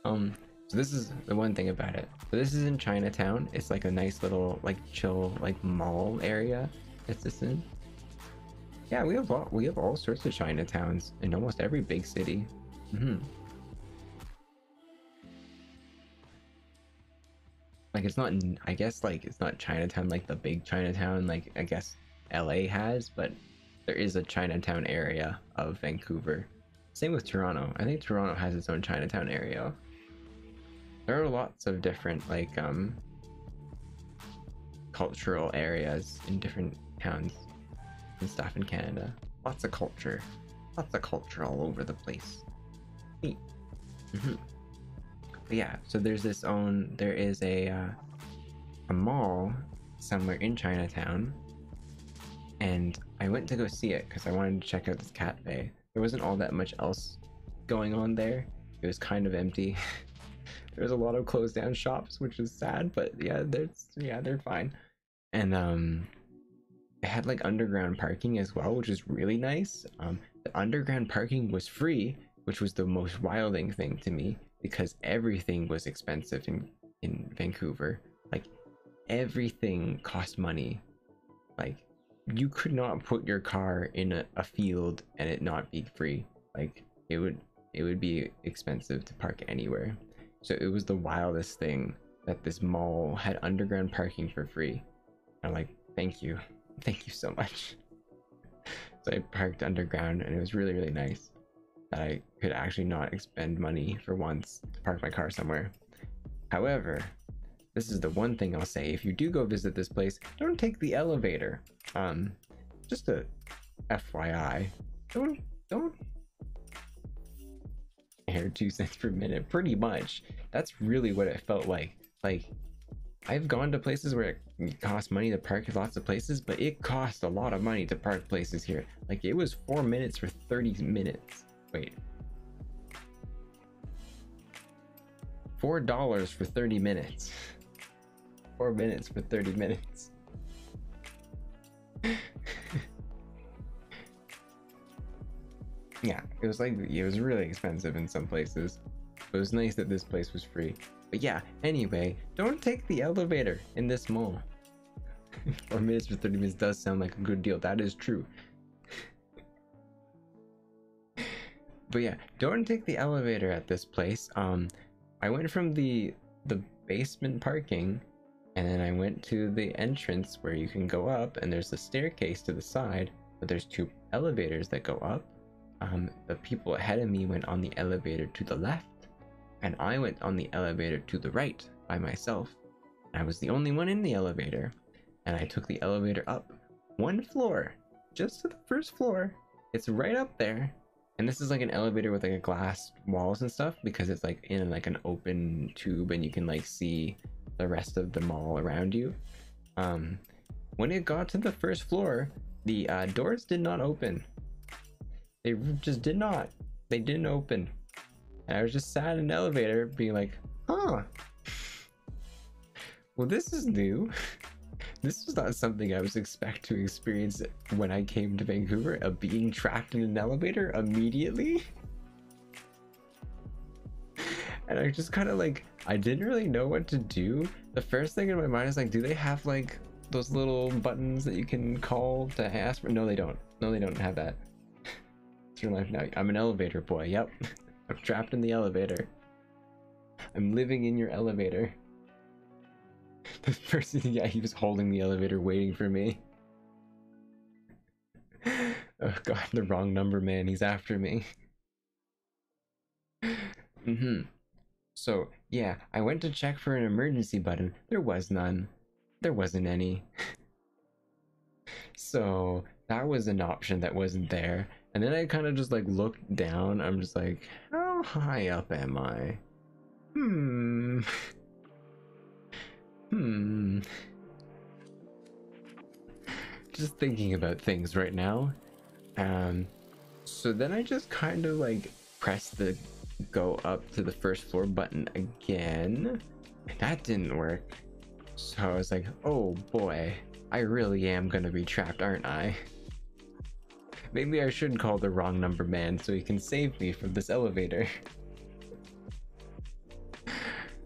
So this is the one thing about it. So this is in Chinatown. It's like a nice little like chill like mall area. It's this in. Yeah, we have all sorts of Chinatowns in almost every big city. Like it's not, I guess like it's not Chinatown like the big Chinatown like I guess LA has, but there is a Chinatown area of Vancouver. Same with Toronto. I think Toronto has its own Chinatown area. There are lots of different like cultural areas in different towns and stuff in Canada. Lots of culture all over the place. Neat. But yeah, so there is a mall somewhere in Chinatown, and I went to go see it because I wanted to check out this cafe. There wasn't all that much else going on there. It was kind of empty. There's a lot of closed down shops, which is sad, but yeah, they're fine. And it had like underground parking as well, which is really nice. The underground parking was free, which was the most wilding thing to me because everything was expensive in Vancouver. Like everything cost money. Like you could not put your car in a field and it not be free. Like it would be expensive to park anywhere. So it was the wildest thing that this mall had underground parking for free. I'm like, thank you so much. So I parked underground, and it was really, really nice that I could actually not expend money for once to park my car somewhere. However, this is the one thing I'll say: if you do go visit this place, don't take the elevator. Just a FYI, don't air 2 cents per minute. Pretty much, that's really what it felt like. Like, I've gone to places where it costs money to park at lots of places, but it cost a lot of money to park places here. Like, it was 4 minutes for 30 minutes. Wait. $4 for 30 minutes. 4 minutes for 30 minutes. Yeah, it was really expensive in some places. It was nice that this place was free. But yeah, anyway, don't take the elevator in this mall. 4 minutes for 30 minutes does sound like a good deal. That is true. But yeah, don't take the elevator at this place. I went from the basement parking, and then I went to the entrance where you can go up, and there's a staircase to the side, but there's 2 elevators that go up. The people ahead of me went on the elevator to the left, and I went on the elevator to the right by myself. I was the only one in the elevator, and I took the elevator up 1 floor, just to the first floor. It's right up there, and this is like an elevator with like a glass walls and stuff because it's like in like an open tube, and you can like see the rest of the mall around you. When it got to the first floor, the doors did not open. They just did not. They didn't open. And I was just sat in an elevator being like, huh. Well, this is new. This was not something I was expect to experience when I came to Vancouver, of being trapped in an elevator immediately. And I just kind of like, I didn't really know what to do. The first thing in my mind is like, do they have like those little buttons that you can call to ask for? No, they don't. No, they don't have that. It's your life now. I'm an elevator boy. Yep. I'm trapped in the elevator. I'm living in your elevator. This person, yeah, he was holding the elevator waiting for me. Oh god, the wrong number, man. He's after me. So, yeah, I went to check for an emergency button. There was none. there wasn't any. So that was an option that wasn't there. And then I kind of just like looked down. I'm just like, how high up am I? Just thinking about things right now. So then I just kind of like pressed the go up to the first floor button again, and that didn't work. So I was like, oh boy, I really am gonna be trapped, aren't I? Maybe I should call the wrong number man so he can save me from this elevator.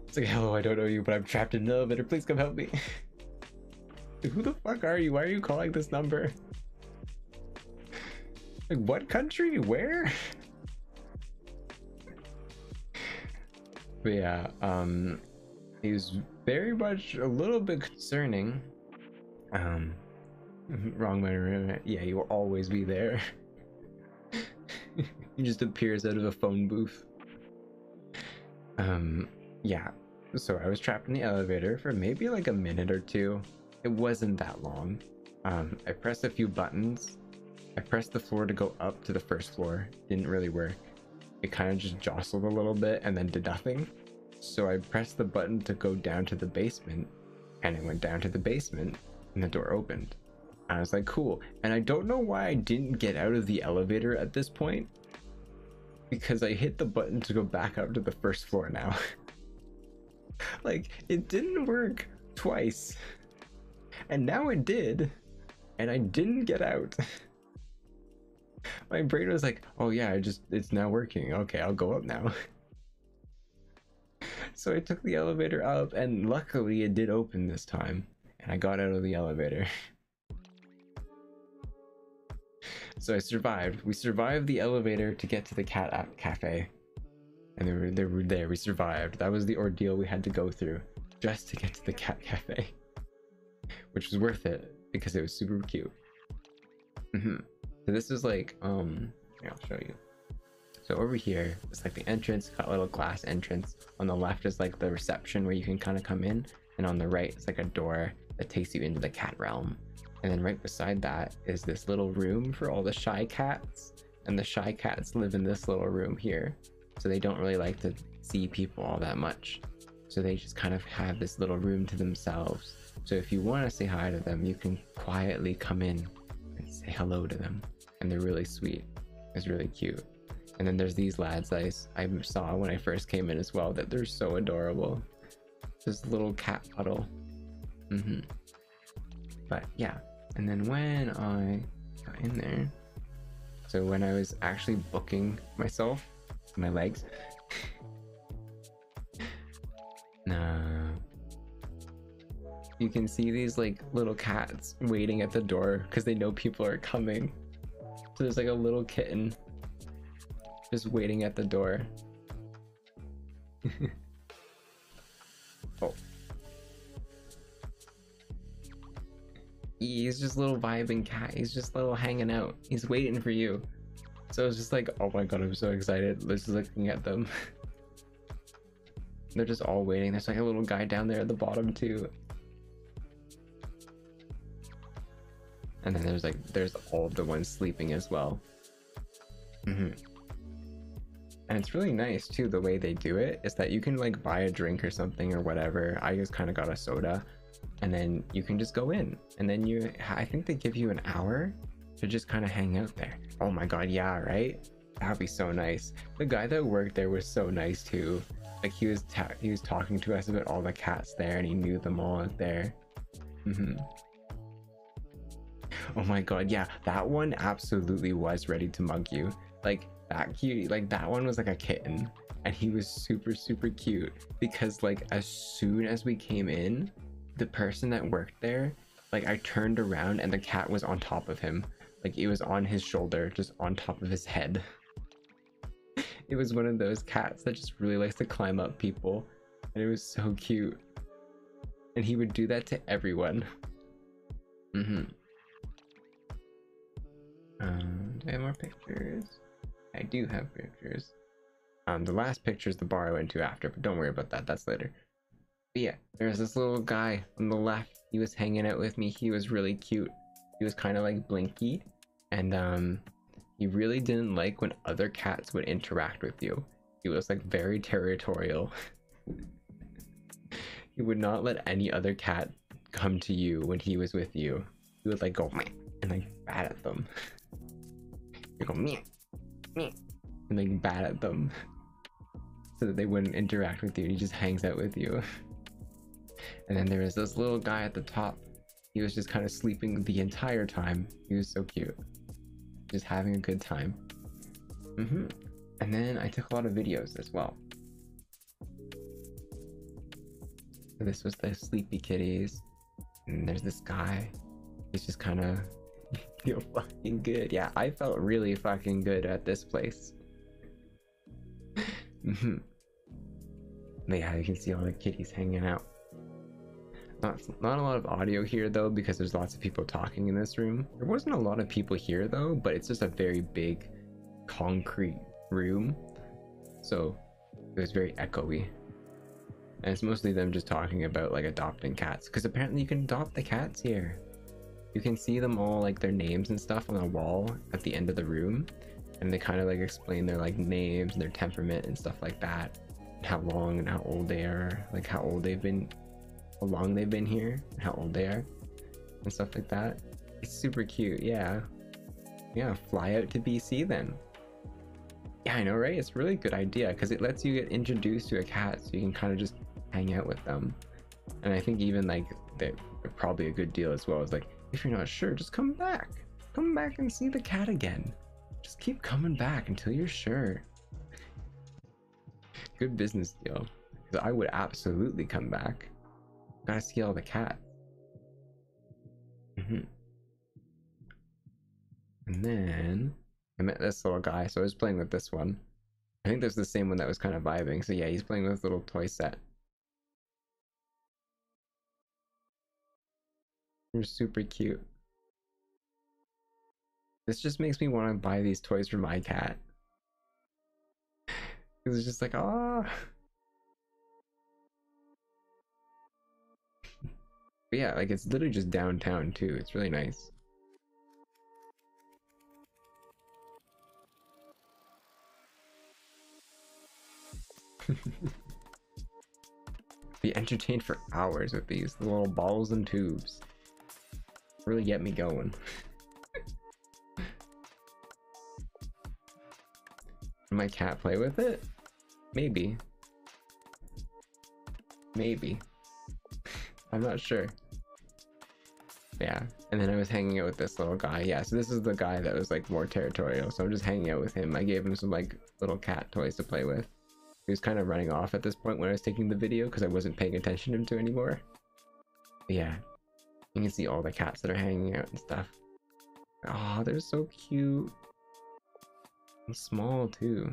It's like, hello, I don't know you, but I'm trapped in the elevator. Please come help me. Who the fuck are you? Why are you calling this number? Like, what country? Where? But yeah, he was very much a little bit concerning. Wrong way. Yeah, he will always be there. He just appears out of a phone booth. Yeah, so I was trapped in the elevator for maybe like a minute or two. It wasn't that long. I pressed a few buttons. I pressed the floor to go up to the first floor. Didn't really work. It kind of just jostled a little bit and then did nothing. So I pressed the button to go down to the basement, and it went down to the basement and the door opened. I was like, cool. And I don't know why I didn't get out of the elevator at this point, because I hit the button to go back up to the first floor now. Like, it didn't work twice, and now it did, and I didn't get out. My brain was like, oh yeah, it's now working. Okay, I'll go up now. So I took the elevator up, and luckily it did open this time, and I got out of the elevator. So I survived. We survived the elevator to get to the cat cafe, and they were there. We survived. That was the ordeal we had to go through just to get to the cat cafe, which was worth it because it was super cute. So this is like, here, I'll show you. So over here, it's like the entrance, got a little glass entrance. On the left is like the reception where you can kind of come in, and on the right it's like a door that takes you into the cat realm. And then right beside that is this little room for all the shy cats, and the shy cats live in this little room here, so they don't really like to see people all that much, so they just kind of have this little room to themselves. So if you want to say hi to them, you can quietly come in and say hello to them, and they're really sweet. It's really cute. And then there's these lads I saw when I first came in as well, that they're so adorable. This little cat puddle. But yeah, and then when I got in there, so when I was actually booking myself, my legs, you can see these like little cats waiting at the door because they know people are coming. So there's like a little kitten just waiting at the door. Oh. He's just a little vibing cat. He's just a little hanging out. He's waiting for you. So it's just like, oh my god, I'm so excited just looking at them. They're just all waiting. There's like a little guy down there at the bottom too. And then there's all of the ones sleeping as well. And it's really nice too, the way they do it is that you can like buy a drink or something or whatever. I just kind of got a soda, and then you can just go in, and then I think they give you an hour to just kind of hang out there. Oh my god, yeah, right? That'd be so nice. The guy that worked there was so nice too. Like he was talking to us about all the cats there, and he knew them all out there. Oh my god, yeah, that one absolutely was ready to mug you. Like that cute, like that one was like a kitten, and he was super cute, because like as soon as we came in, the person that worked there, like I turned around and the cat was on top of him. Like it was on his shoulder, just on top of his head. It was one of those cats that just really likes to climb up people, and it was so cute, and he would do that to everyone. Do I have more pictures? I do have pictures. The last picture is the bar I went to after, but don't worry about that, that's later. But yeah, there's this little guy on the left. He was hanging out with me. He was really cute. He was kind of like Blinky, and he really didn't like when other cats would interact with you. He was like very territorial. He would not let any other cat come to you when he was with you. He would like go meh and like bat at them. He'd go meh, meh, and like bat at them so that they wouldn't interact with you. He just hangs out with you. And then there was this little guy at the top. He was just kind of sleeping the entire time. He was so cute. Just having a good time. And then I took a lot of videos as well. So this was the sleepy kitties. And there's this guy. He's just kind of feel fucking good. Yeah, I felt really fucking good at this place. But yeah, you can see all the kitties hanging out. Not a lot of audio here though, because there's lots of people talking in this room. There wasn't a lot of people here though, but it's just a very big concrete room, so it was very echoey, and it's mostly them just talking about like adopting cats, because apparently you can adopt the cats here. You can see them all, like their names and stuff on the wall at the end of the room, and they kind of like explain their like names and their temperament and stuff like that, and how long and how old they are, like how long they've been here, and how old they are, and stuff like that. It's super cute. Yeah, fly out to BC then. Yeah, I know, right? It's a really good idea because it lets you get introduced to a cat, so you can kind of just hang out with them. And I think even like they're probably a good deal as well. It's like, if you're not sure, just come back and see the cat again. Just keep coming back until you're sure. Good business deal, because I would absolutely come back. Gotta see all the cats. And then I met this little guy, so I was playing with this one. I think there's the same one that was kind of vibing. So yeah, he's playing with this little toy set. They're super cute. This just makes me want to buy these toys for my cat. Because it's just like, ah. But yeah, like it's literally just downtown too. It's really nice. Be entertained for hours with these little balls and tubes. Really get me going. Can my cat play with it? Maybe. I'm not sure. Yeah, and then I was hanging out with this little guy. Yeah, so this is the guy that was like more territorial, so I'm just hanging out with him. I gave him some like little cat toys to play with. He was kind of running off at this point when I was taking the video because I wasn't paying attention to him to anymore. But yeah, you can see all the cats that are hanging out and stuff. Oh, they're so cute. And small too.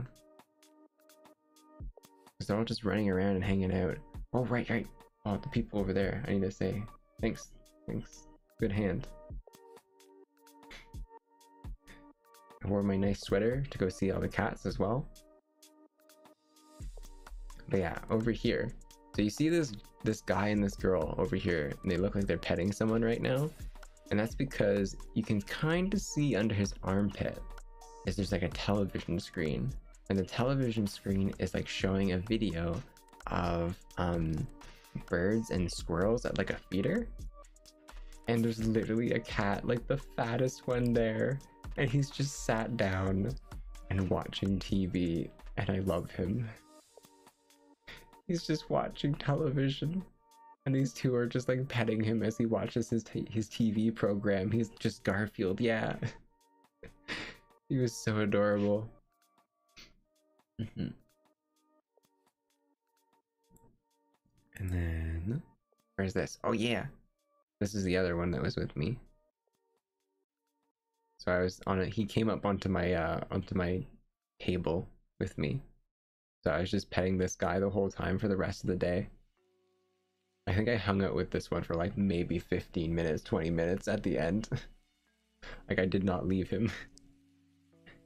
Because they're all just running around and hanging out. Oh, right. Oh, the people over there. I need to say thanks. Good hand. I wore my nice sweater to go see all the cats as well. But yeah, over here. So you see this guy and this girl over here, and they look like they're petting someone right now. And that's because you can kind of see under his armpit is there's like a television screen. And the television screen is like showing a video of birds and squirrels at like a feeder. And there's literally a cat, like the fattest one there. And he's just sat down and watching TV. And I love him. He's just watching television, and these two are just like petting him as he watches his TV program. He's just Garfield, yeah. He was so adorable. And then where's this? Oh yeah, this is the other one that was with me. So I was on it. He came up onto my table with me. So I was just petting this guy the whole time for the rest of the day. I think I hung out with this one for like maybe 15 minutes, 20 minutes at the end. Like I did not leave him.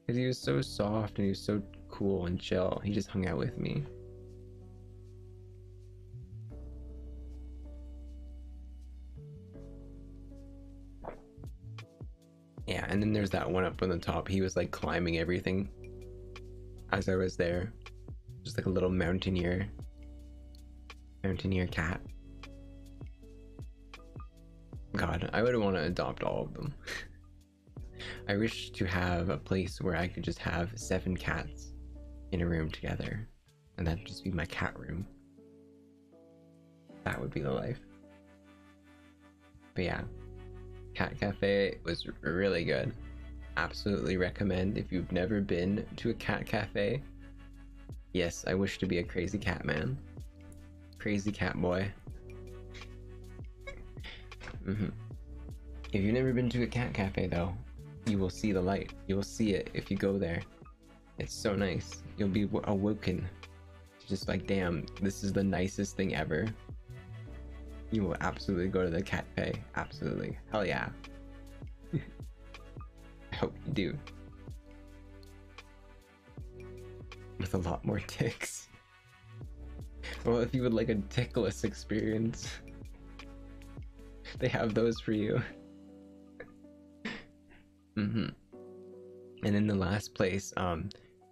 Because he was so soft and he was so cool and chill. He just hung out with me. And then there's that one up on the top. He was like climbing everything as I was there. Just like a little mountaineer cat. God, I would want to adopt all of them. I wish to have a place where I could just have 7 cats in a room together, and that'd just be my cat room. That would be the life. But yeah, Cat Cafe was really good. Absolutely recommend if you've never been to a cat cafe. Yes, I wish to be a crazy cat man. Crazy cat boy. If you've never been to a cat cafe though, you will see the light. You will see it if you go there. It's so nice. You'll be awoken. Just like, damn, this is the nicest thing ever. You will absolutely go to the cafe. Absolutely. Hell yeah. I hope you do. With a lot more ticks. Well, if you would like a tickless experience, they have those for you. And in the last place,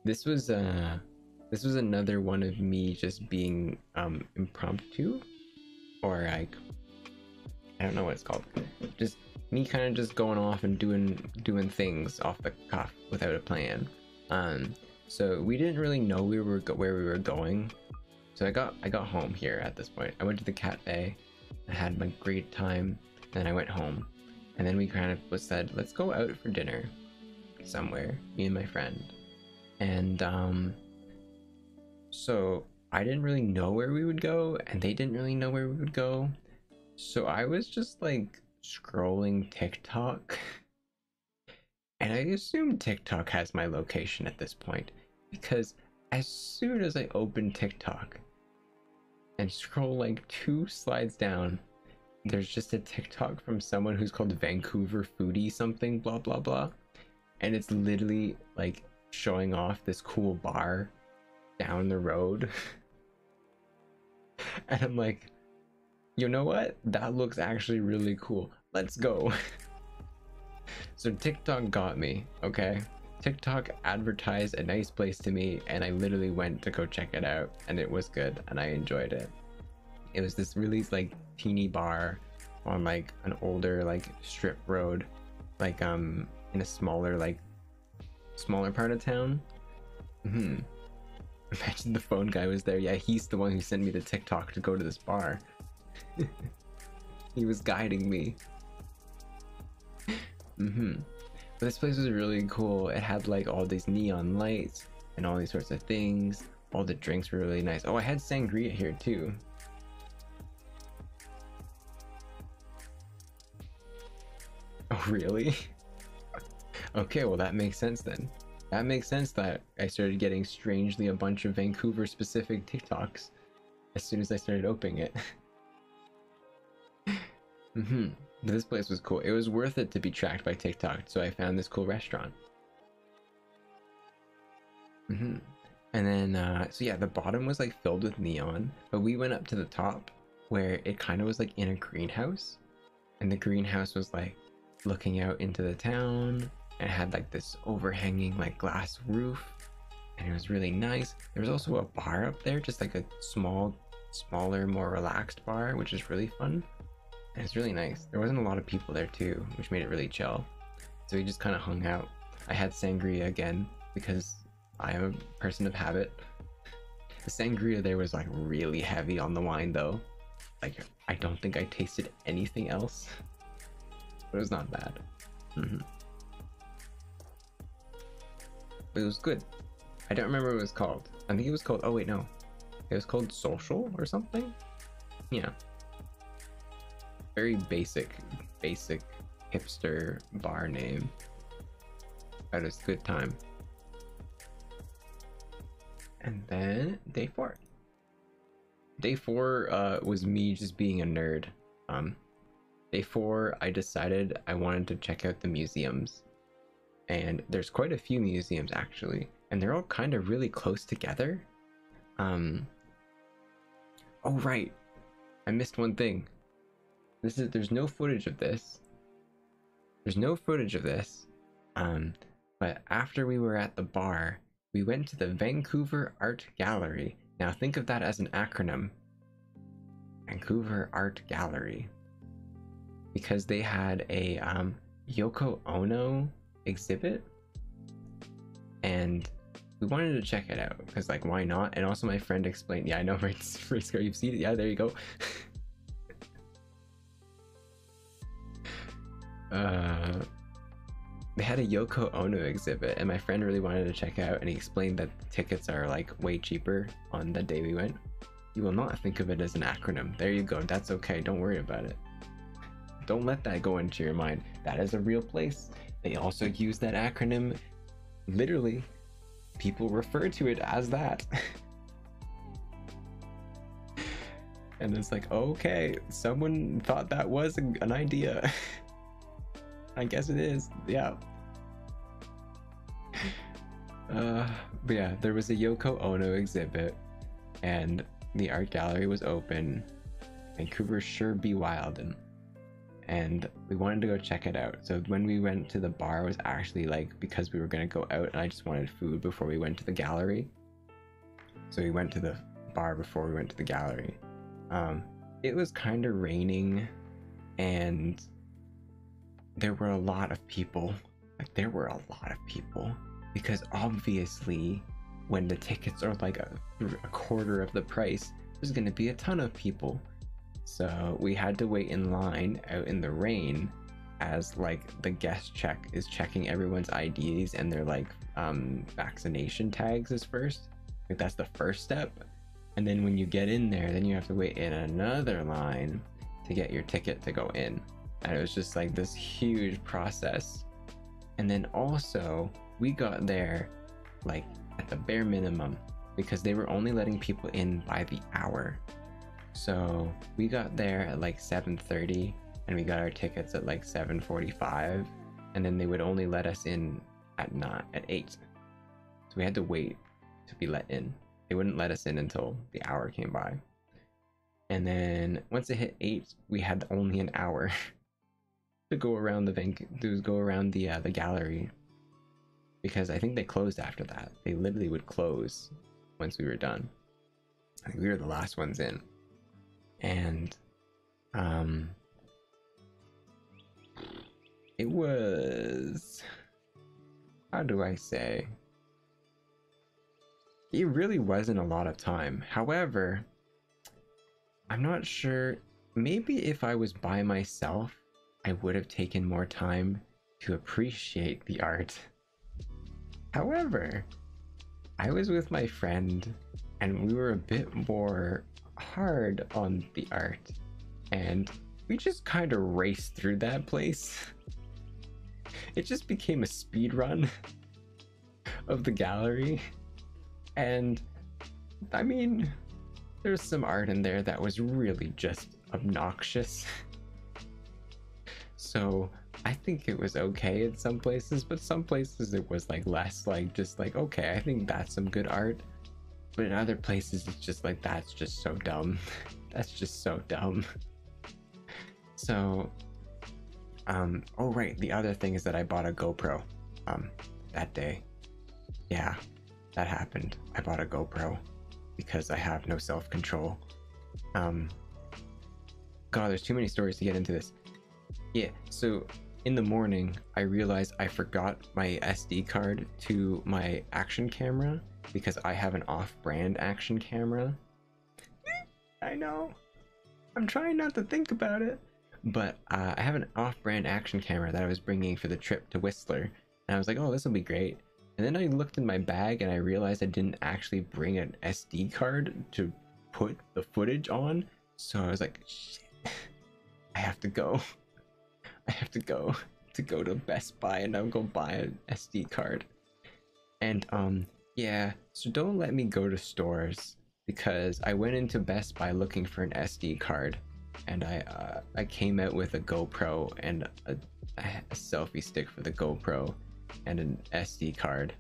this was another one of me just being impromptu, or like, I don't know what it's called. Just me kind of just going off and doing things off the cuff without a plan. So we didn't really know where we were going. So I got home here at this point. I went to the cafe. I had my great time. Then I went home, and then we kind of said, let's go out for dinner somewhere, me and my friend. And so I didn't really know where we would go, and they didn't really know where we would go. So I was just like scrolling TikTok, and I assume TikTok has my location at this point, because as soon as I open TikTok and scroll like 2 slides down, there's just a TikTok from someone who's called Vancouver Foodie something blah blah blah, and it's literally like showing off this cool bar down the road. And I'm like, you know what, that looks actually really cool, let's go. So TikTok got me, okay? TikTok advertised a nice place to me, and I literally went to go check it out, and it was good, and I enjoyed it. It was this really like teeny bar on like an older like strip road, like in a smaller part of town. Imagine the phone guy was there. Yeah, he's the one who sent me the TikTok to go to this bar. He was guiding me. But this place was really cool. It had like all these neon lights and all these sorts of things. All the drinks were really nice. Oh, I had sangria here too. Oh, really? Okay, well that makes sense then. That makes sense that I started getting strangely a bunch of Vancouver specific TikToks as soon as I started opening it. This place was cool. It was worth it to be tracked by TikTok, so I found this cool restaurant. And then, so yeah, the bottom was like filled with neon, but we went up to the top where it kind of was like in a greenhouse, and the greenhouse was like looking out into the town, and it had like this overhanging like glass roof, and it was really nice. There was also a bar up there, just like a smaller, more relaxed bar, which is really fun. And it's really nice. There wasn't a lot of people there too, which made it really chill. So we just kind of hung out. I had sangria again because I am a person of habit. The sangria there was like really heavy on the wine though. Like I don't think I tasted anything else, but it was not bad. But it was good. I don't remember what it was called. I think it was called, oh wait, no. It was called Social or something? Yeah. Very basic hipster bar name. But it's a good time. And then day 4. Day 4 was me just being a nerd. Day 4 I decided I wanted to check out the museums. And there's quite a few museums actually, and they're all kind of really close together. Oh right, I missed one thing. There's no footage of this. There's no footage of this, Um, but after we were at the bar, we went to the Vancouver Art Gallery. Now think of that as an acronym. Vancouver Art Gallery. Because they had a Yoko Ono exhibit, and we wanted to check it out because, like, why not? And also my friend explained, yeah, I know, right, Frisco, you've seen it. Yeah, there you go. They had a Yoko Ono exhibit, and my friend really wanted to check out, and he explained that the tickets are like way cheaper on the day we went. You will not think of it as an acronym. There you go. That's okay. Don't worry about it. Don't let that go into your mind. That is a real place. They also use that acronym. Literally, people refer to it as that. And it's like, okay, someone thought that was an idea. I guess it is. Yeah. But yeah, there was a Yoko Ono exhibit, and the art gallery was open. Vancouver sure be wildin'. And we wanted to go check it out. So when we went to the bar, it was actually like because we were gonna go out, and I just wanted food before we went to the gallery. So we went to the bar before we went to the gallery. It was kind of raining, and there were a lot of people. Like, there were a lot of people, because obviously when the tickets are like a quarter of the price, there's gonna be a ton of people. So we had to wait in line out in the rain as like the guest check is checking everyone's IDs and their like vaccination tags is first. Like, that's the first step. And then when you get in there, then you have to wait in another line to get your ticket to go in. And it was just like this huge process. And then also we got there like at the bare minimum, because they were only letting people in by the hour. So we got there at like 7:30, and we got our tickets at like 7:45, and then they would only let us in at 8. So we had to wait to be let in. They wouldn't let us in until the hour came by. And then once it hit 8, we had only an hour to go around the gallery, because I think they closed after that. They literally would close once we were done. I think we were the last ones in. And it was, how do I say, it really wasn't a lot of time. However, I'm not sure, maybe if I was by myself, I would have taken more time to appreciate the art. However, I was with my friend, and we were a bit more hard on the art, and we just kind of raced through that place. It just became a speed run of the gallery. And I mean, there's some art in there that was really just obnoxious. So I think it was okay in some places, but some places it was like less, like just like, okay, I think that's some good art. But in other places it's just like, that's just so dumb. That's just so dumb. So oh right, the other thing is that I bought a GoPro that day. Yeah, that happened. I bought a GoPro because I have no self-control. God, there's too many stories to get into this. Yeah, so in the morning I realized I forgot my SD card to my action camera, because I have an off-brand action camera. I know, I'm trying not to think about it, but I have an off-brand action camera that I was bringing for the trip to Whistler, and I was like, oh, this will be great. And then I looked in my bag and I realized I didn't actually bring an SD card to put the footage on. So I was like, shit, I have to go. I have to go to Best Buy and I'll go buy an SD card. And yeah, so don't let me go to stores, because I went into Best Buy looking for an SD card, and I came out with a GoPro and a selfie stick for the GoPro and an SD card.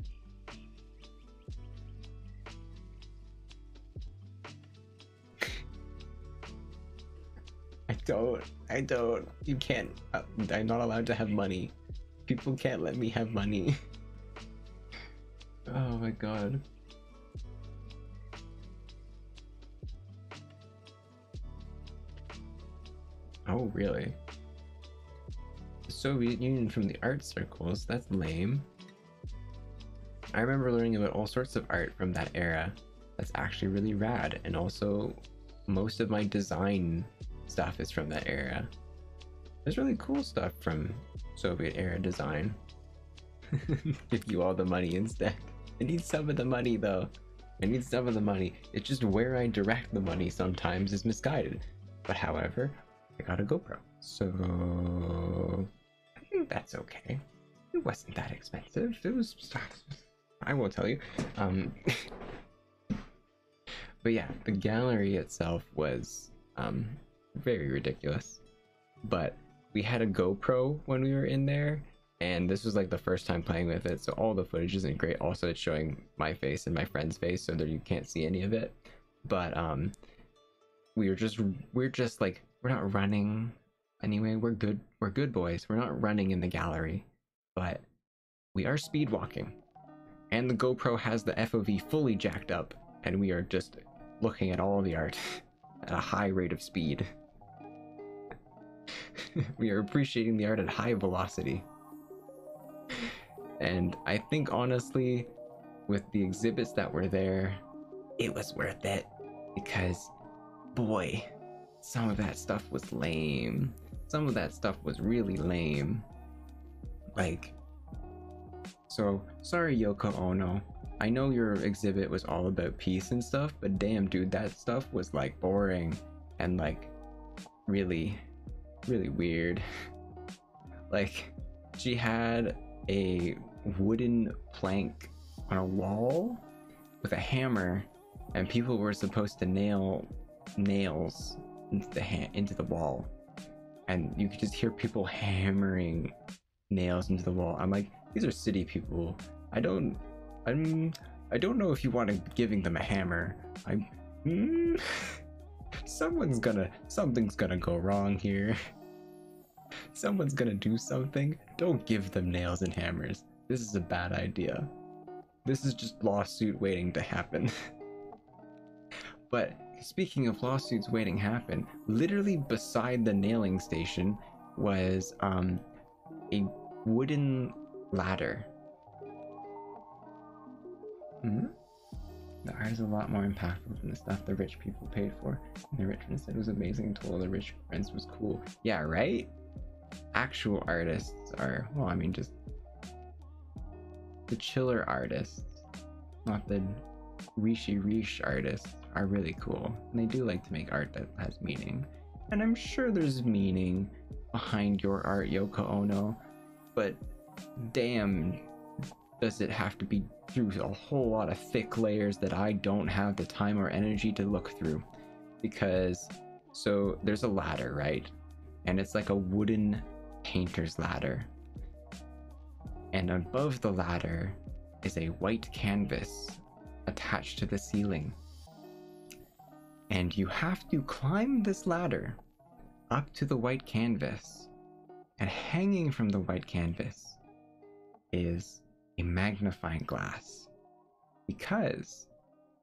I don't, you can't, I'm not allowed to have money. People can't let me have money. Oh my god. Oh, really? The Soviet Union from the art circles? That's lame. I remember learning about all sorts of art from that era. That's actually really rad. And also, most of my design stuff is from that era. There's really cool stuff from Soviet era design. Give you all the money instead. I need some of the money though. I need some of the money. It's just where I direct the money sometimes is misguided. But however, I got a GoPro. So I think that's okay. It wasn't that expensive. It was, I won't tell you. But yeah, the gallery itself was very ridiculous. But we had a GoPro when we were in there, and this was like the first time playing with it, so all the footage isn't great. Also, it's showing my face and my friend's face, so that you can't see any of it. But we're just like, we're not running anyway. We're good boys. We're not running in the gallery, but we are speed walking, and the GoPro has the FOV fully jacked up, and we are just looking at all the art at a high rate of speed. We are appreciating the art at high velocity. And I think honestly, with the exhibits that were there, it was worth it, because boy, some of that stuff was lame. Some of that stuff was really lame. Like, so sorry Yoko Ono, I know your exhibit was all about peace and stuff, but damn dude, that stuff was like boring and like really weird. Like, she had a wooden plank on a wall with a hammer, and people were supposed to nail nails into the wall, and you could just hear people hammering nails into the wall. I'm like, these are city people. I don't know if you want to giving them a hammer. Something's gonna go wrong here. Someone's gonna do something. Don't give them nails and hammers. This is a bad idea. This is just lawsuit waiting to happen. But speaking of lawsuits waiting to happen, literally beside the nailing station was a wooden ladder. The art is a lot more impactful than the stuff the rich people paid for. And the rich friend said it was amazing, told the rich friends was cool. Yeah, right? Actual artists are, well, I mean, just the chiller artists, not the rishi artists, are really cool. And they do like to make art that has meaning. And I'm sure there's meaning behind your art, Yoko Ono, but damn, does it have to be through a whole lot of thick layers that I don't have the time or energy to look through. Because, so there's a ladder, right? And it's like a wooden painter's ladder. And above the ladder is a white canvas attached to the ceiling. And you have to climb this ladder up to the white canvas. And hanging from the white canvas is a magnifying glass, because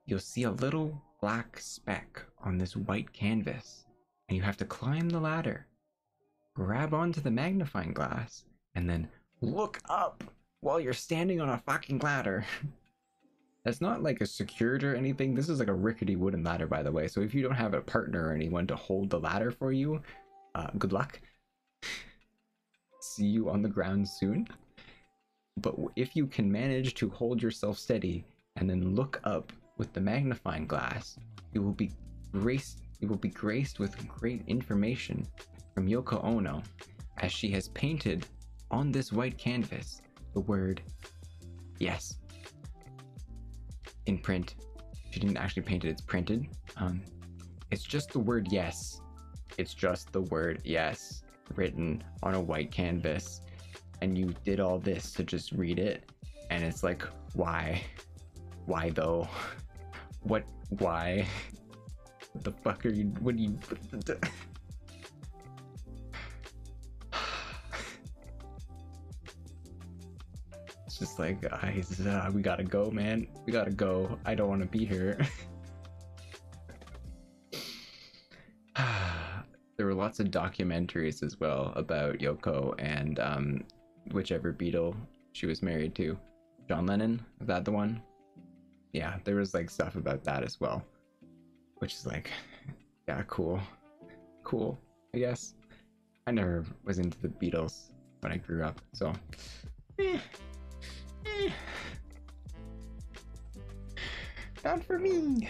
you'll see a little black speck on this white canvas, and you have to climb the ladder, grab onto the magnifying glass, and then look up while you're standing on a fucking ladder. That's not like a secured or anything. This is like a rickety wooden ladder, by the way, so if you don't have a partner or anyone to hold the ladder for you, good luck. See you on the ground soon. But if you can manage to hold yourself steady and then look up with the magnifying glass, you will be graced with great information from Yoko Ono, as she has painted on this white canvas the word yes in print. She didn't actually paint it, it's printed. It's just the word yes. It's just the word yes written on a white canvas. And you did all this to just read it, and it's like, why though? Why? What the fuck are you, what do you It's just like, we gotta go, man. We gotta go. I don't want to be here. There were lots of documentaries as well about Yoko and whichever Beatle she was married to. John Lennon, is that the one? Yeah, there was like stuff about that as well, which is like, yeah, cool, I guess. I never was into the Beatles when I grew up, so not for me.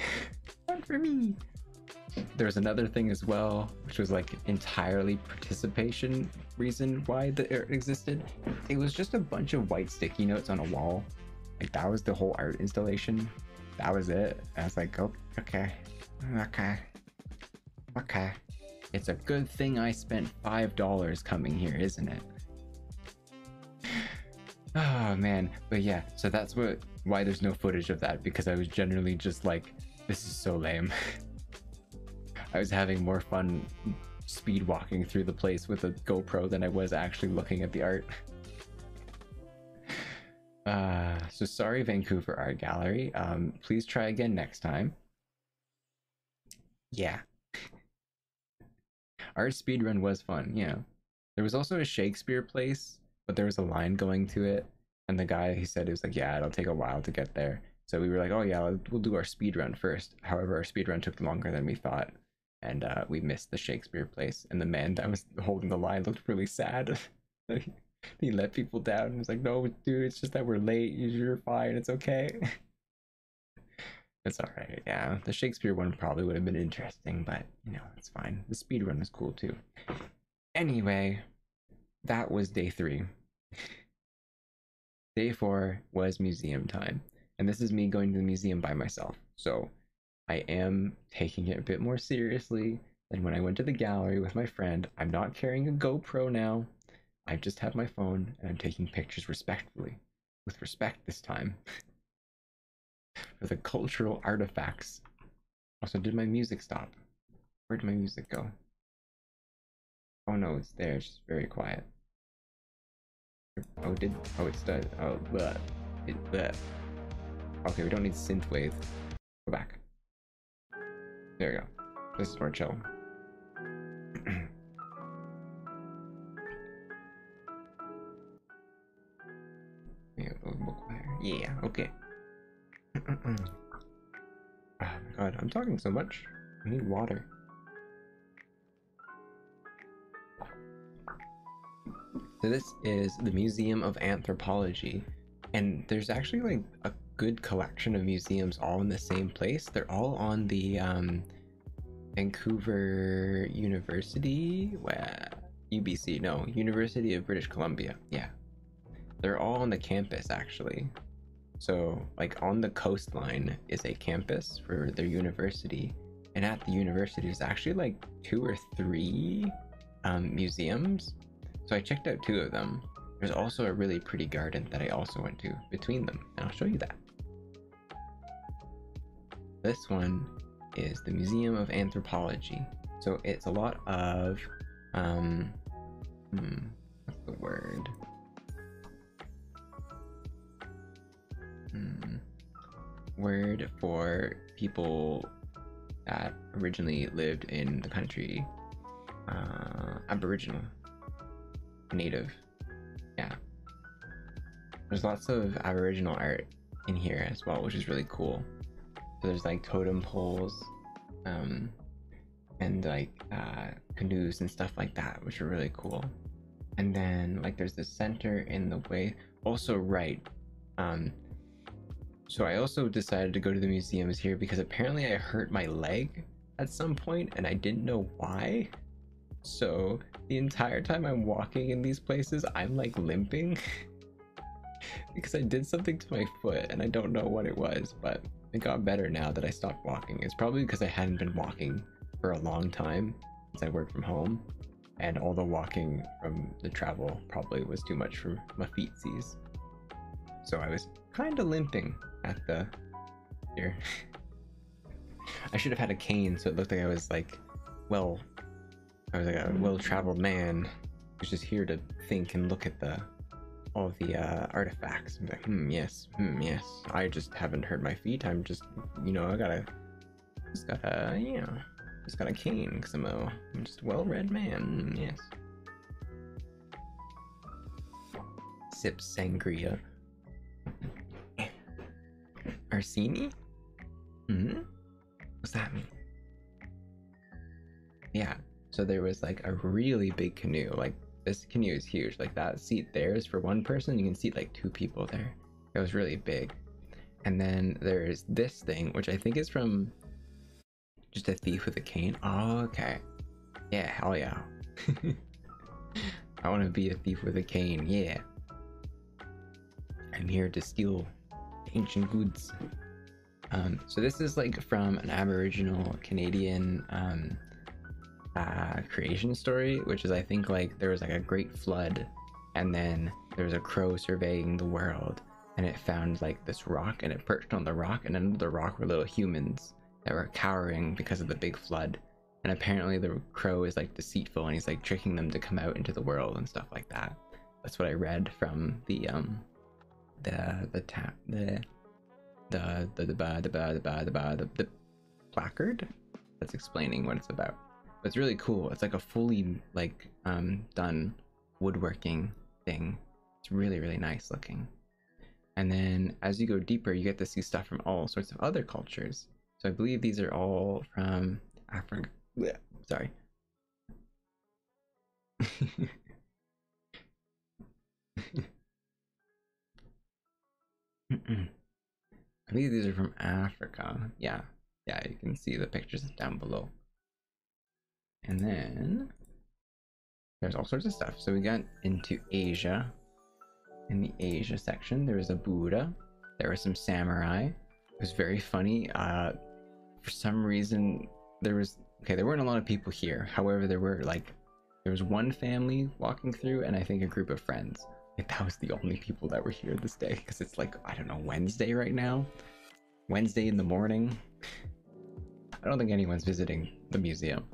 There's another thing as well, which was like entirely participation reason why the art existed. It was just a bunch of white sticky notes on a wall. Like that was the whole art installation. That was it. I was like, oh, okay. It's a good thing I spent $5 coming here, isn't it? Oh man, but yeah, so that's why there's no footage of that, because I was generally just like, this is so lame. I was having more fun speed walking through the place with a GoPro than I was actually looking at the art. So sorry, Vancouver Art Gallery. Please try again next time. Yeah. Art speedrun was fun, yeah. There was also a Shakespeare place, but there was a line going to it, and the guy, he said, it was like, yeah, it'll take a while to get there. So we were like, oh yeah, we'll do our speedrun first. However, our speedrun took longer than we thought, and we missed the Shakespeare place, and the man that was holding the line looked really sad. He let people down. He was like, no, dude, it's just that we're late. You're fine. It's okay. It's all right. Yeah, the Shakespeare one probably would have been interesting, but you know, it's fine. The speedrun was cool too. Anyway, that was day 3. Day 4 was museum time, and this is me going to the museum by myself. So I am taking it a bit more seriously than when I went to the gallery with my friend. I'm not carrying a GoPro now. I just have my phone, and I'm taking pictures respectfully, with respect this time, for the cultural artifacts. Also, did my music stop? Where did my music go? Oh no, it's there. It's just very quiet. Oh, it's dead. Oh, bleh. Bleh. Okay, we don't need synthwave. Go back. There we go. This is more chill. Yeah, okay. Oh my god, I'm talking so much. I need water. So this is the Museum of Anthropology, and there's actually like a good collection of museums all in the same place. They're all on the Vancouver University, UBC, no, University of British Columbia. Yeah, they're all on the campus actually. So like on the coastline is a campus for their university, and at the university there's actually like 2 or 3 museums. So I checked out 2 of them. There's also a really pretty garden that I also went to between them, and I'll show you that. This one is the Museum of Anthropology. So it's a lot of what's the word? Word for people that originally lived in the country. Aboriginal, Native. Yeah, there's lots of Aboriginal art in here as well, which is really cool. So there's like totem poles and like canoes and stuff like that, which are really cool. And then like there's the center in the way also, right. So I also decided to go to the museums here because apparently I hurt my leg at some point and I didn't know why. So the entire time I'm walking in these places, I'm like limping because I did something to my foot and I don't know what it was, but it got better now that I stopped walking. It's probably because I hadn't been walking for a long time since I work from home, and all the walking from the travel probably was too much for my feetsies. So I was kind of limping at the here. I should have had a cane so it looked like I was like, well, I was like a well-traveled man who's just here to think and look at the all the artifacts. I'm like, yes, yes. I just haven't hurt my feet. I'm just, you know, just got a cane because I'm just a well-read man. Yes. Sip sangria. Arsini? What's that mean? Yeah. So there was like a really big canoe. Like this canoe is huge. Like that seat there is for one person. You can seat like 2 people there. It was really big. And then there's this thing, which I think is from just a thief with a cane. Oh, okay. Yeah, hell yeah. I want to be a thief with a cane. Yeah. I'm here to steal ancient goods. So this is like from an Aboriginal Canadian creation story, which is, I think, like there was like a great flood, and then there was a crow surveying the world, and it found like this rock, and it perched on the rock, and under the rock were little humans that were cowering because of the big flood. And apparently the crow is like deceitful, and he's like tricking them to come out into the world and stuff like that. That's what I read from the placard that's explaining what it's about. But it's really cool. It's like a fully like done woodworking thing. It's really, really nice looking. And then as you go deeper, you get to see stuff from all sorts of other cultures. So I believe these are all from Africa. Blech, sorry. I believe these are from Africa. Yeah, you can see the pictures down below. And then there's all sorts of stuff. So we got into Asia. In the Asia section, there was a Buddha. There were some samurai. It was very funny. For some reason, there weren't a lot of people here. However, there was one family walking through, and I think a group of friends. Like, that was the only people that were here this day, because it's like, I don't know, Wednesday right now? Wednesday in the morning? I don't think anyone's visiting the museum,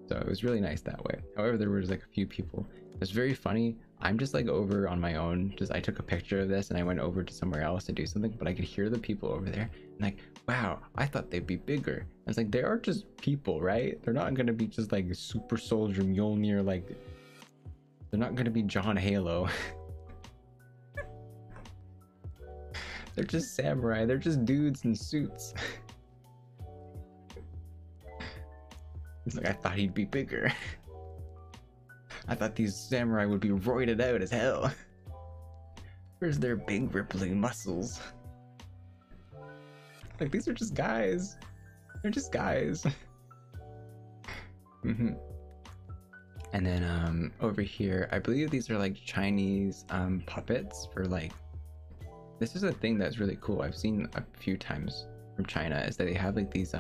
so it was really nice that way. However, there was like a few people. It was very funny. I'm just like over on my own. I took a picture of this and I went over to somewhere else to do something, but I could hear the people over there and like, wow, I thought they'd be bigger. I was like, they are just people, right? They're not gonna be just like super soldier Mjolnir, like they're not gonna be John Halo. They're just samurai. They're just dudes in suits. He's like, I thought he'd be bigger. I thought these samurai would be roided out as hell. Where's their big rippling muscles? Like, these are just guys. They're just guys. And then over here, I believe these are like Chinese puppets for like, this is a thing that's really cool. I've seen a few times from China, is that they have like these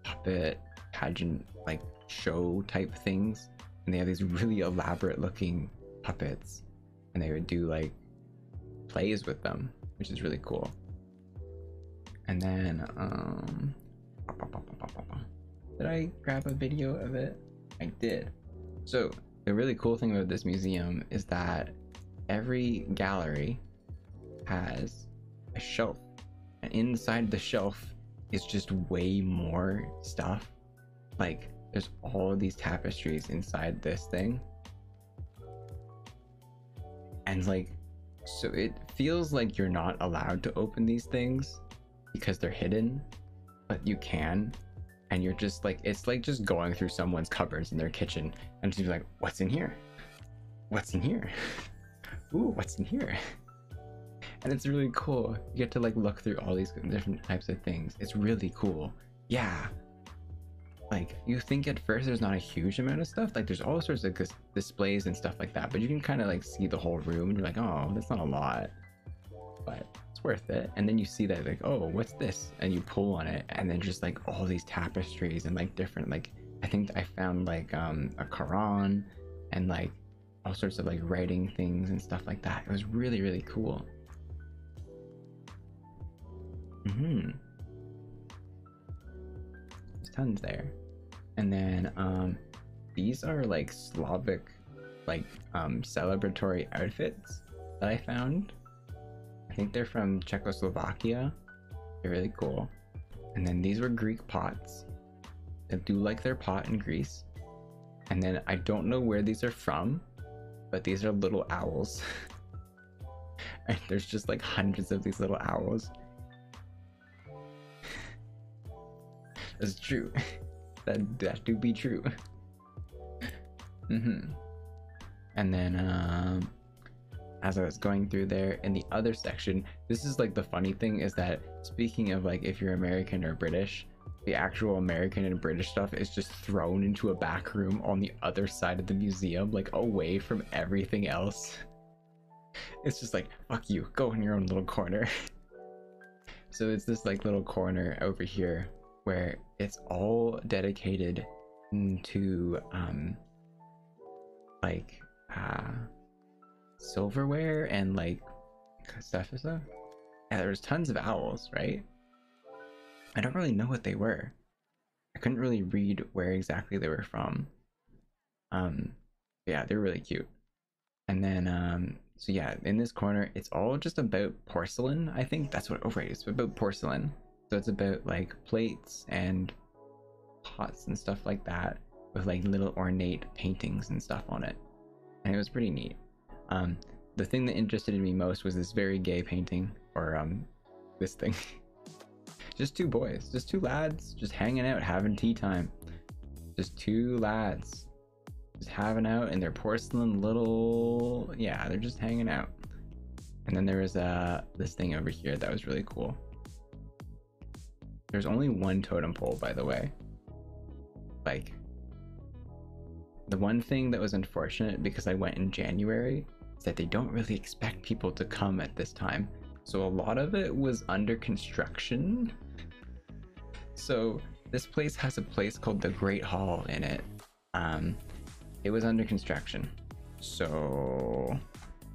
puppet pageant like show type things, and they have these really elaborate looking puppets, and they would do like plays with them, which is really cool. And then did I grab a video of it? I did. So the really cool thing about this museum is that every gallery has a shelf, and inside the shelf is just way more stuff. Like, there's all these tapestries inside this thing, and like, so it feels like you're not allowed to open these things because they're hidden, but you can. And you're just like, it's like just going through someone's cupboards in their kitchen and just be like, what's in here? What's in here? Ooh, what's in here? And it's really cool. You get to like look through all these different types of things. It's really cool. Yeah. Like, you think at first there's not a huge amount of stuff. Like, there's all sorts of displays and stuff like that, but you can kind of like see the whole room and you're like, oh, that's not a lot, but it's worth it. And then you see that, like, oh, what's this? And you pull on it, and then just like all these tapestries and like different, like, I think I found like a Quran and like all sorts of like writing things and stuff like that. It was really, really cool. There's tons there. And then these are like Slavic like celebratory outfits. that I found. I think they're from Czechoslovakia. They're really cool. And then these were Greek pots. I do like their pot in Greece. And then I don't know where these are from, but these are little owls. And there's just like hundreds of these little owls. That's true. That do be true. And then as I was going through there in the other section, this is like the funny thing is that, speaking of like if you're American or British, the actual American and British stuff is just thrown into a back room on the other side of the museum, like away from everything else. It's just like, fuck you, go in your own little corner. So it's this like little corner over here where it's all dedicated to like silverware and like stuff. Yeah, there was tons of owls, right? I don't really know what they were. I couldn't really read where exactly they were from. Yeah, they're really cute. And then so yeah, in this corner it's all just about porcelain. I think that's what, oh right, it's about porcelain. So it's about like plates and pots and stuff like that with like little ornate paintings and stuff on it. And it was pretty neat. The thing that interested me most was this very gay painting, or this thing. Just two boys, just two lads, just hanging out, having tea time. Just two lads, just having out in their porcelain little, yeah, they're just hanging out. And then there was this thing over here that was really cool. There's only one totem pole, by the way. Like, the one thing that was unfortunate, because I went in January, is that they don't really expect people to come at this time. So a lot of it was under construction. So this place has a place called the Great Hall in it. It was under construction. So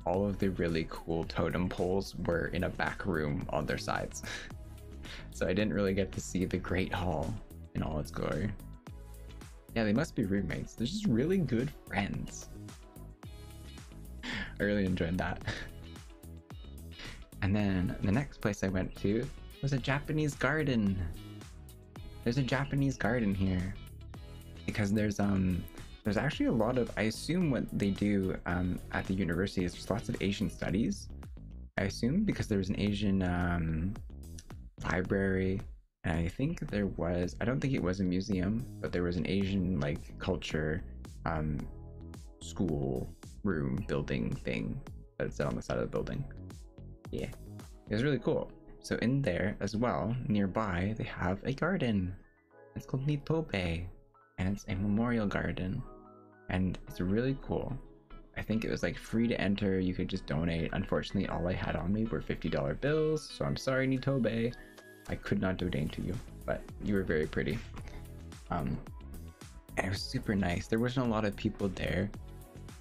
all of the really cool totem poles were in a back room on their sides. So I didn't really get to see the Great Hall in all its glory. Yeah, they must be roommates. They're just really good friends. I really enjoyed that. And then the next place I went to was a Japanese garden. There's a Japanese garden here because there's actually a lot of, I assume what they do at the university is there's lots of Asian studies. I assume because there was an Asian library, and I think there was, I don't think it was a museum, but there was an Asian like culture school room building thing that's on the side of the building. Yeah, it was really cool. So in there as well, nearby, they have a garden. It's called Nitobe, and it's a memorial garden, and it's really cool. I think it was like free to enter. You could just donate. Unfortunately, all I had on me were $50 bills, so I'm sorry, Nitobe. I could not donate to you, but you were very pretty. And it was super nice. There wasn't a lot of people there,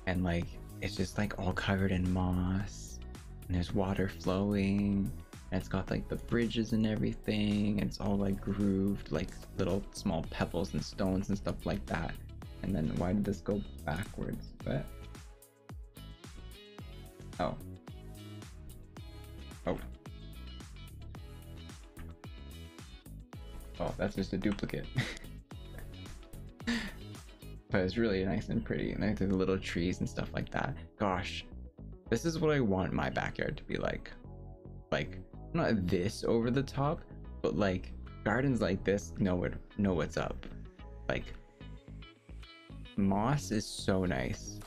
and like it's just like all covered in moss, and there's water flowing, and it's got like the bridges and everything, and it's all like grooved, like little small pebbles and stones and stuff like that. And then why did this go backwards? What? Oh. Oh, that's just a duplicate. But it's really nice and pretty, and like the little trees and stuff like that. Gosh, this is what I want my backyard to be like. Like, not this over the top, but like gardens like this know what's up. Like, moss is so nice.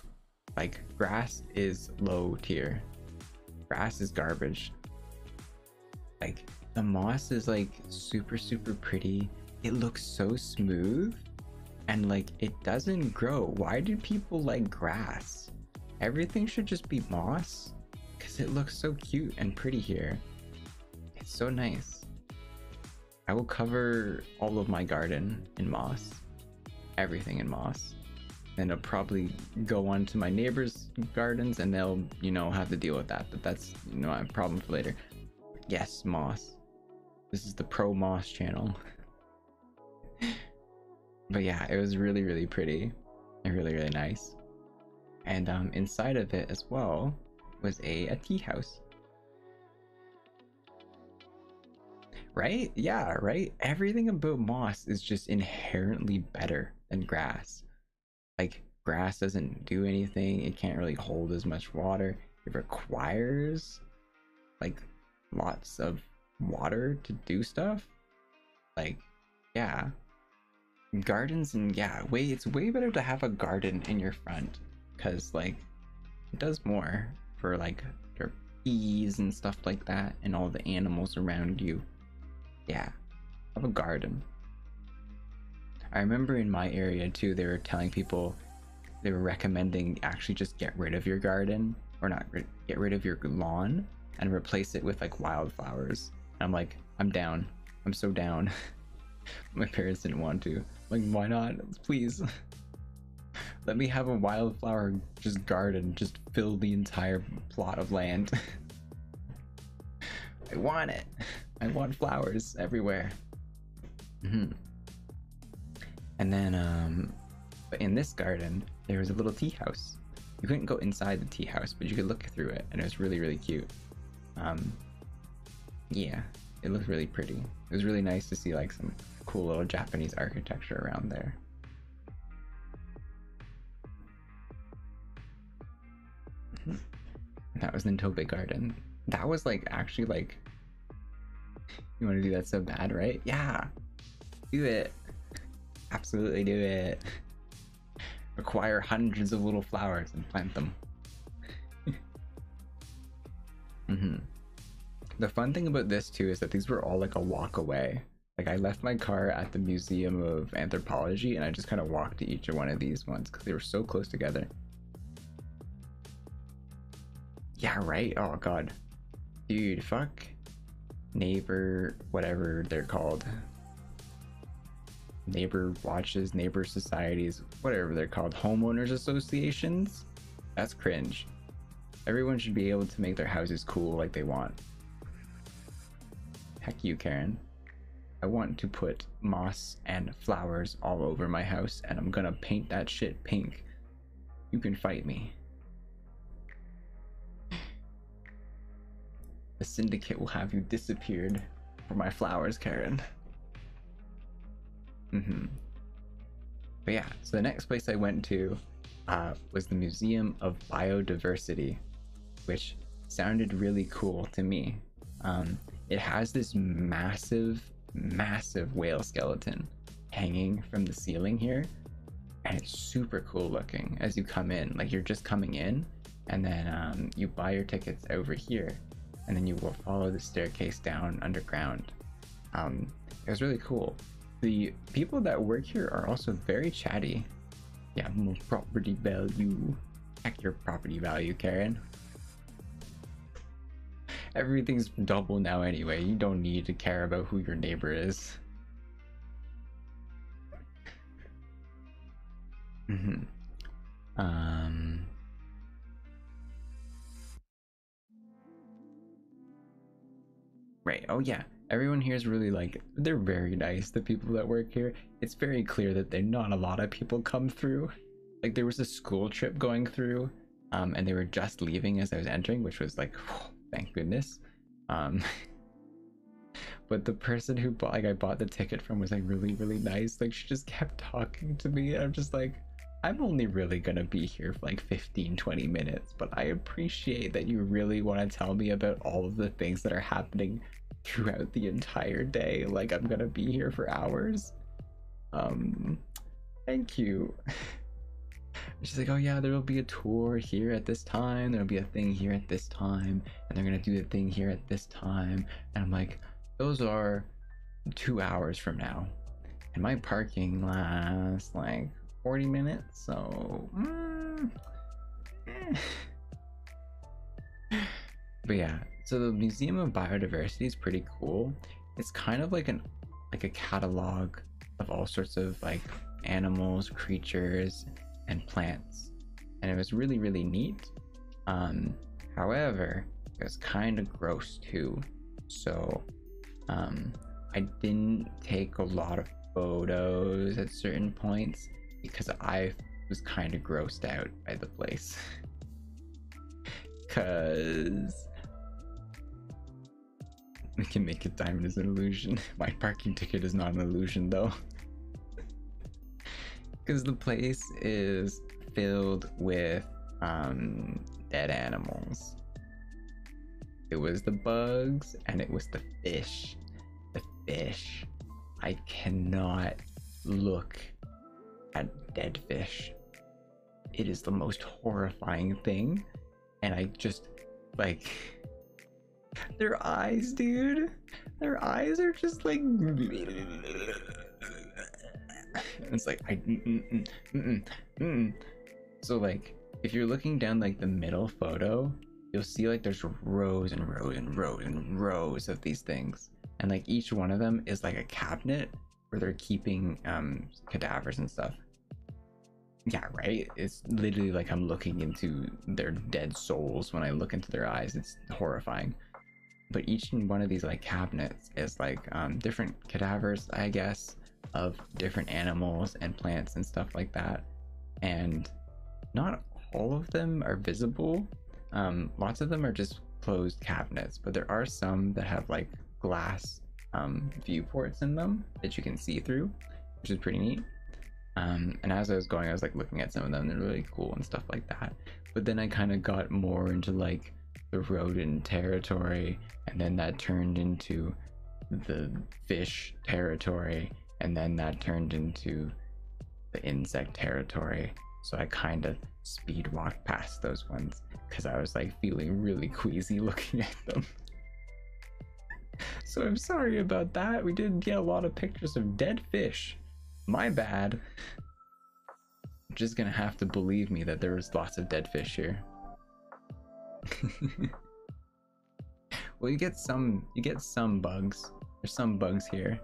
Like, grass is low tier. Grass is garbage. Like, the moss is like super pretty. It looks so smooth, and like it doesn't grow. Why do people like grass? Everything should just be moss, because it looks so cute and pretty here. It's so nice. I will cover all of my garden in moss, everything in moss. Then I'll probably go on to my neighbors' gardens, and they'll, you know, have to deal with that. But that's, you know, a problem for later. Yes, moss. This is the pro moss channel. But yeah, it was really pretty and really nice. And inside of it as well was a tea house. Right? Yeah, right? Everything about moss is just inherently better than grass. Like, grass doesn't do anything, it can't really hold as much water. It requires, like, lots of water to do stuff. Like, yeah. Gardens, and yeah, it's way better to have a garden in your front, because, like, it does more for, like, your bees and stuff like that, and all the animals around you. Yeah, have a garden. I remember in my area too, they were telling people, they were recommending actually just get rid of your garden, or not, get rid of your lawn and replace it with like wildflowers. And I'm like, I'm down. I'm so down. My parents didn't want to. Like, why not? Please. Let me have a wildflower just garden, just fill the entire plot of land. I want it. I want flowers everywhere. And then, but in this garden, there was a little tea house. You couldn't go inside the tea house, but you could look through it, and it was really, really cute. Yeah, it looked really pretty. It was really nice to see like some cool little Japanese architecture around there. That was Nintobe Garden. That was like actually like, you want to do that so bad, right? Yeah, do it. Absolutely do it. Acquire hundreds of little flowers and plant them. The fun thing about this too is that these were all like a walk away. Like, I left my car at the Museum of Anthropology and I just kind of walked to each one of these ones because they were so close together. Yeah, right? Oh god. Dude, fuck. Neighbor, whatever they're called. Neighbor watches, neighbor societies, whatever they're called. Homeowners associations? That's cringe. Everyone should be able to make their houses cool like they want. Heck you, Karen. I want to put moss and flowers all over my house, and I'm gonna paint that shit pink. You can fight me. The syndicate will have you disappeared for my flowers, Karen. But yeah, so the next place I went to was the Museum of Biodiversity, which sounded really cool to me. It has this massive whale skeleton hanging from the ceiling here, and it's super cool looking as you come in. Like, you're just coming in, and then you buy your tickets over here, and then you will follow the staircase down underground. It was really cool. The people that work here are also very chatty. Yeah, more property value. Check your property value, Karen. Everything's double now anyway. You don't need to care about who your neighbor is. Right, oh yeah. Everyone here is really like, they're very nice, the people that work here. It's very clear that not a lot of people come through. Like, there was a school trip going through, and they were just leaving as I was entering, which was like, whew, thank goodness. But the person who bought, like, I bought the ticket from was like really, really nice. Like, she just kept talking to me, and I'm just like, I'm only really gonna be here for like 15-20 minutes, but I appreciate that you really want to tell me about all of the things that are happening throughout the entire day. Like, I'm gonna be here for hours. Thank you. She's like, oh yeah, there will be a tour here at this time, there'll be a thing here at this time, and they're gonna do the thing here at this time. And I'm like, those are 2 hours from now, and my parking lasts like 40 minutes, so But yeah, so the Museum of Biodiversity is pretty cool. It's kind of like a catalog of all sorts of like animals, creatures, and plants, and it was really, really neat. However, it was kind of gross too, so I didn't take a lot of photos at certain points because I was kind of grossed out by the place. Cause we can make it diamond as an illusion. My parking ticket is not an illusion though. Because the place is filled with dead animals. It was the bugs and it was the fish. The fish. I cannot look at dead fish. It is the most horrifying thing. And I just like their eyes, dude. Their eyes are just like it's like So like if you're looking down like the middle photo, you'll see like there's rows and rows and rows and rows of these things, and like each one of them is like a cabinet where they're keeping cadavers and stuff. Yeah, right. It's literally like I'm looking into their dead souls when I look into their eyes. It's horrifying. But each one of these like cabinets is like different cadavers, I guess, of different animals and plants and stuff like that. And not all of them are visible. Lots of them are just closed cabinets, but there are some that have like glass viewports in them that you can see through, which is pretty neat. And as I was going, I was like looking at some of them. They're really cool and stuff like that. But then I kind of got more into like the rodent territory, and then that turned into the fish territory, and then that turned into the insect territory. So I kind of speed walked past those ones because I was like feeling really queasy looking at them. So I'm sorry about that. We did get a lot of pictures of dead fish. My bad. You're just gonna have to believe me that there was lots of dead fish here. Well, you get some bugs. There's some bugs here.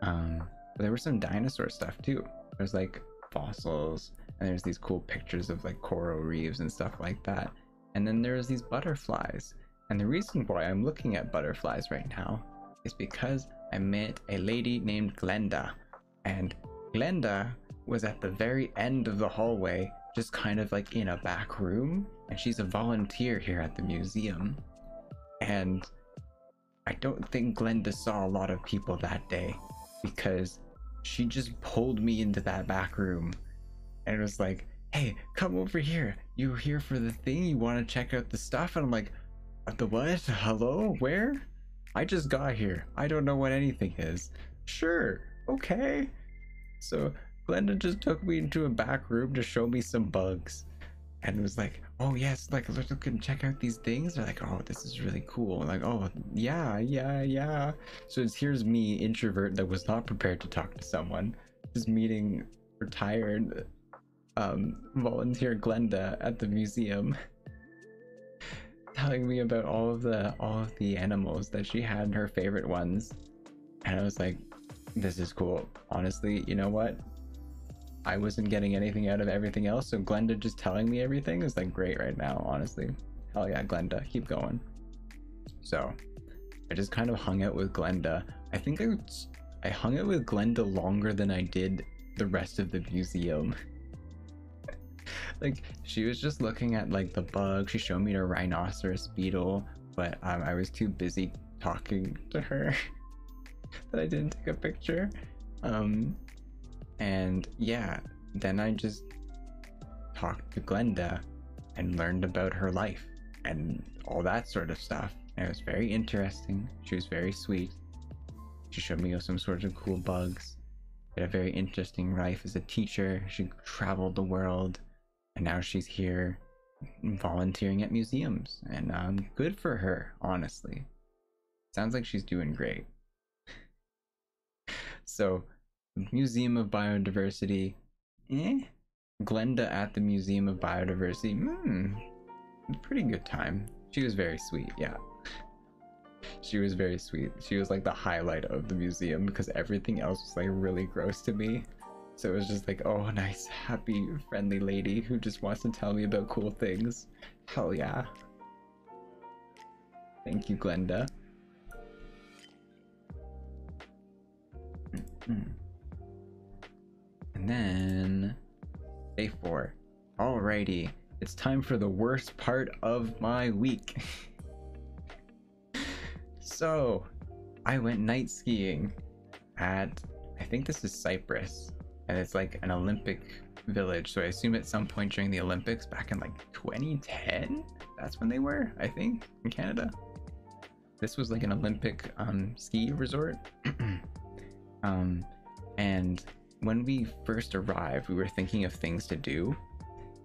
But there were some dinosaur stuff too. There's like fossils, and there's these cool pictures of like coral reefs and stuff like that. And then there's these butterflies. And the reason why I'm looking at butterflies right now is because I met a lady named Glenda, and Glenda was at the very end of the hallway, just kind of like in a back room, and she's a volunteer here at the museum. And I don't think Glenda saw a lot of people that day, because she just pulled me into that back room and it was like, hey, come over here, you're here for the thing, you want to check out the stuff? And I'm like, the what? Hello? Where? I just got here. I don't know what anything is. Sure, okay. So Glenda just took me into a back room to show me some bugs, and was like, oh yes, like look and check out these things. They're like, oh, this is really cool. And like, oh yeah. So here's me, introvert that was not prepared to talk to someone, just meeting retired volunteer Glenda at the museum, telling me about all of the animals that she had, her favorite ones. And I was like, this is cool. Honestly, you know what? I wasn't getting anything out of everything else, so Glenda just telling me everything is like great right now, honestly. Hell yeah, Glenda, keep going. So I just kind of hung out with Glenda. I think I hung out with Glenda longer than I did the rest of the museum. Like, she was just looking at like the bug. She showed me a rhinoceros beetle, but I was too busy talking to her that I didn't take a picture. And yeah, then I just talked to Glenda and learned about her life and all that sort of stuff. And it was very interesting. She was very sweet. She showed me some sorts of cool bugs. She had a very interesting life as a teacher. She traveled the world, and now she's here volunteering at museums. And good for her, honestly. Sounds like she's doing great. So, Museum of Biodiversity, Glenda at the Museum of Biodiversity, pretty good time. She was very sweet, yeah. She was very sweet. She was like the highlight of the museum because everything else was like really gross to me. So it was just like, oh, nice, happy, friendly lady who just wants to tell me about cool things. Hell yeah. Thank you, Glenda. And then day 4. Alrighty, it's time for the worst part of my week. So, I went night skiing at, I think this is Cyprus, and it's like an Olympic village. So I assume at some point during the Olympics back in like 2010, that's when they were, I think, in Canada. This was like an Olympic ski resort. And when we first arrived, we were thinking of things to do,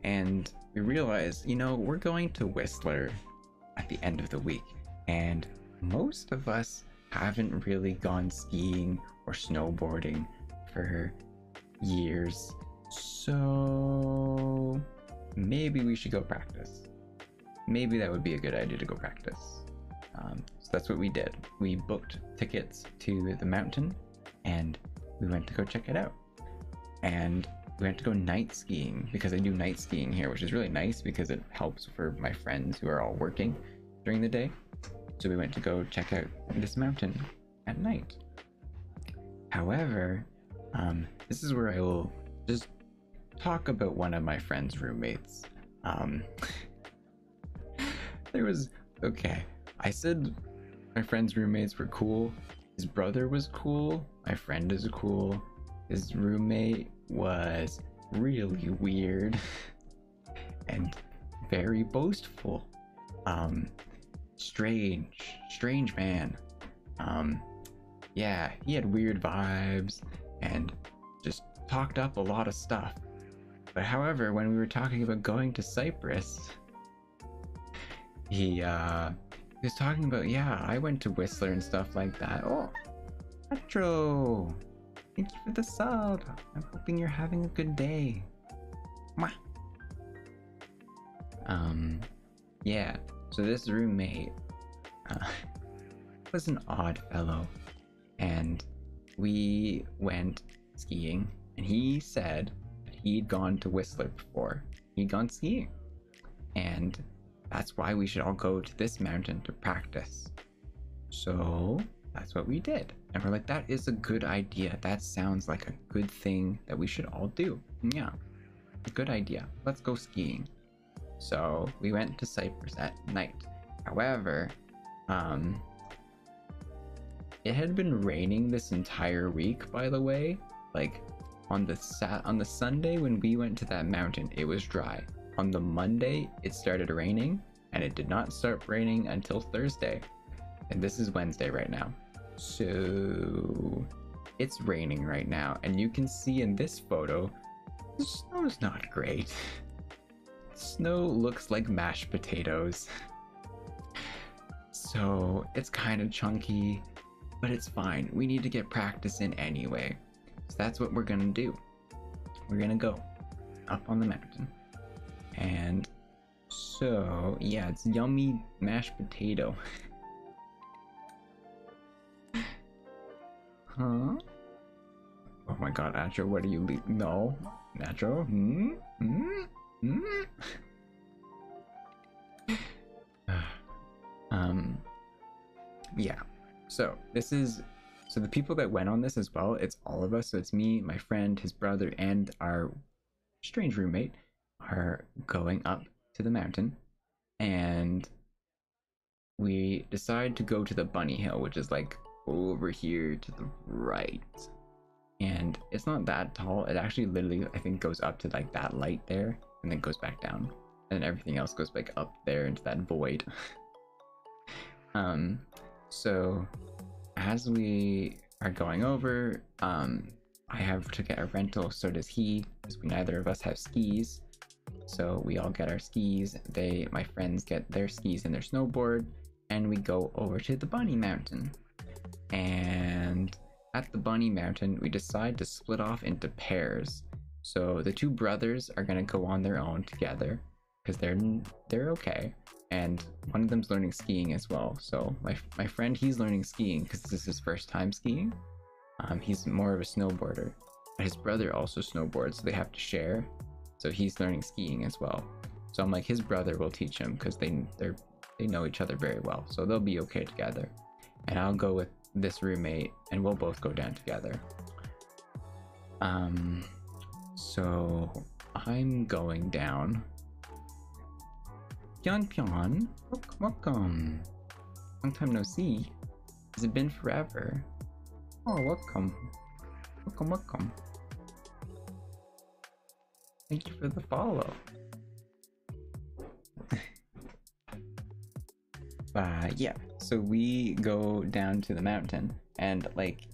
and we realized, you know, we're going to Whistler at the end of the week, and most of us haven't really gone skiing or snowboarding for years, so maybe we should go practice. Maybe that would be a good idea to go practice. So that's what we did. We booked tickets to the mountain and we went to go check it out. And we went to go night skiing because I do night skiing here, which is really nice because it helps for my friends who are all working during the day. So we went to go check out this mountain at night. However, this is where I will just talk about one of my friend's roommates. Okay, I said my friend's roommates were cool. His brother was cool. My friend is cool. His roommate was really weird and very boastful. Strange man. Yeah, he had weird vibes and just talked up a lot of stuff. But however, when we were talking about going to Cyprus, he was talking about, yeah, I went to Whistler and stuff like that. Oh, Metro, thank you for the sub. I'm hoping you're having a good day. Mwah. Yeah, so this roommate was an odd fellow, and we went skiing, and he said that he'd gone to Whistler before. He'd gone skiing, and that's why we should all go to this mountain to practice. So that's what we did. And we're like, that is a good idea. That sounds like a good thing that we should all do. Yeah, a good idea. Let's go skiing. So we went to Cyprus at night. However, it had been raining this entire week, by the way. Like on the Sunday when we went to that mountain, it was dry. On the Monday, it started raining, and it did not start raining until Thursday. And this is Wednesday right now. So it's raining right now, and you can see in this photo, the snow's not great. Snow looks like mashed potatoes. So it's kind of chunky, but it's fine. We need to get practice in anyway. So that's what we're gonna do. We're gonna go up on the mountain. And so, yeah, it's yummy mashed potato. Huh? Oh my god, Atro, what are you No. Atro? Yeah. So the people that went on this as well, it's all of us. So it's me, my friend, his brother, and our strange roommate are going up to the mountain, and we decide to go to the bunny hill, which is like over here to the right, and it's not that tall. It actually literally, I think, goes up to like that light there and then goes back down, and everything else goes like up there into that void. So as we are going over, I have to get a rental, so does he, because neither of us have skis. So we all get our skis, my friends get their skis and their snowboard, and we go over to the bunny mountain. And at the bunny mountain, we decide to split off into pairs. So the two brothers are gonna go on their own together because they're okay, and one of them's learning skiing as well. So my friend, he's learning skiing because this is his first time skiing. He's more of a snowboarder, but his brother also snowboards, so they have to share. So he's learning skiing as well. So I'm like, his brother will teach him because they know each other very well, so they'll be okay together. And I'll go with this roommate, and we'll both go down together. So I'm going down, Pion, welcome. Long time no see. Has it been forever? Oh, welcome. Welcome. Thank you for the follow. Yeah, so we go down to the mountain, and like,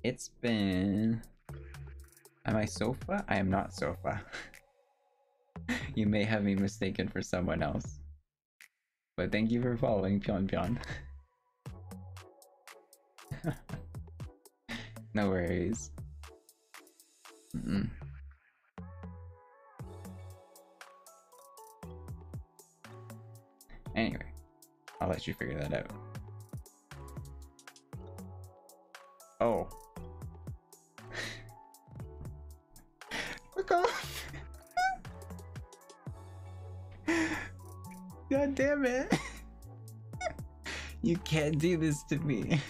it's been... Am I Sofa? I am not Sofa. You may have me mistaken for someone else. But thank you for following, Pion. No worries. Anyway, I'll let you figure that out. Oh. Fuck off! God damn it! You can't do this to me.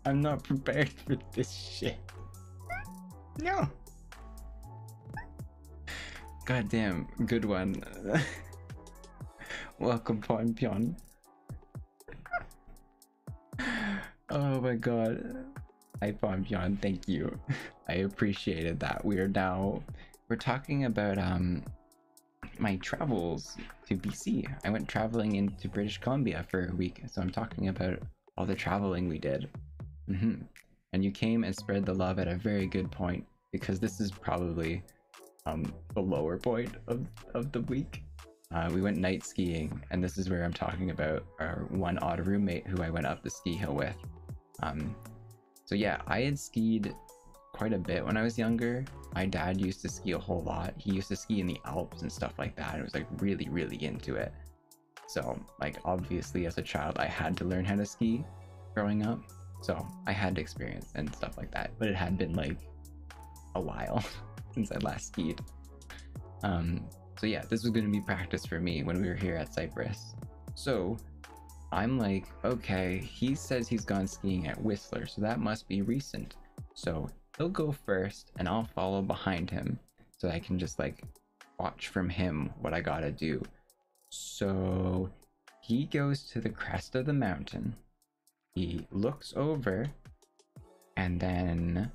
I'm not prepared for this shit. No! Goddamn, good one. Welcome, Pion. Oh my god. Hi, Pion, thank you. I appreciated that. We're talking about my travels to BC. I went traveling into British Columbia for a week, so I'm talking about all the traveling we did. And you came and spread the love at a very good point, because this is probably the lower point of the week. We went night skiing, and this is where I'm talking about our one odd roommate who I went up the ski hill with. So yeah, I had skied quite a bit when I was younger. My dad used to ski a whole lot. He used to ski in the Alps and stuff like that. I was like really into it. So like, obviously as a child I had to learn how to ski growing up, so I had experience and stuff like that, but it had been like a while since I last skied. So yeah, this was going to be practice for me when we were here at Cyprus. So I'm like, okay, he says he's gone skiing at Whistler, so that must be recent. So he'll go first and I'll follow behind him, so I can just like watch from him what I gotta do. So he goes to the crest of the mountain. He looks over and then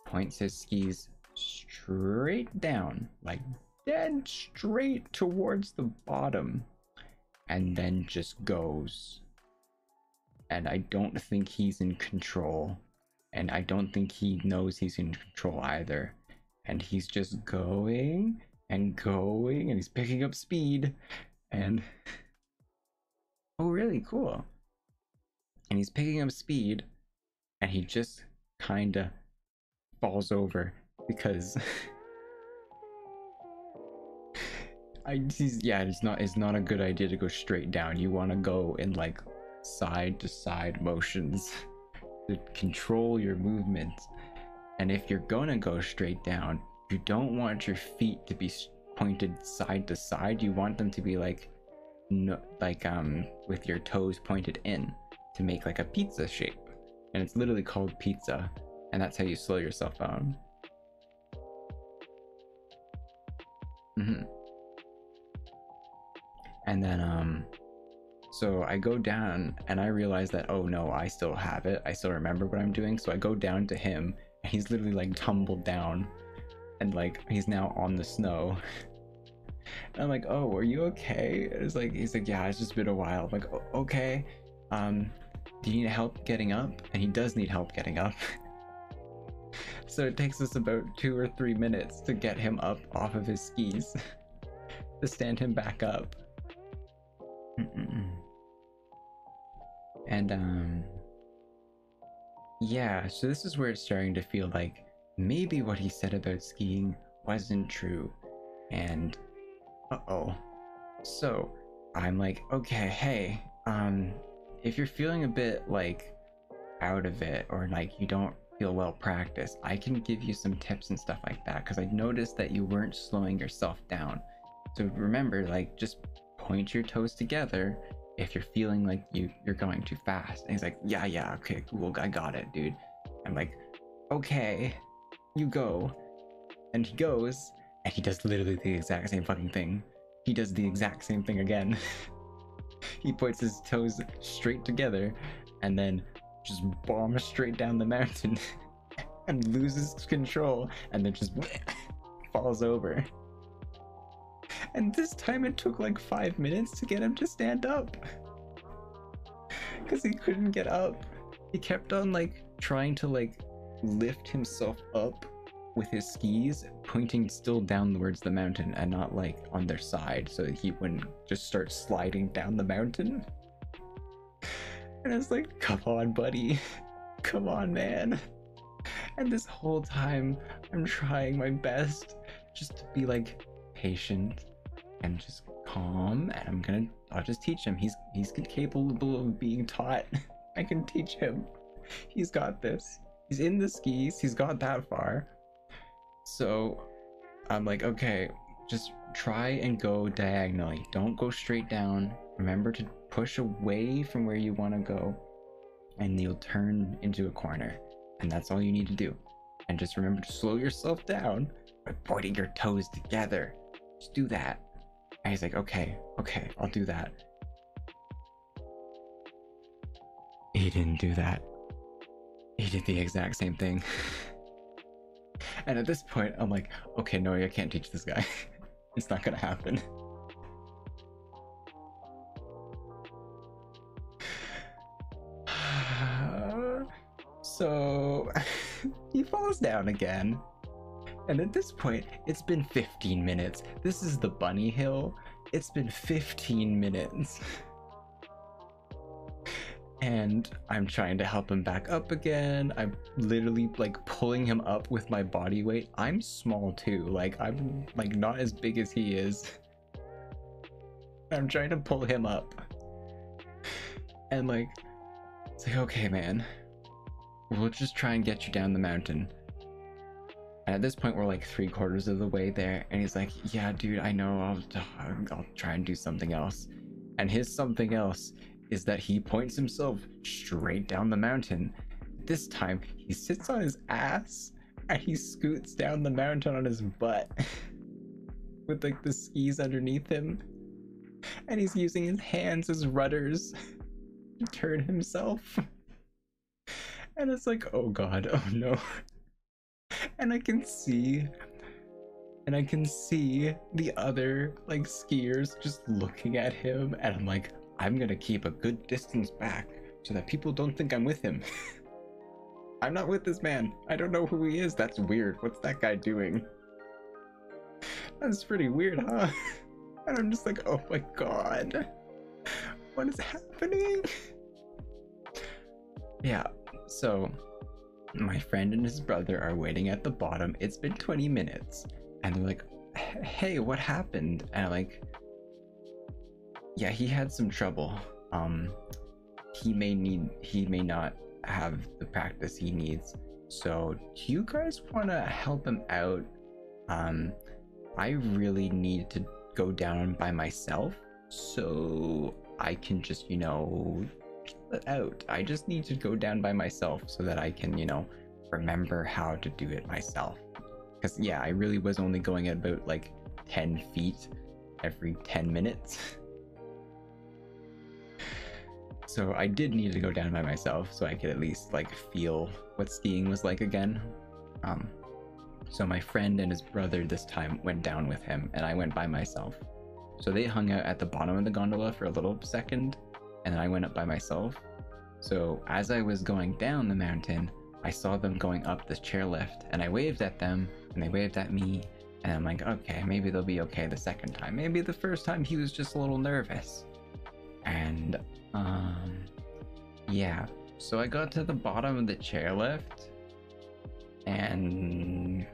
points his skis straight down, like dead straight towards the bottom, and then just goes. And I don't think he's in control, and I don't think he knows he's in control either, and he's just going and going, and he's picking up speed, and oh, really cool. And he's picking up speed, and he just kinda falls over because it's not a good idea to go straight down. You want to go in like side to side motions to control your movements. And if you're gonna go straight down, you don't want your feet to be pointed side to side. You want them to be like with your toes pointed in, to make like a pizza shape. And it's literally called pizza, and that's how you slow yourself down. And then so I go down and I realize that, oh no, I still have it, I still remember what I'm doing. So I go down to him, and he's literally like tumbled down, and like he's now on the snow. And I'm like, oh, are you okay? And it's like, he's like, yeah, it's just been a while. I'm like, okay, do you need help getting up? And he does need help getting up. So it takes us about 2 or 3 minutes to get him up off of his skis to stand him back up. And yeah, so this is where it's starting to feel like maybe what he said about skiing wasn't true. And so I'm like, okay, hey, if you're feeling a bit like out of it, or like you don't feel well practiced, I can give you some tips and stuff like that, because I noticed that you weren't slowing yourself down. So remember, like, just point your toes together if you're feeling like you're going too fast. And he's like, yeah, okay, cool, I got it, dude. I'm like, okay, you go. And he goes, and he does literally the exact same fucking thing. he does the exact same thing again. He points his toes straight together and then just bombs straight down the mountain and loses control and then just falls over. And this time it took like 5 minutes to get him to stand up because he couldn't get up. He kept on like trying to like lift himself up with his skis pointing still downwards the mountain and not like on their side, so that he wouldn't just start sliding down the mountain. And I was like, come on buddy, come on man. And this whole time I'm trying my best just to be like patient and just calm, and I'll just teach him. He's capable of being taught. I can teach him. He's got this. He's in the skis, he's got that far. So I'm like, okay, just try and go diagonally. Don't go straight down. Remember to push away from where you want to go, and you'll turn into a corner. And that's all you need to do. And just remember to slow yourself down by pointing your toes together. Just do that. And he's like, okay, I'll do that. He didn't do that. He did the exact same thing. And at this point, I'm like, okay, no, I can't teach this guy. It's not gonna happen. So he falls down again. And at this point, it's been 15 minutes. This is the bunny hill. It's been 15 minutes. And I'm trying to help him back up again. I'm literally like pulling him up with my body weight. I'm small too. Like I'm like not as big as he is. I'm trying to pull him up. And like, it's like, okay, man, we'll just try and get you down the mountain. And at this point, we're like 3/4 of the way there. And he's like, yeah, dude, I know. I'll try and do something else. And his something else is that he points himself straight down the mountain. This time, he sits on his ass and he scoots down the mountain on his butt with like the skis underneath him. And he's using his hands as rudders to turn himself. And it's like, oh god, oh no. And I can see the other like skiers just looking at him, and I'm like, I'm gonna keep a good distance back so that people don't think I'm with him. I'm not with this man. I don't know who he is. That's weird. What's that guy doing? That's pretty weird, huh? And I'm just like, oh my god, what is happening? Yeah, so my friend and his brother are waiting at the bottom. It's been 20 minutes and they're like, hey, what happened? And I'm like, yeah, he had some trouble. He may not have the practice he needs. So do you guys want to help him out? I really need to go down by myself so I can just, you know, it out. I just need to go down by myself so that I can, you know, remember how to do it myself. Because yeah, I really was only going at about like 10 feet every 10 minutes. So I did need to go down by myself so I could at least like feel what skiing was like again. So my friend and his brother this time went down with him and I went by myself. So they hung out at the bottom of the gondola for a little second, and then I went up by myself. So as I was going down the mountain, I saw them going up the chairlift, and I waved at them and they waved at me, and I'm like, okay, maybe they'll be okay the second time. Maybe the first time he was just a little nervous. And yeah, so I got to the bottom of the chairlift and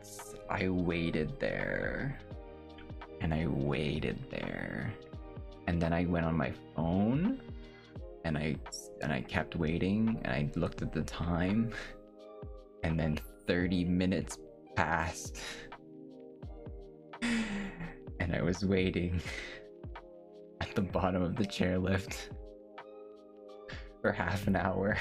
I waited there and I waited there, and then I went on my phone and I kept waiting, and I looked at the time, and then 30 minutes passed and I was waiting at the bottom of the chairlift for half an hour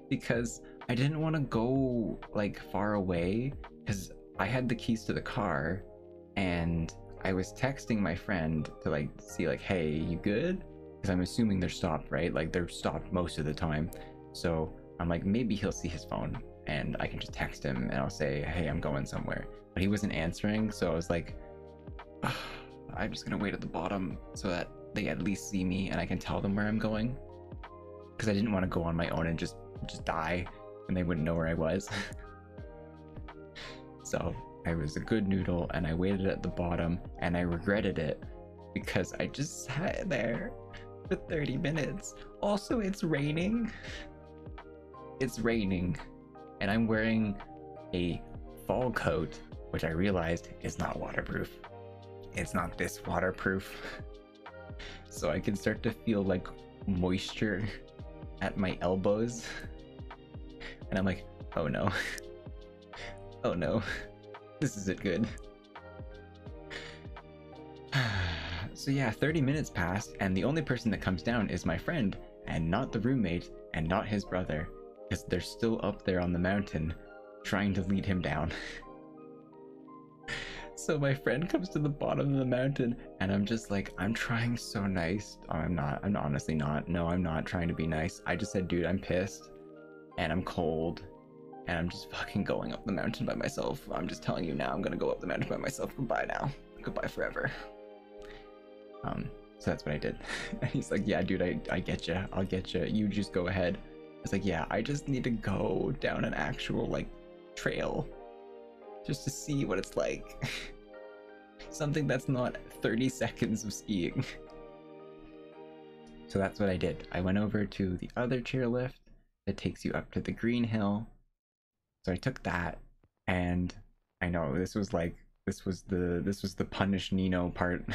because I didn't want to go like far away because I had the keys to the car and I was texting my friend to like see like, hey, you good? Because I'm assuming they're stopped, right? Like they're stopped most of the time. So I'm like, maybe he'll see his phone and I can just text him and I'll say, hey, I'm going somewhere. But he wasn't answering, so I was like, I'm just gonna wait at the bottom so that they at least see me and I can tell them where I'm going. Because I didn't want to go on my own and just die and they wouldn't know where I was. So I was a good noodle and I waited at the bottom and I regretted it because I just sat there for 30 minutes. Also, it's raining. It's raining and I'm wearing a fall coat, which I realized is not waterproof. It's not this waterproof. So I can start to feel like moisture at my elbows. And I'm like, oh no. Oh no. This isn't good. So yeah, 30 minutes passed and the only person that comes down is my friend and not the roommate and not his brother, because they're still up there on the mountain trying to lead him down. So my friend comes to the bottom of the mountain and I'm just like, I'm trying so nice. Oh, I'm honestly not. No, I'm not trying to be nice. I just said, dude, I'm pissed and I'm cold and I'm just fucking going up the mountain by myself. I'm just telling you now, I'm gonna go up the mountain by myself. Goodbye now. Goodbye forever. So that's what I did. And he's like, yeah, dude, I get you. I'll get you. You just go ahead. I was like, yeah, I just need to go down an actual like trail just to see what it's like. Something that's not 30 seconds of skiing. So that's what I did. I went over to the other chairlift that takes you up to the green hill. So I took that, and I know this was the punish Nino part.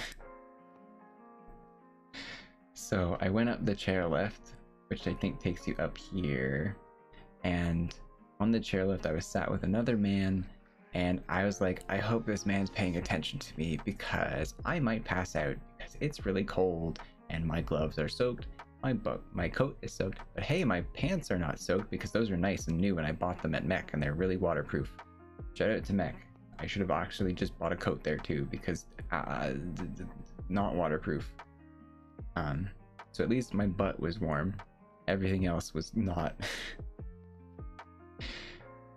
So I went up the chairlift, which I think takes you up here, and on the chairlift I was sat with another man, and I was like, I hope this man's paying attention to me because I might pass out because it's really cold and my gloves are soaked, my coat is soaked, but hey, my pants are not soaked because those are nice and new and I bought them at Mech and they're really waterproof. Shout out to Mech. I should have actually just bought a coat there too because not waterproof. So at least my butt was warm. Everything else was not.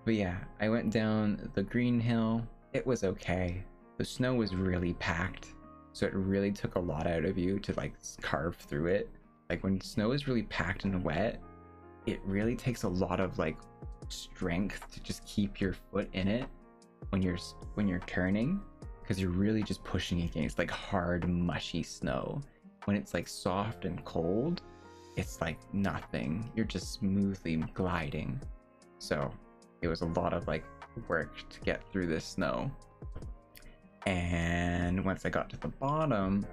But yeah, I went down the green hill. It was okay. The snow was really packed, so it really took a lot out of you to like carve through it. Like when snow is really packed and wet, it really takes a lot of like strength to just keep your foot in it when you're turning, because you're really just pushing against like hard mushy snow. When it's like soft and cold, it's like nothing. You're just smoothly gliding. So it was a lot of like work to get through this snow. And once I got to the bottom,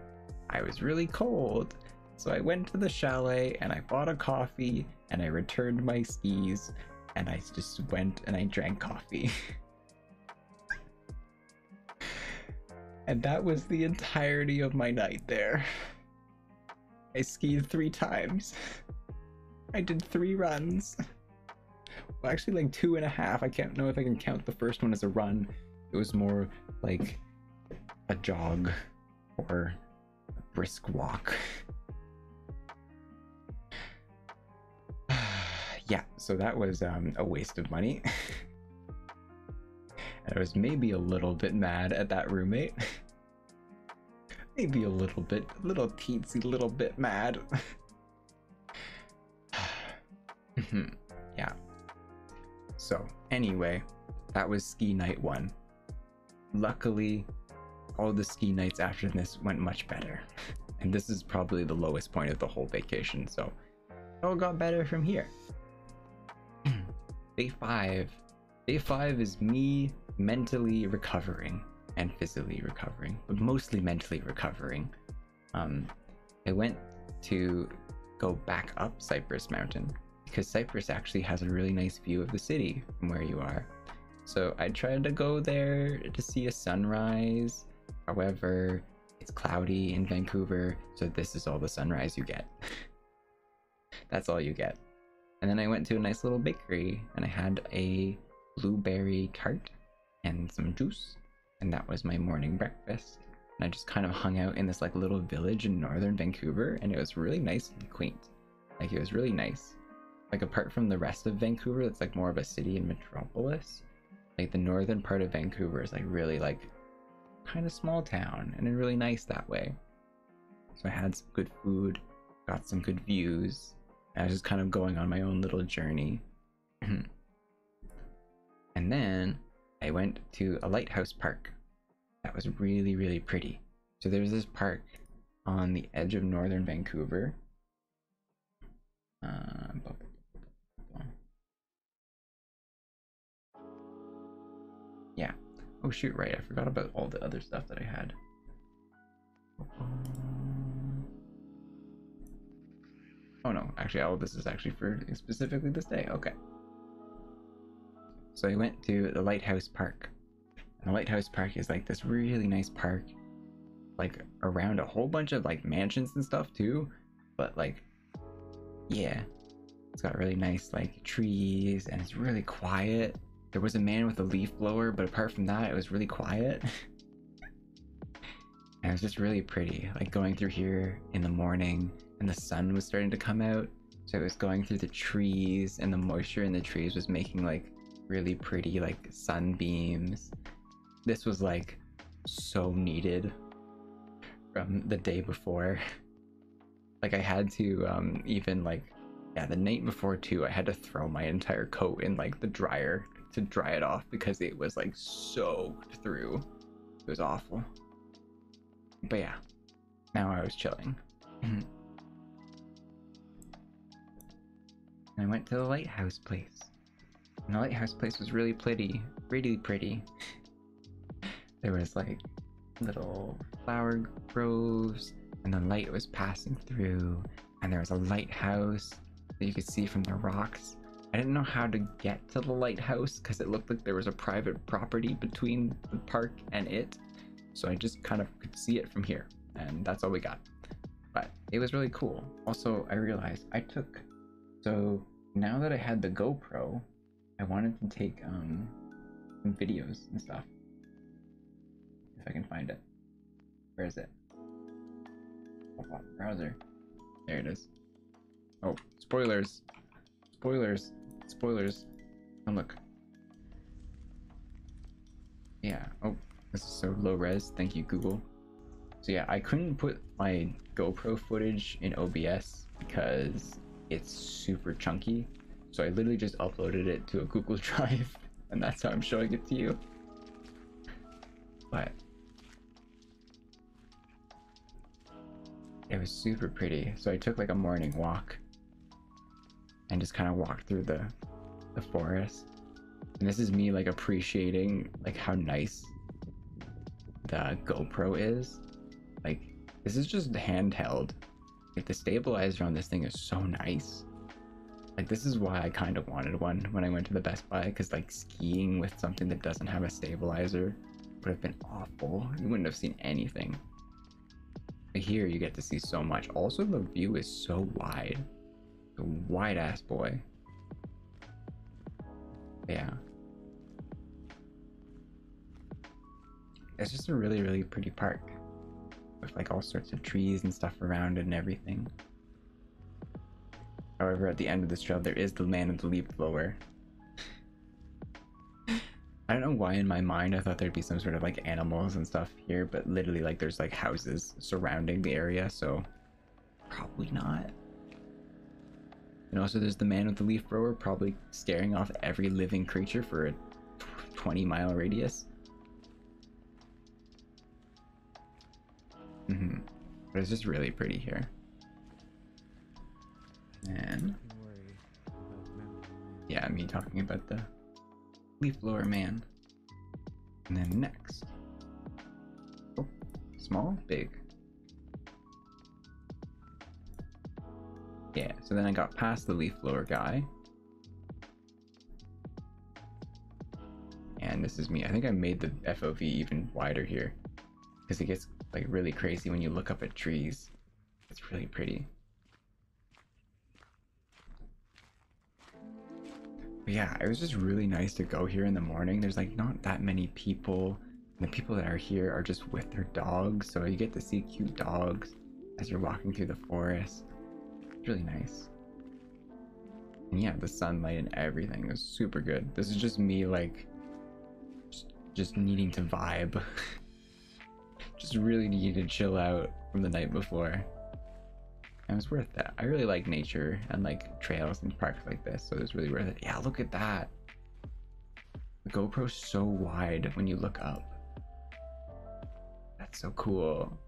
I was really cold. So I went to the chalet and I bought a coffee and I returned my skis and I just went and I drank coffee. And that was the entirety of my night there. I skied 3 times. I did 3 runs. Well, actually like 2.5. I can't know if I can count the first one as a run. It was more like a jog or a brisk walk. Yeah, so that was a waste of money. And I was maybe a little bit mad at that roommate. Maybe a little teensy little bit mad. Yeah. So anyway, that was ski night 1. Luckily, all the ski nights after this went much better. And this is probably the lowest point of the whole vacation, so it all got better from here. Day 5. Day 5 is me mentally recovering and physically recovering, but mostly mentally recovering. I went to go back up Cypress Mountain because Cypress actually has a really nice view of the city from where you are. So I tried to go there to see a sunrise. However, it's cloudy in Vancouver, so this is all the sunrise you get. That's all you get. And then I went to a nice little bakery and I had a blueberry tart and some juice. And that was my morning breakfast. and I just kind of hung out in this like little village in northern Vancouver, and it was really nice and quaint. Like, it was really nice. Like, apart from the rest of Vancouver, it's like more of a city and metropolis. Like, the northern part of Vancouver is like really like kind of small town, and really nice that way. So I had some good food, got some good views, and I was just kind of going on my own little journey. And then I went to a lighthouse park that was really, really pretty. So there's this park on the edge of northern Vancouver. Yeah. Oh shoot, right, I forgot about all the other stuff that I had. Oh no, actually, all of this is actually for specifically this day. Okay. So I went to the Lighthouse Park. And the Lighthouse Park is like this really nice park, like around a whole bunch of like mansions and stuff too. But like, yeah, it's got really nice like trees, and it's really quiet. There was a man with a leaf blower, but apart from that, it was really quiet. And it was just really pretty, like going through here in the morning, and the sun was starting to come out, so it was going through the trees, and the moisture in the trees was making like really pretty like sunbeams. This was like so needed from the day before. Like, I had to even like, yeah, the night before too, I had to throw my entire coat in like the dryer to dry it off because it was like soaked through. It was awful. But yeah, now I was chilling. And I went to the lighthouse place. And the lighthouse place was really pretty. Really pretty. There was like little flower groves, and the light was passing through, and there was a lighthouse that you could see from the rocks. I didn't know how to get to the lighthouse because it looked like there was a private property between the park and it. So I just kind of could see it from here, and that's all we got. But it was really cool. Also, I realized so now that I had the GoPro, I wanted to take some videos and stuff. If I can find it. Where is it? Oh, browser. There it is. Oh, spoilers. Spoilers. Spoilers. Oh, look. Yeah. Oh, this is so low res. Thank you, Google. So yeah, I couldn't put my GoPro footage in OBS because it's super chunky. So I literally just uploaded it to a Google Drive, and that's how I'm showing it to you. But it was super pretty. So I took like a morning walk and just kind of walked through the forest. And this is me like appreciating like how nice the GoPro is. Like, this is just handheld. Like, the stabilizer on this thing is so nice. Like, this is why I kind of wanted one when I went to the Best Buy, because like skiing with something that doesn't have a stabilizer would have been awful. You wouldn't have seen anything. But here you get to see so much. Also, the view is so wide. A wide ass boy. Yeah. It's just a really, really pretty park with like all sorts of trees and stuff around it and everything. However, at the end of this trail, there is the man with the leaf blower. I don't know why in my mind I thought there'd be some sort of like animals and stuff here, but literally like there's like houses surrounding the area, so probably not. And also there's the man with the leaf blower probably scaring off every living creature for a 20-mile radius. But it's just really pretty here. And yeah, me talking about the leaf blower man. And then next, oh, small, big. Yeah, so then I got past the leaf blower guy. And this is me. I think I made the FOV even wider here because it gets like really crazy when you look up at trees. It's really pretty. But yeah, it was just really nice to go here in the morning. There's like not that many people. And the people that are here are just with their dogs, so you get to see cute dogs as you're walking through the forest. It's really nice. And yeah, the sunlight and everything is super good. This is just me like just needing to vibe. Just really needing to chill out from the night before. And it's worth that. I really like nature and like trails and parks like this, so it's really worth it. Yeah, look at that. The GoPro's so wide when you look up. That's so cool.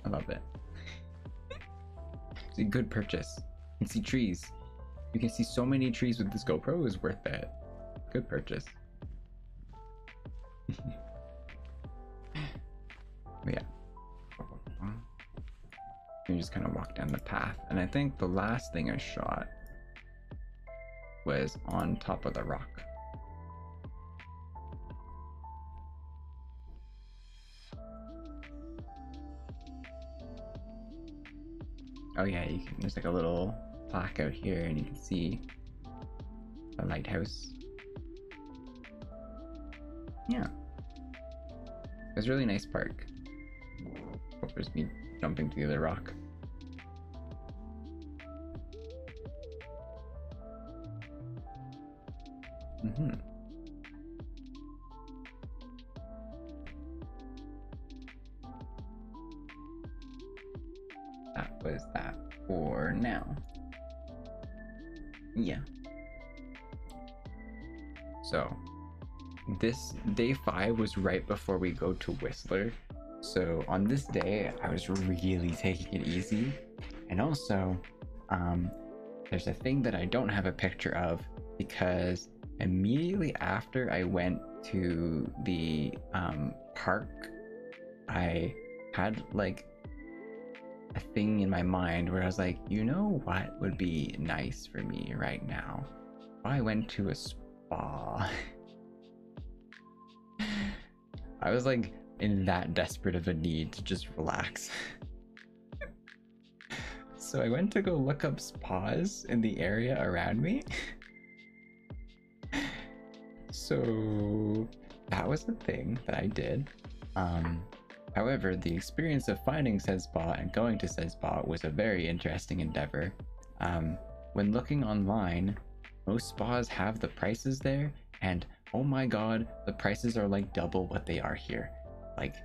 I love it. It's a good purchase. You can see trees. You can see so many trees with this GoPro. Is worth it. Good purchase. But yeah. You just kind of walk down the path, and I think the last thing I shot was on top of the rock. Oh yeah, you can, there's like a little plaque out here, and you can see a lighthouse. Yeah, it's a really nice park. Oh, there's me jumping to the other rock. That was that for now. Yeah. So this day 5 was right before we go to Whistler. So on this day, I was really taking it easy. And also, there's a thing that I don't have a picture of, because immediately after I went to the park, I had like a thing in my mind where I was like, you know what would be nice for me right now? If I went to a spa. I was like in that desperate of a need to just relax. So I went to go look up spas in the area around me. So that was the thing that I did. However, the experience of finding said spa and going to said spa was a very interesting endeavor. When looking online, most spas have the prices there, and oh my god, the prices are like double what they are here. Like,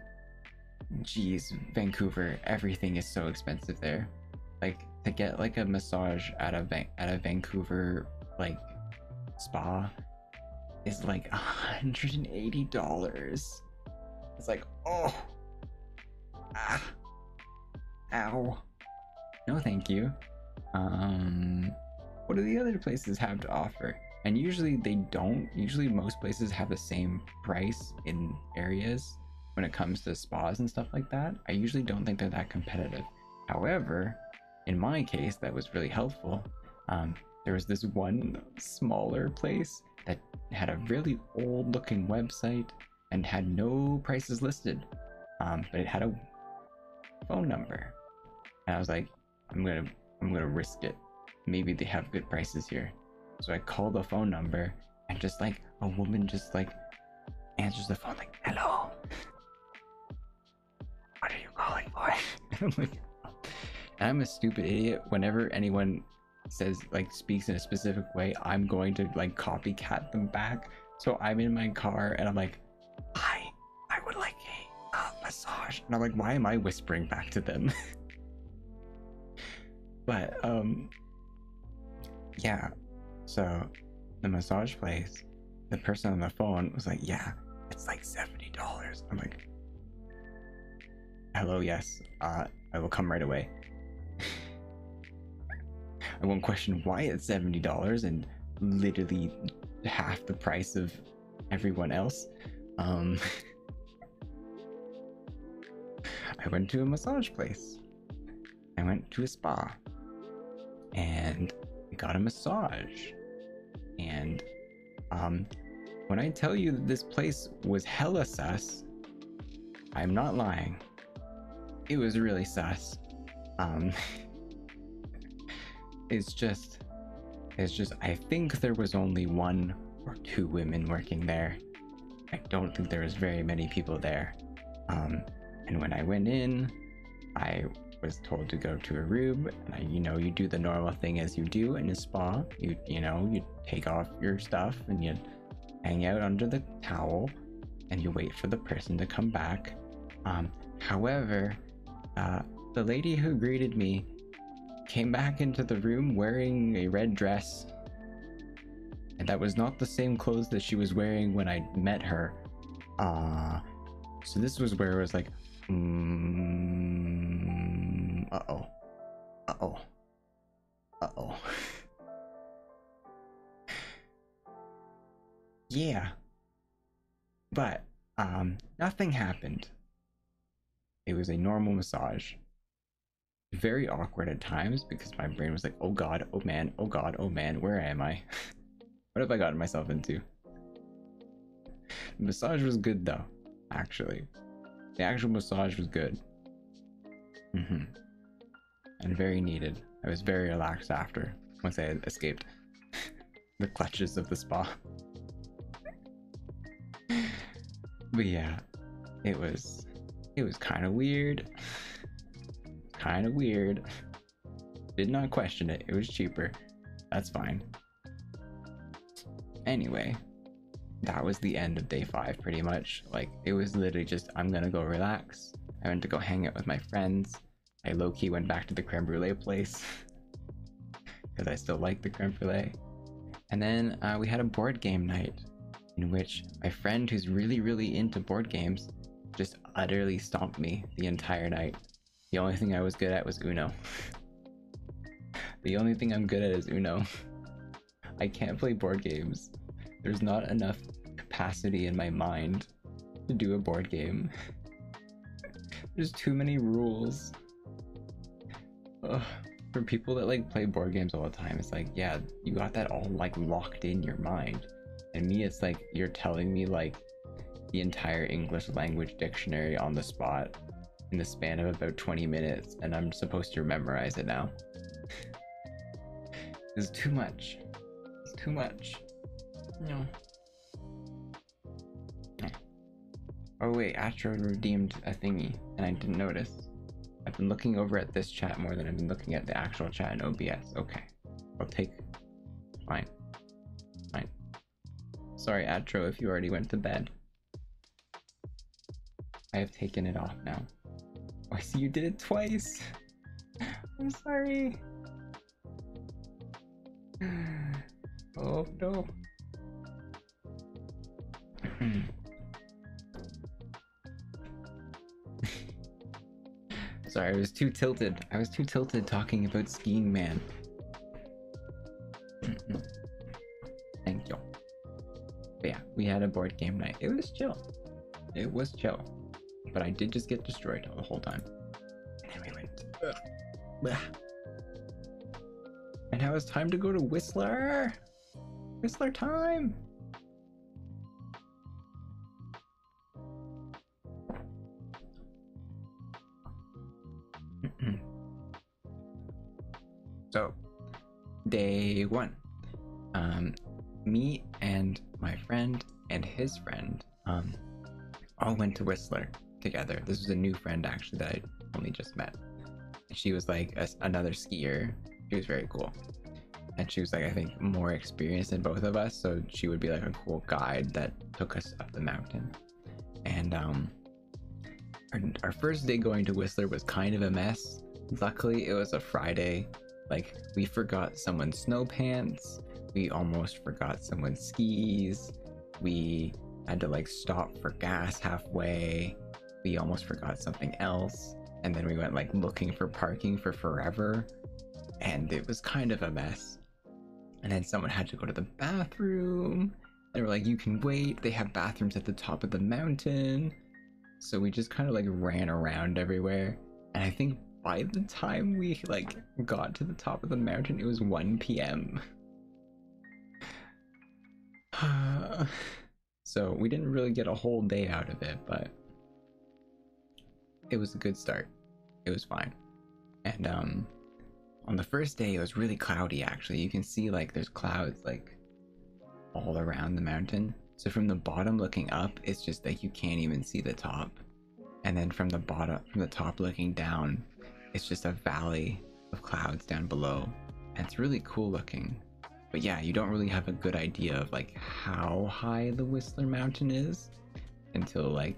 geez, Vancouver, everything is so expensive there. Like, to get like a massage at a Vancouver like spa is like $180. It's like, oh, ah, ow, no thank you. What do the other places have to offer? And usually they don't. Usually most places have the same price in areas when it comes to spas and stuff like that. I usually don't think they're that competitive. However, in my case, that was really helpful. There was this one smaller place that had a really old looking website and had no prices listed, but it had a phone number, and I was like, I'm gonna risk it. Maybe they have good prices here. So I called the phone number, and just like a woman just like answers the phone like, hello, what are you calling for? And I'm like, and I'm a stupid idiot. Whenever anyone says like speaks in a specific way, I'm going to like copycat them back. So I'm in my car and I'm like, hi, I would like a massage. And I'm like, why am I whispering back to them? But yeah, so the massage place, the person on the phone was like, yeah, it's like $70. I'm like, hello, yes, I will come right away. I won't question why it's $70 and literally half the price of everyone else. I went to a massage place. I went to a spa and got a massage. And when I tell you that this place was hella sus, I'm not lying. It was really sus. It's just I think there was only 1 or 2 women working there, I don't think there was very many people there. And when I went in, I was told to go to a room, and you do the normal thing as you do in a spa. You take off your stuff and you hang out under the towel and you wait for the person to come back. However, the lady who greeted me came back into the room wearing a red dress, and that was not the same clothes that she was wearing when I met her. So this was where it was like, uh-oh. Yeah. But, nothing happened. It was a normal massage. Very awkward at times because my brain was like, oh god, oh man, oh god, oh man, where am I? What have I gotten myself into? The massage was good though, actually. The actual massage was good. And very needed. I was very relaxed after, once I had escaped the clutches of the spa. But yeah, it was kind of weird. Kind of weird. Did not question it. It was cheaper. That's fine. Anyway, that was the end of day 5 pretty much. Like, it was literally just, I'm gonna go relax. I went to go hang out with my friends. I low-key went back to the creme brulee place because I still like the creme brulee. And then we had a board game night in which my friend who's really into board games just utterly stomped me the entire night. The only thing I was good at was Uno. The only thing I'm good at is Uno. I can't play board games. There's not enough capacity in my mind to do a board game. There's too many rules. Ugh. For people that like play board games all the time, it's like, yeah, you got that all like locked in your mind. And me, it's like you're telling me like the entire English language dictionary on the spot in the span of about 20 minutes, and I'm supposed to memorize it now. It's too much. It's too much. No. Oh wait, Astro redeemed a thingy, and I didn't notice. I've been looking over at this chat more than I've been looking at the actual chat in OBS. Okay. I'll take... Fine. Fine. Sorry, Atro, if you already went to bed. I have taken it off now. Oh, I see you did it twice! I'm sorry! Oh, no. Sorry, I was too tilted. I was too tilted talking about Skiing Man. Thank you. But yeah, we had a board game night. It was chill. It was chill. But I did just get destroyed the whole time. And then we went... Ugh. And now it's time to go to Whistler! Whistler time! So, day 1. Me and my friend and his friend all went to Whistler together. This was a new friend actually that I only just met. And she was like another skier. She was very cool. And she was like, I think, more experienced than both of us, so she would be like a cool guide that took us up the mountain. And our first day going to Whistler was kind of a mess. Luckily, it was a Friday. Like, we forgot someone's snow pants. We almost forgot someone's skis. We had to like stop for gas halfway. We almost forgot something else. And then we went like looking for parking for forever. And it was kind of a mess. And then someone had to go to the bathroom. They were like, you can wait. They have bathrooms at the top of the mountain. So we just kind of like ran around everywhere. And I think by the time we like got to the top of the mountain, it was 1 p.m. So we didn't really get a whole day out of it, but it was a good start. It was fine. And on the first day, it was really cloudy actually. You can see like there's clouds like all around the mountain. So from the bottom looking up, it's just like you can't even see the top. And then from the top looking down, it's just a valley of clouds down below. And it's really cool looking. But yeah, you don't really have a good idea of like how high the Whistler Mountain is until like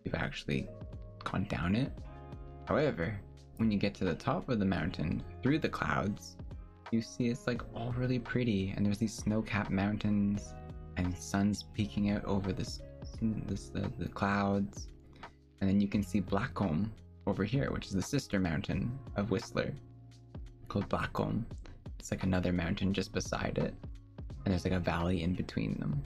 you've actually gone down it. However, when you get to the top of the mountain through the clouds, you see it's like all really pretty, and there's these snow-capped mountains and sun's peeking out over the clouds. And then you can see Blackcomb over here, which is the sister mountain of Whistler, called Blackcomb. It's like another mountain just beside it, and there's like a valley in between them.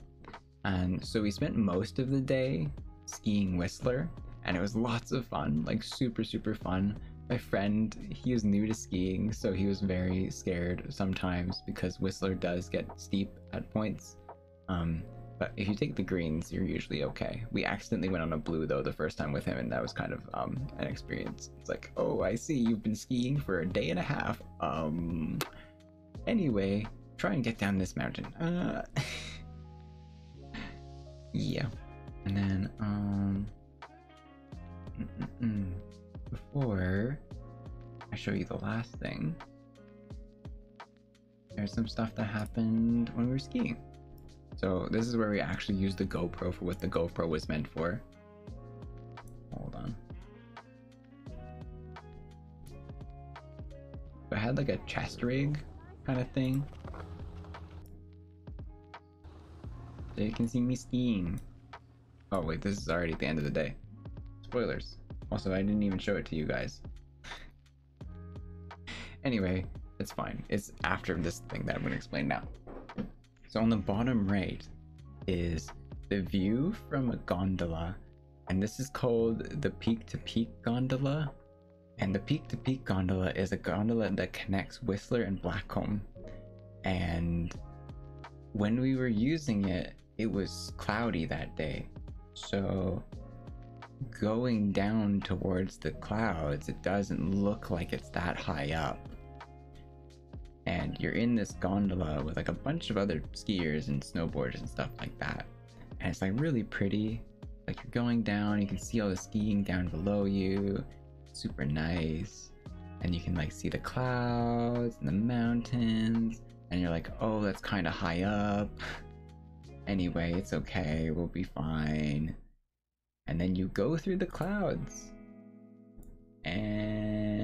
And so we spent most of the day skiing Whistler, and it was lots of fun, like super fun. My friend, he was new to skiing, so he was very scared sometimes because Whistler does get steep at points. But if you take the greens, you're usually okay. We accidentally went on a blue though the first time with him, and that was kind of an experience. It's like, oh, I see you've been skiing for a day and a half. Anyway, try and get down this mountain. Yeah. And then before I show you the last thing, there's some stuff that happened when we were skiing. So this is where we actually used the GoPro for what the GoPro was meant for. Hold on. So I had like a chest rig kind of thing, so you can see me skiing. Oh wait, this is already at the end of the day. Spoilers. Also, I didn't even show it to you guys. Anyway, it's fine. It's after this thing that I'm going to explain now. So on the bottom right is the view from a gondola, and this is called the Peak to Peak gondola. And the Peak to Peak gondola is a gondola that connects Whistler and Blackcomb. And when we were using it, it was cloudy that day. So going down towards the clouds, it doesn't look like it's that high up. And you're in this gondola with like a bunch of other skiers and snowboarders and stuff like that. And it's like really pretty. Like you're going down, you can see all the skiing down below you. Super nice. And you can like see the clouds and the mountains. And you're like, oh, that's kind of high up. Anyway, it's okay, we'll be fine. And then you go through the clouds. And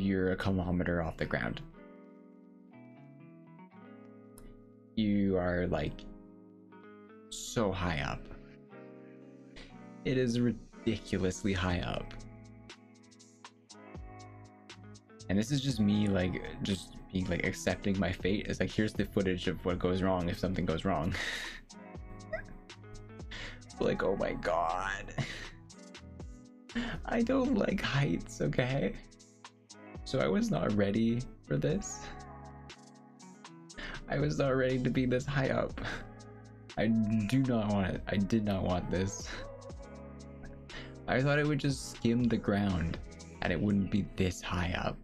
you're a kilometer off the ground. You are like so high up. It is ridiculously high up. And this is just me like just being like accepting my fate. It's like, here's the footage of what goes wrong if something goes wrong. Like, oh my god. I don't like heights, okay? So I was not ready for this. I was not ready to be this high up. I do not want it. I did not want this. I thought it would just skim the ground and it wouldn't be this high up.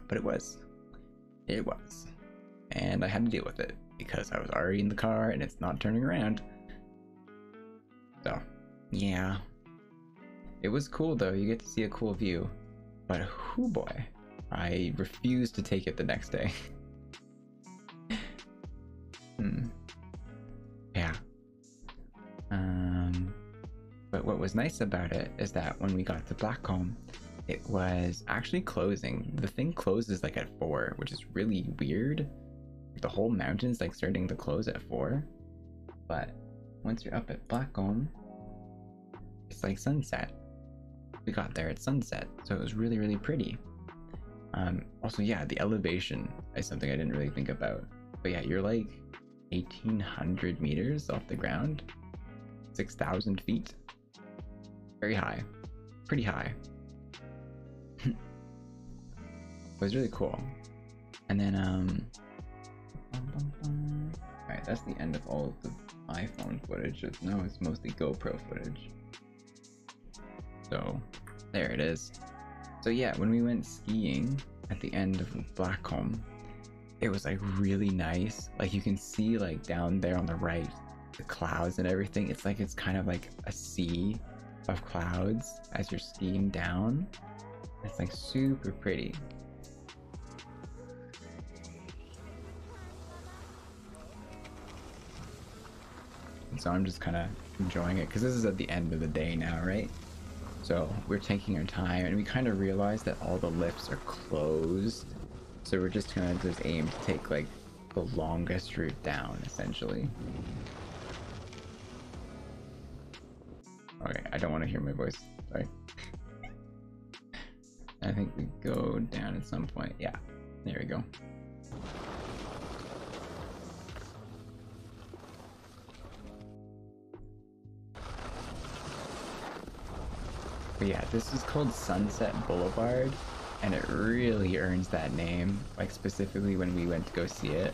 But it was. It was. And I had to deal with it because I was already in the car and it's not turning around. So, yeah. It was cool though, you get to see a cool view. But hoo boy, I refused to take it the next day. Yeah. But what was nice about it is that when we got to Blackcomb, it was actually closing. The thing closes like at 4, which is really weird. The whole mountain's like starting to close at 4. But once you're up at Blackcomb, it's like sunset. We got there at sunset, so it was really, really pretty. Also, yeah, the elevation is something I didn't really think about. But yeah, you're like 1,800 meters off the ground, 6,000 feet. Very high, pretty high. It was really cool. And then, alright, that's the end of all of the iPhone footage. No, it's mostly GoPro footage. So, there it is. So yeah, when we went skiing at the end of Blackcomb, it was like really nice. Like you can see like down there on the right, the clouds and everything. It's like it's kind of like a sea of clouds as you're skiing down. It's like super pretty. And so I'm just kind of enjoying it because this is at the end of the day now, right? So we're taking our time and we kind of realize that all the lifts are closed. So we're just gonna just aim to take like the longest route down, essentially. Okay, I don't want to hear my voice. Sorry. I think we go down at some point. Yeah, there we go. But yeah, this is called Sunset Boulevard, and it really earns that name, like specifically when we went to go see it.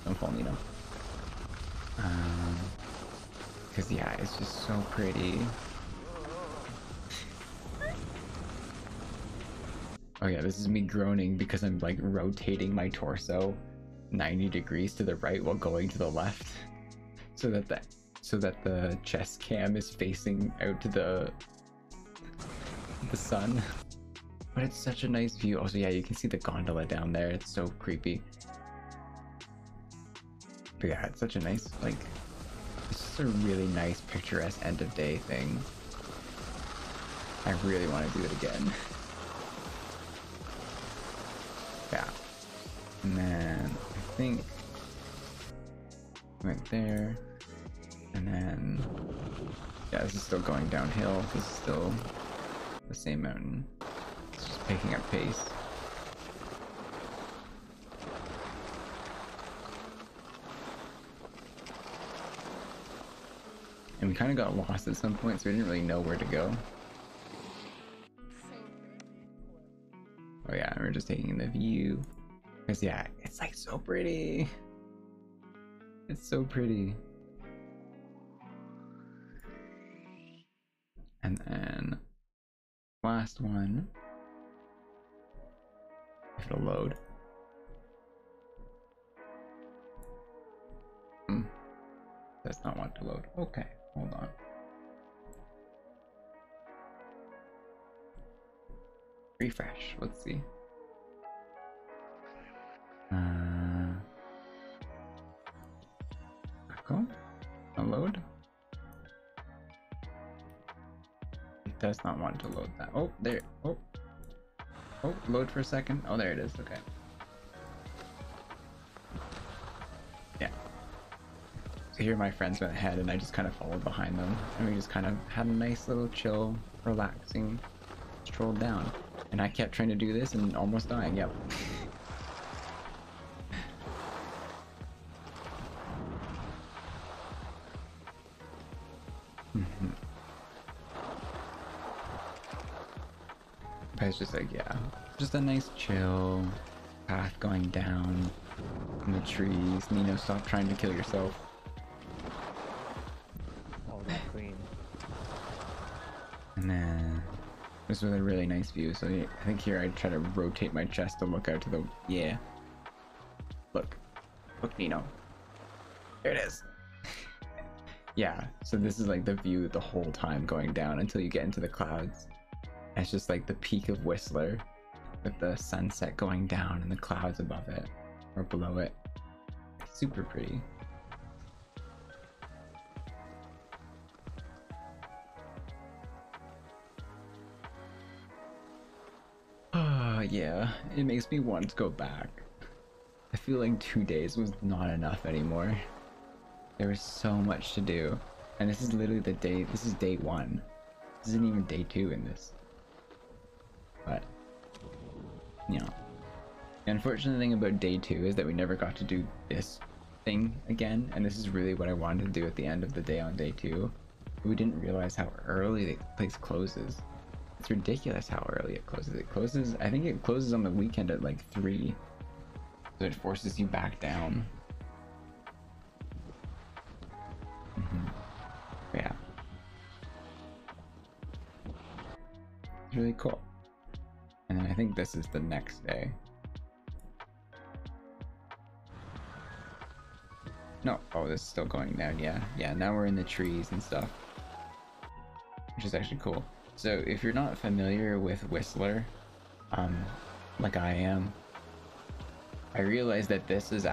Don't fall, Nino. Because yeah, it's just so pretty. Oh yeah, this is me groaning because I'm like rotating my torso 90 degrees to the right while going to the left, so that the chest cam is facing out to the sun. But it's such a nice view. Also, yeah, you can see the gondola down there. It's so creepy. But yeah, it's such a nice, like, it's just a really nice picturesque end of day thing. I really want to do it again. Yeah. And then I think right there. And then yeah, this is still going downhill. This is still the same mountain. It's just picking up pace. And we kind of got lost at some point, so we didn't really know where to go. Oh yeah, and we're just taking in the view. Because yeah, it's like so pretty. It's so pretty. And then last one. If it'll load. Does not want to load. Okay, hold on. Refresh. Let's see. Echo? Load? It does not want to load that. Oh, there. Oh, load for a second. Oh, there it is. Okay. Yeah. So here my friends went ahead and I just kind of followed behind them. And we just kind of had a nice little chill, relaxing stroll down. And I kept trying to do this and almost dying. Yep. But it's just like, yeah, just a nice chill path going down in the trees. Nino, stop trying to kill yourself. Oh, that's clean. And then this was a really nice view. So I think here I try to rotate my chest to look out to the, yeah. Look, Nino. There it is. Yeah, so this is like the view the whole time going down until you get into the clouds. And it's just like the peak of Whistler with the sunset going down and the clouds above it or below it. Super pretty. Yeah, it makes me want to go back. I feel like 2 days was not enough anymore. There was so much to do. And this is literally this is day 1. This isn't even day 2 in this. But, you know. The unfortunate thing about day 2 is that we never got to do this thing again. And this is really what I wanted to do at the end of the day on day 2. We didn't realize how early the place closes. It's ridiculous how early it closes. I think it closes on the weekend at like 3. So it forces you back down. Yeah. It's really cool. And then I think this is the next day. No, oh, this is still going down. Yeah, yeah. Now we're in the trees and stuff, which is actually cool. So if you're not familiar with Whistler, like I am, I realized that this is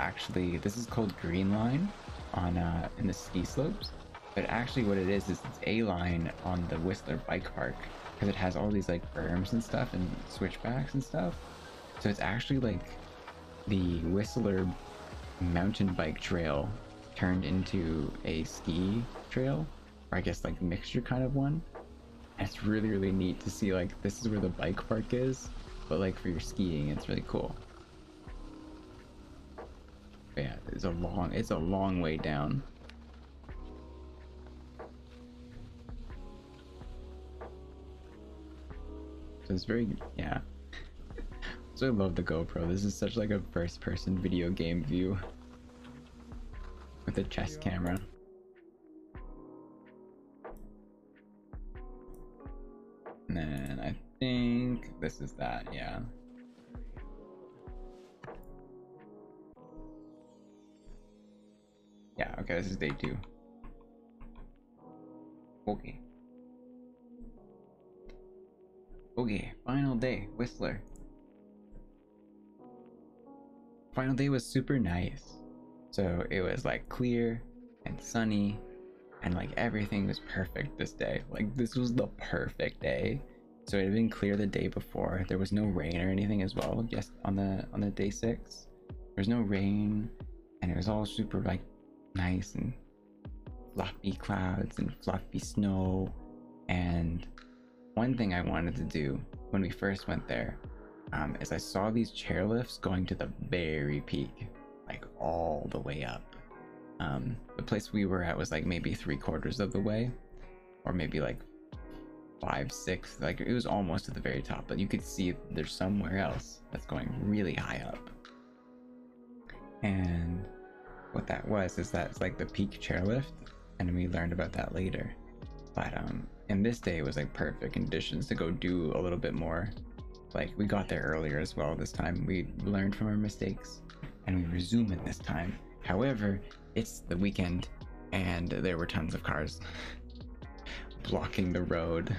called Green Line on in the ski slopes, but actually what it is it's A line on the Whistler bike park, because it has all these like berms and stuff and switchbacks and stuff. So it's actually like the Whistler mountain bike trail turned into a ski trail, or I guess like mixture kind of one. And it's really, really neat to see, like, this is where the bike park is, but like for your skiing, it's really cool. But yeah, it's a long way down. So it's very, yeah. So I love the GoPro. This is such like a first-person video game view with a chest camera. And then I think this is that, yeah. Yeah, okay, this is day 2. Okay. Okay, final day, Whistler. Final day was super nice. So it was like clear and sunny and like everything was perfect this day. Like this was the perfect day. So it had been clear the day before. There was no rain or anything as well. Just on the day 6, there was no rain, and it was all super like nice and fluffy clouds and fluffy snow. And one thing I wanted to do when we first went there is I saw these chairlifts going to the very peak, like all the way up. The place we were at was like maybe 3/4 of the way, or maybe like 5/6. Like it was almost at the very top, but you could see there's somewhere else that's going really high up. And what that was is that's like the peak chairlift, and we learned about that later. But and this day was like perfect conditions to go do a little bit more. Like we got there earlier as well this time. We learned from our mistakes and we resume it this time. However, it's the weekend and there were tons of cars blocking the road,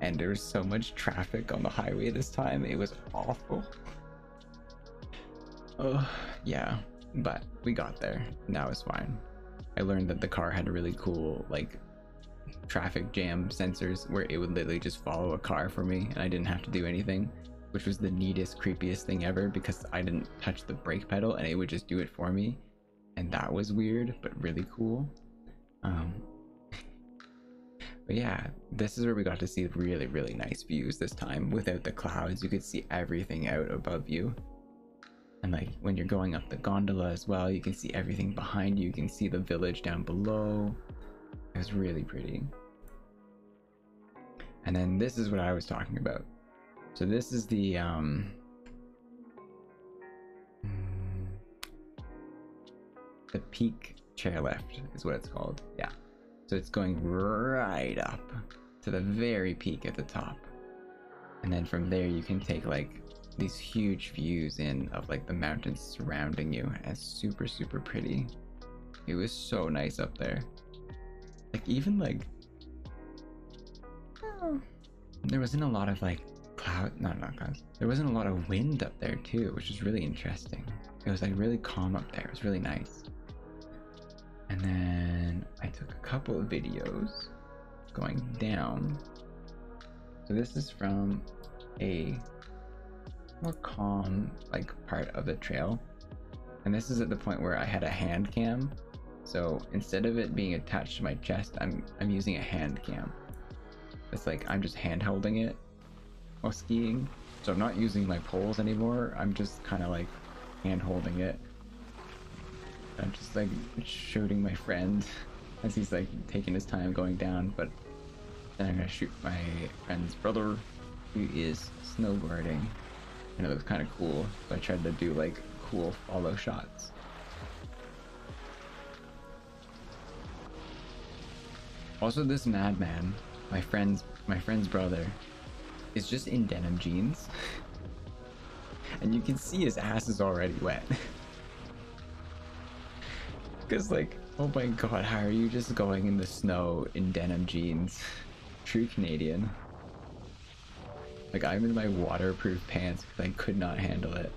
and there was so much traffic on the highway this time. It was awful. Oh yeah, but we got there. Now it's fine. I learned that the car had a really cool like traffic jam sensors where it would literally just follow a car for me and I didn't have to do anything, which was the neatest, creepiest thing ever, because I didn't touch the brake pedal and it would just do it for me. And that was weird but really cool. But yeah, this is where we got to see really, really nice views this time. Without the clouds, you could see everything out above you. And like when you're going up the gondola as well, you can see everything behind you. You can see the village down below. It was really pretty. And then this is what I was talking about. So this is the peak chairlift is what it's called. Yeah. So it's going right up to the very peak at the top. And then from there you can take like these huge views in of like the mountains surrounding you, and it's super, super pretty. It was so nice up there. Like even like there wasn't a lot of like not clouds. There wasn't a lot of wind up there too, which was really interesting. It was like really calm up there. It was really nice. And then I took a couple of videos going down. So this is from a more calm like part of the trail, and this is at the point where I had a hand cam. So instead of it being attached to my chest, I'm using a hand cam. It's like I'm just hand holding it while skiing. So I'm not using my poles anymore. I'm just kind of like hand holding it. I'm just like shooting my friend as he's like taking his time going down. But then I'm gonna shoot my friend's brother who is snowboarding. And it was kind of cool. So I tried to do like cool follow shots. Also, this madman, my friend's brother, is just in denim jeans, and you can see his ass is already wet Because like, oh my god, how are you just going in the snow in denim jeans? True Canadian. Like, I'm in my waterproof pants because I could not handle it.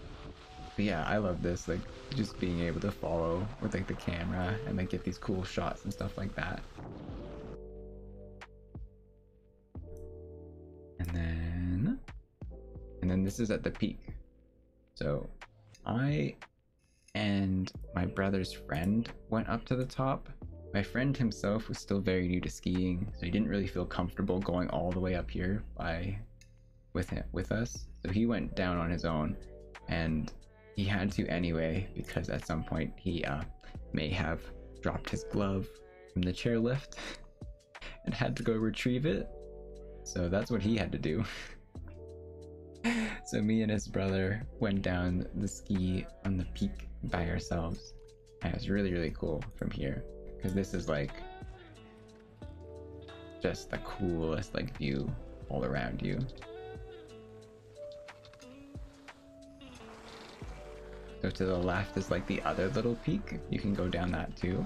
But yeah, I love this, like, just being able to follow with like the camera and like get these cool shots and stuff like that. And then this is at the peak. So I and my brother's friend went up to the top. My friend himself was still very new to skiing, so he didn't really feel comfortable going all the way up here with us. So he went down on his own, and he had to anyway because at some point he may have dropped his glove from the chairlift and had to go retrieve it. So that's what he had to do. So me and his brother went down the ski on the peak by ourselves, and it's really, really cool from here because this is like just the coolest like view all around you. So to the left is like the other little peak. You can go down that too.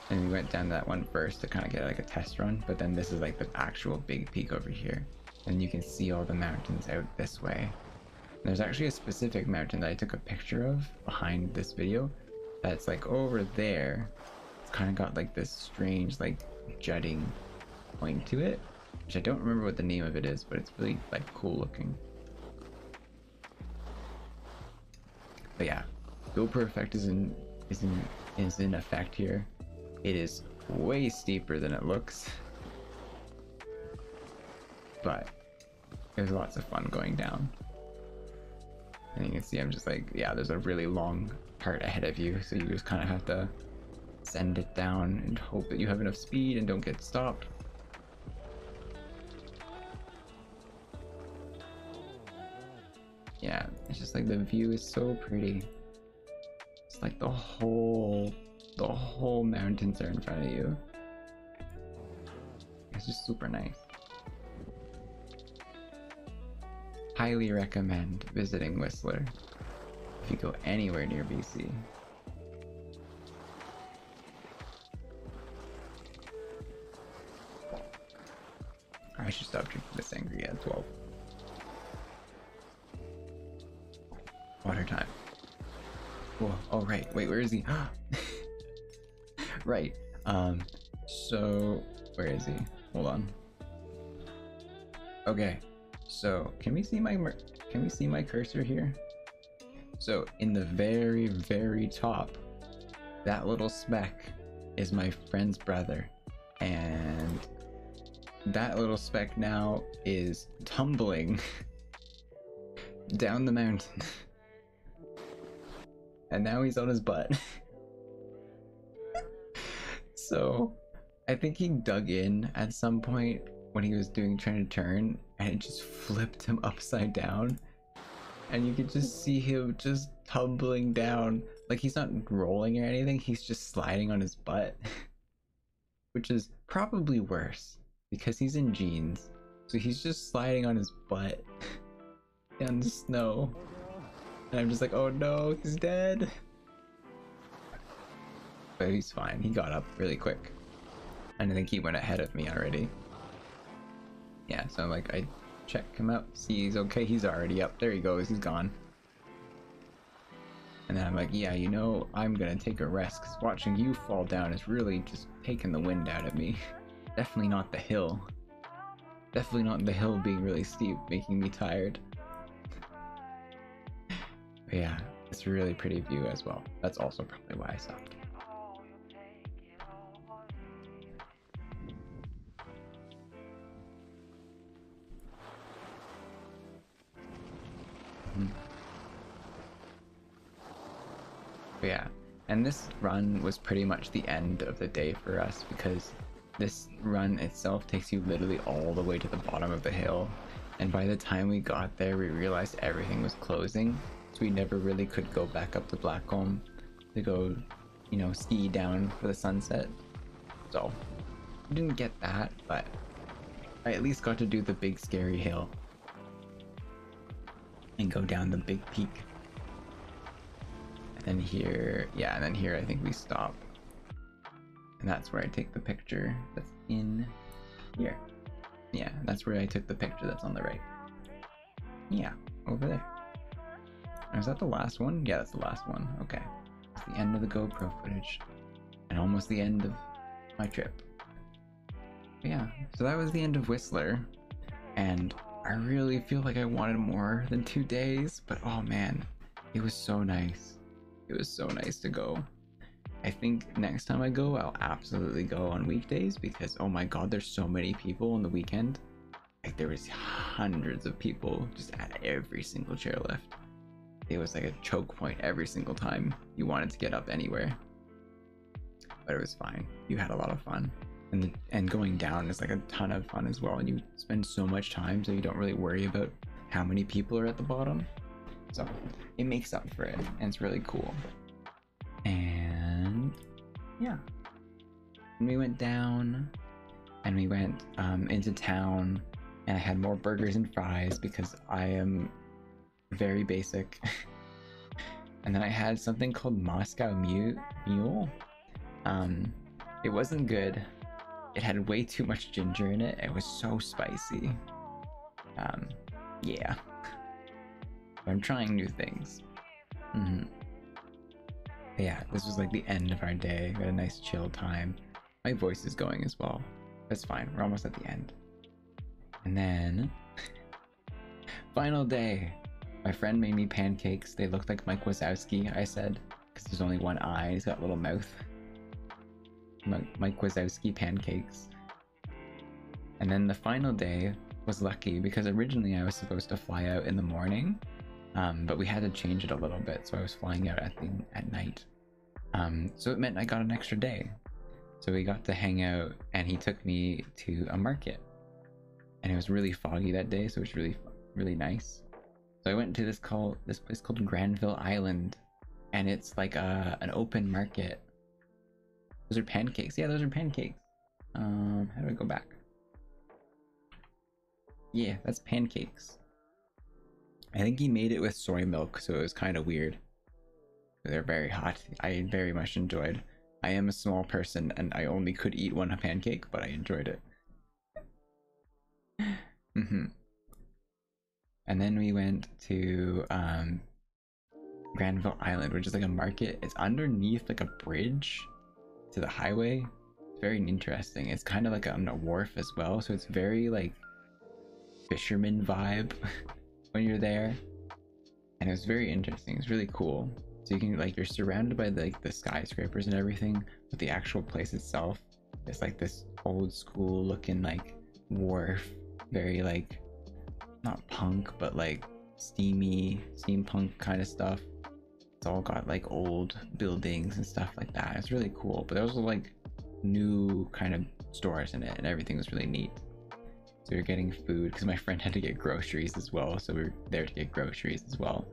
And we went down that one first to kind of get like a test run, but then this is like the actual big peak over here. And you can see all the mountains out this way. There's actually a specific mountain that I took a picture of behind this video that's like over there. It's kind of got like this strange like jutting point to it, which I don't remember what the name of it is, but it's really like cool looking. But yeah, GoPro effect is in effect here. It is way steeper than it looks, but there's lots of fun going down. And you can see I'm just like, yeah, there's a really long part ahead of you, so you just kind of have to send it down and hope that you have enough speed and don't get stopped. Yeah, it's just like the view is so pretty. It's like the whole mountains are in front of you. It's just super nice. Highly recommend visiting Whistler if you go anywhere near BC. I should stop drinking this angry at 12. Water time. Whoa, oh right, wait, where is he? Right, so where is he? Hold on. Okay, so can we see my cursor here? So in the very, very top, that little speck is my friend's brother, and that little speck now is tumbling down the mountain. And now he's on his butt. So I think he dug in at some point when he was trying to turn, and it just flipped him upside down. And you could just see him just tumbling down. Like, he's not rolling or anything, he's just sliding on his butt. Which is probably worse because he's in jeans. So he's just sliding on his butt down the snow. And I'm just like, oh no, he's dead. But he's fine. He got up really quick. And I think he went ahead of me already. Yeah, so like I check him out, see he's okay. He's already up. There he goes. He's gone. And then I'm like, yeah, you know, I'm gonna take a rest because watching you fall down is really just taking the wind out of me. Definitely not the hill. Definitely not the hill being really steep, making me tired. But yeah, it's a really pretty view as well. That's also probably why I stopped. But yeah, and this run was pretty much the end of the day for us because this run itself takes you literally all the way to the bottom of the hill. And by the time we got there, we realized everything was closing. So we never really could go back up to Blackcomb to go, you know, ski down for the sunset. So we didn't get that, but I at least got to do the big scary hill and go down the big peak. And then here, yeah, and then here I think we stop And that's where I take the picture that's in here. Yeah, that's where I took the picture that's on the right. Yeah, over there. Is that the last one? Yeah, that's the last one. Okay. It's the end of the GoPro footage. And almost the end of my trip. But yeah, so that was the end of Whistler. And I really feel like I wanted more than 2 days, but oh man, it was so nice. It was so nice to go. I think next time I go, I'll absolutely go on weekdays because oh my god, there's so many people on the weekend. Like there was hundreds of people just at every single chairlift. It was like a choke point every single time you wanted to get up anywhere. But it was fine. You had a lot of fun. And going down is like a ton of fun as well. And you spend so much time so you don't really worry about how many people are at the bottom. So it makes up for it and it's really cool. And yeah. And we went down and we went into town and I had more burgers and fries because I am very basic. And then I had something called Moscow Mule. It wasn't good. It had way too much ginger in it. It was so spicy. Yeah. I'm trying new things. Yeah, this was like the end of our day. We had a nice chill time. My voice is going as well. That's fine. We're almost at the end. And then final day. My friend made me pancakes. They looked like Mike Wazowski, I said, because there's only one eye. He's got a little mouth. Mike Wazowski pancakes. And then the final day was lucky because originally I was supposed to fly out in the morning, but we had to change it a little bit, so I was flying out at night. So it meant I got an extra day. So we got to hang out, and he took me to a market, and it was really foggy that day, so it was really nice. So I went to this place called Granville Island, and it's like an open market. Those are pancakes. Yeah, those are pancakes. How do I go back? Yeah, that's pancakes. I think he made it with soy milk, so it was kind of weird. They're very hot. I very much enjoyed. I am a small person, and I only could eat one pancake, but I enjoyed it. And then we went to Granville Island, which is like a market. It's underneath like a bridge to the highway. It's very interesting. It's kind of like on a wharf as well, so it's very like fisherman vibe when you're there, and it was very interesting. It's really cool. So you can like, you're surrounded by like the skyscrapers and everything, but the actual place itself is like this old school looking like wharf, very like not punk but like steampunk kind of stuff. It's all got like old buildings and stuff like that. It's really cool, but there was like new kind of stores in it and everything was really neat. So we were getting food because my friend had to get groceries as well, so we were there to get groceries as well.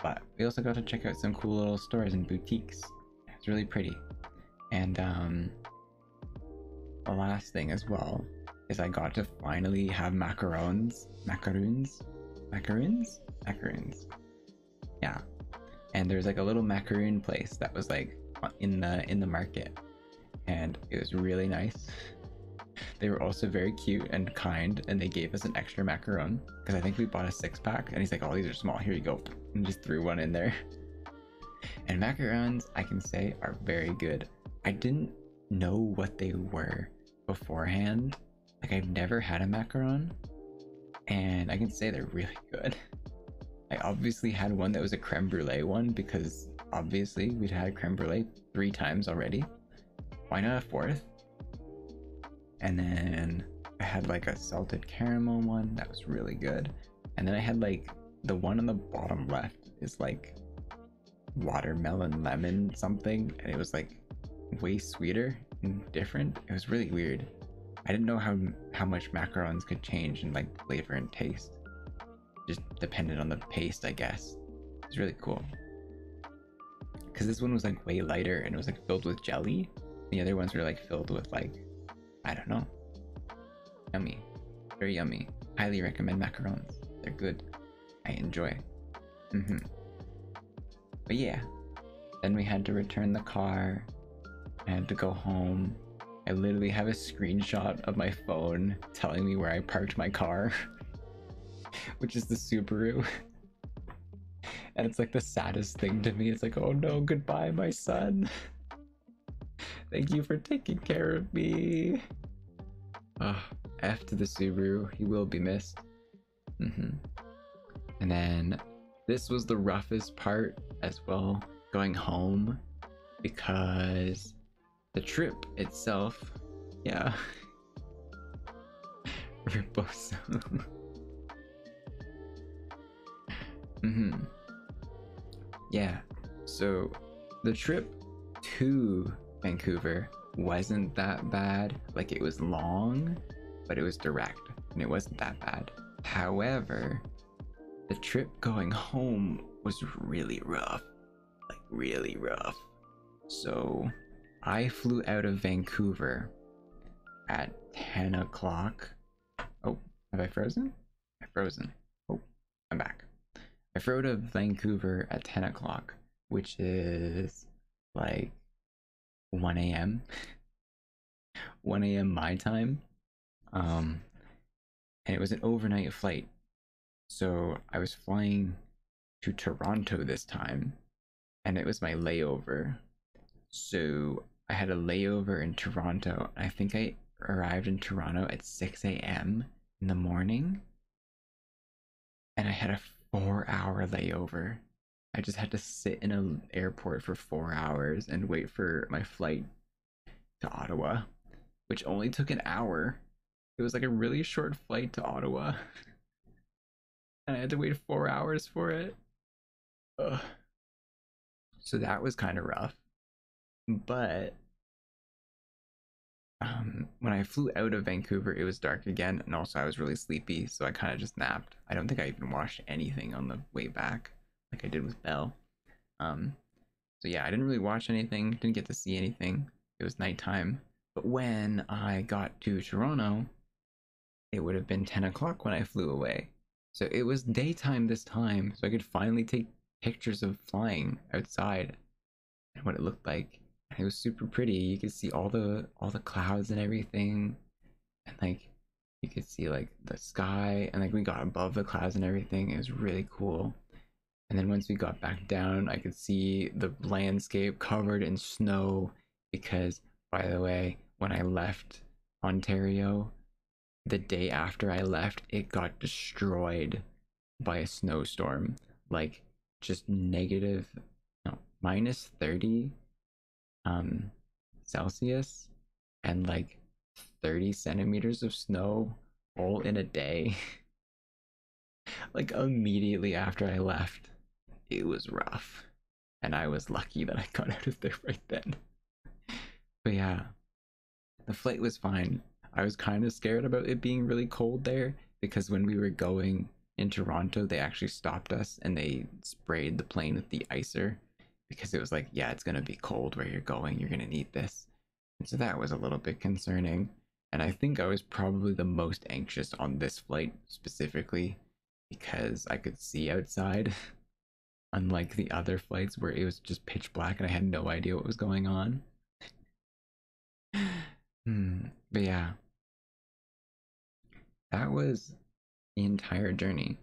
But we also got to check out some cool little stores and boutiques. It's really pretty. And the last thing as well is I got to finally have macaroons. Yeah. And there's like a little macaroon place that was like in the market, and it was really nice. They were also very cute and kind, and they gave us an extra macaron because I think we bought a 6-pack, and he's like, oh, these are small, here you go, and just threw one in there. And macarons, I can say, are very good. I didn't know what they were beforehand. Like, I've never had a macaron, and I can say they're really good. I obviously had one that was a creme brulee one because obviously we'd had creme brulee 3 times already. Why not a 4th? And then I had like a salted caramel one that was really good. And then I had like the one on the bottom left is like watermelon lemon something, and it was like way sweeter and different. It was really weird. I didn't know how much macarons could change in like flavor and taste. Just depended on the paste, I guess. It's really cool. Because this one was like way lighter and it was like filled with jelly. The other ones were like filled with like, I don't know. Yummy. Very yummy. Highly recommend macarons. They're good. I enjoy. But yeah. Then we had to return the car. I had to go home. I literally have a screenshot of my phone telling me where I parked my car, which is the Subaru. And it's like the saddest thing to me. It's like, oh no, goodbye, my son. Thank you for taking care of me. F to the Subaru. He will be missed. And then this was the roughest part as well, going home, because the trip itself, yeah. Riposo. Yeah, so the trip to Vancouver wasn't that bad. Like, it was long, but it was direct and it wasn't that bad. However, the trip going home was really rough, like really rough. So I flew out of Vancouver at 10 o'clock. Oh, have I frozen? I frozen. Oh, I'm back. I flew out of Vancouver at 10 o'clock, which is like 1 a.m. 1 a.m. my time. And it was an overnight flight. So I was flying to Toronto this time, and it was my layover. So I had a layover in Toronto. I think I arrived in Toronto at 6 a.m. in the morning, and I had a 4-hour layover. I just had to sit in an airport for 4 hours and wait for my flight to Ottawa, which only took an hour. It was like a really short flight to Ottawa. And I had to wait 4 hours for it. Ugh. So that was kind of rough. But when I flew out of Vancouver, it was dark again, and also I was really sleepy, so I kind of just napped. I don't think I even watched anything on the way back, like I did with Belle. So yeah, I didn't really watch anything, didn't get to see anything. It was nighttime. But when I got to Toronto, it would have been 10 o'clock when I flew away. So it was daytime this time, so I could finally take pictures of flying outside and what it looked like. And it was super pretty. You could see all the clouds and everything, and like you could see like the sky, and like we got above the clouds and everything. It was really cool. And then once we got back down, I could see the landscape covered in snow, because, by the way, when I left Ontario, the day after I left, it got destroyed by a snowstorm. Like, just minus 30 Celsius, and like 30 centimeters of snow all in a day. Like, immediately after I left. It was rough, and I was lucky that I got out of there right then. But yeah, the flight was fine. I was kind of scared about it being really cold there, because when we were going in Toronto, they actually stopped us and they sprayed the plane with the icer, because it was like, yeah, it's gonna be cold where you're going, you're gonna need this. And so that was a little bit concerning, and I think I was probably the most anxious on this flight specifically, because I could see outside. Unlike the other flights where it was just pitch black and I had no idea what was going on. But yeah, that was the entire journey.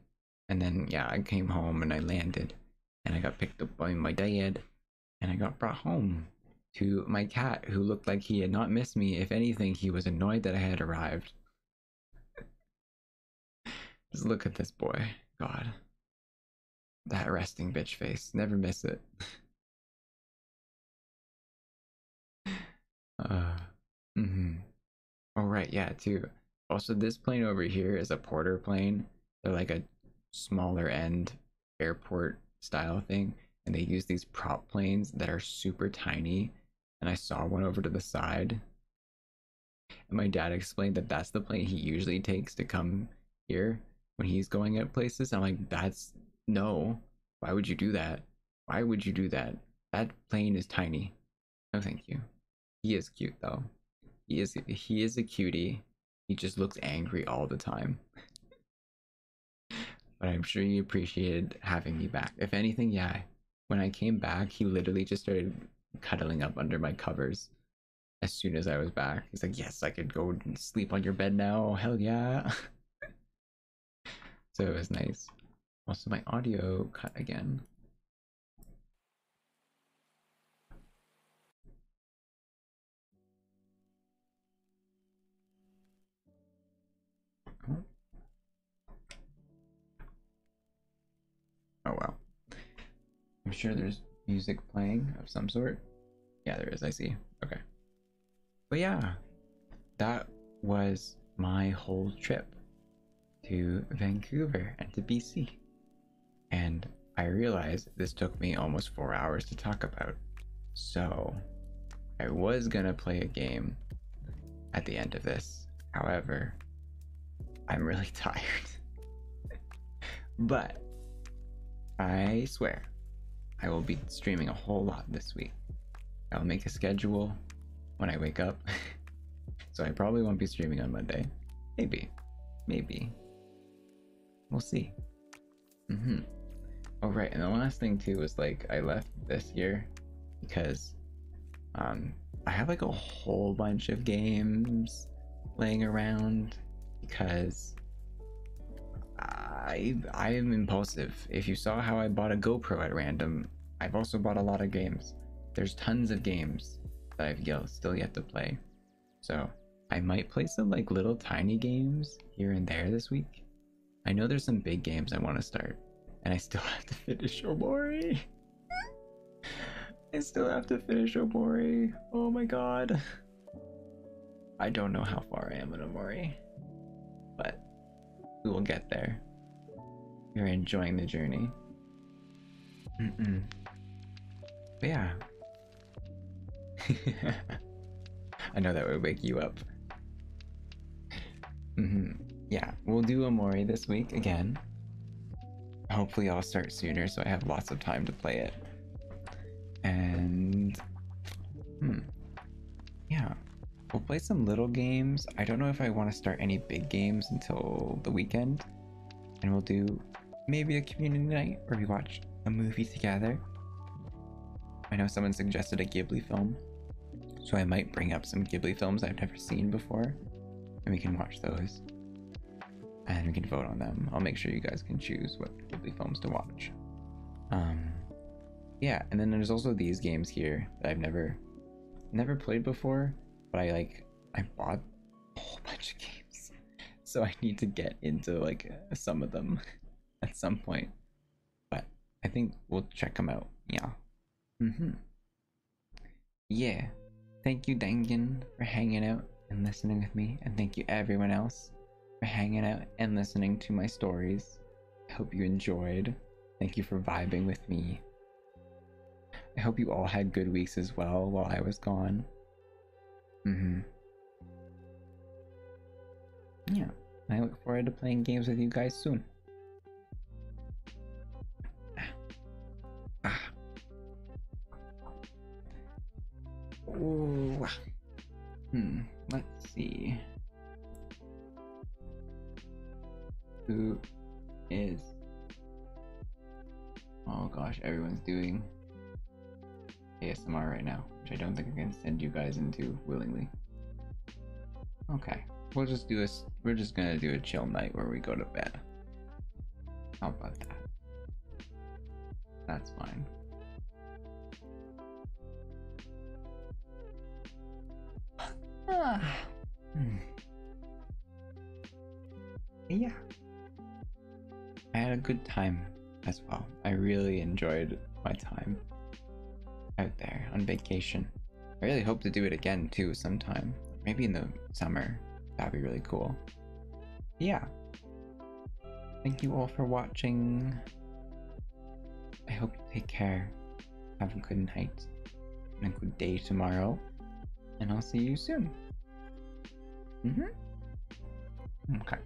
And then, yeah, I came home and I landed, and I got picked up by my dad, and I got brought home to my cat, who looked like he had not missed me. If anything, he was annoyed that I had arrived. Just look at this boy. God. That resting bitch face. Never miss it. Oh, right, yeah, too. Also, this plane over here is a Porter plane. They're like a smaller end airport style thing, and they use these prop planes that are super tiny. And I saw one over to the side, and my dad explained that that's the plane he usually takes to come here when he's going out places. I'm like, that's no. Why would you do that? Why would you do that? That plane is tiny. No, thank you. He is cute though. He is a cutie. He just looks angry all the time. But I'm sure he appreciated having me back. If anything, yeah. When I came back, he literally just started cuddling up under my covers. as soon as I was back. He's like, yes, I could go and sleep on your bed now. Hell yeah. So it was nice. Also, my audio cut again. Oh, oh well. I'm sure there's music playing of some sort. Yeah, there is. I see. Okay. But yeah, that was my whole trip to Vancouver and to BC. And I realized this took me almost 4 hours to talk about. So I was gonna play a game at the end of this. However, I'm really tired. But I swear I will be streaming a whole lot this week. I'll make a schedule when I wake up. So I probably won't be streaming on Monday. Maybe. We'll see. Oh right, and the last thing too was like I left this year because I have like a whole bunch of games laying around because I am impulsive. If you saw how I bought a GoPro at random, I've also bought a lot of games. There's tons of games that I've still yet to play. So I might play some like little tiny games here and there this week. I know there's some big games I want to start, and I still have to finish Omori. I still have to finish Omori. Oh my god. I don't know how far I am in Omori, but we will get there. You're enjoying the journey. But yeah. I know that would wake you up. Yeah, we'll do Omori this week again. Hopefully I'll start sooner so I have lots of time to play it. And yeah, we'll play some little games. I don't know if I want to start any big games until the weekend. And we'll do maybe a community night where we watch a movie together. I know someone suggested a Ghibli film, so I might bring up some Ghibli films I've never seen before, and we can watch those. And we can vote on them. I'll make sure you guys can choose what Ghibli films to watch. Yeah, and then there's also these games here that I've never played before, but I bought a whole bunch of games, so I need to get into like some of them at some point. But I think we'll check them out. Yeah. Yeah. Thank you, Dangan, for hanging out and listening with me, and thank you everyone else for hanging out and listening to my stories. I hope you enjoyed. Thank you for vibing with me. I hope you all had good weeks as well while I was gone. Yeah, I look forward to playing games with you guys soon. Ooh. Let's see. Who is... Oh gosh, everyone's doing ASMR right now, which I don't think I can send you guys into willingly. Okay, we'll just do this. We're just gonna do a chill night where we go to bed. How about that? That's fine. Yeah, I had a good time as well. I really enjoyed my time out there on vacation. I really hope to do it again too sometime, maybe in the summer. That'd be really cool. Yeah, thank you all for watching. I hope you take care, have a good night and a good day tomorrow, and I'll see you soon. Okay.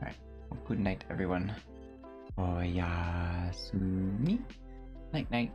Alright, well, good night everyone. Oyasumi. Night night.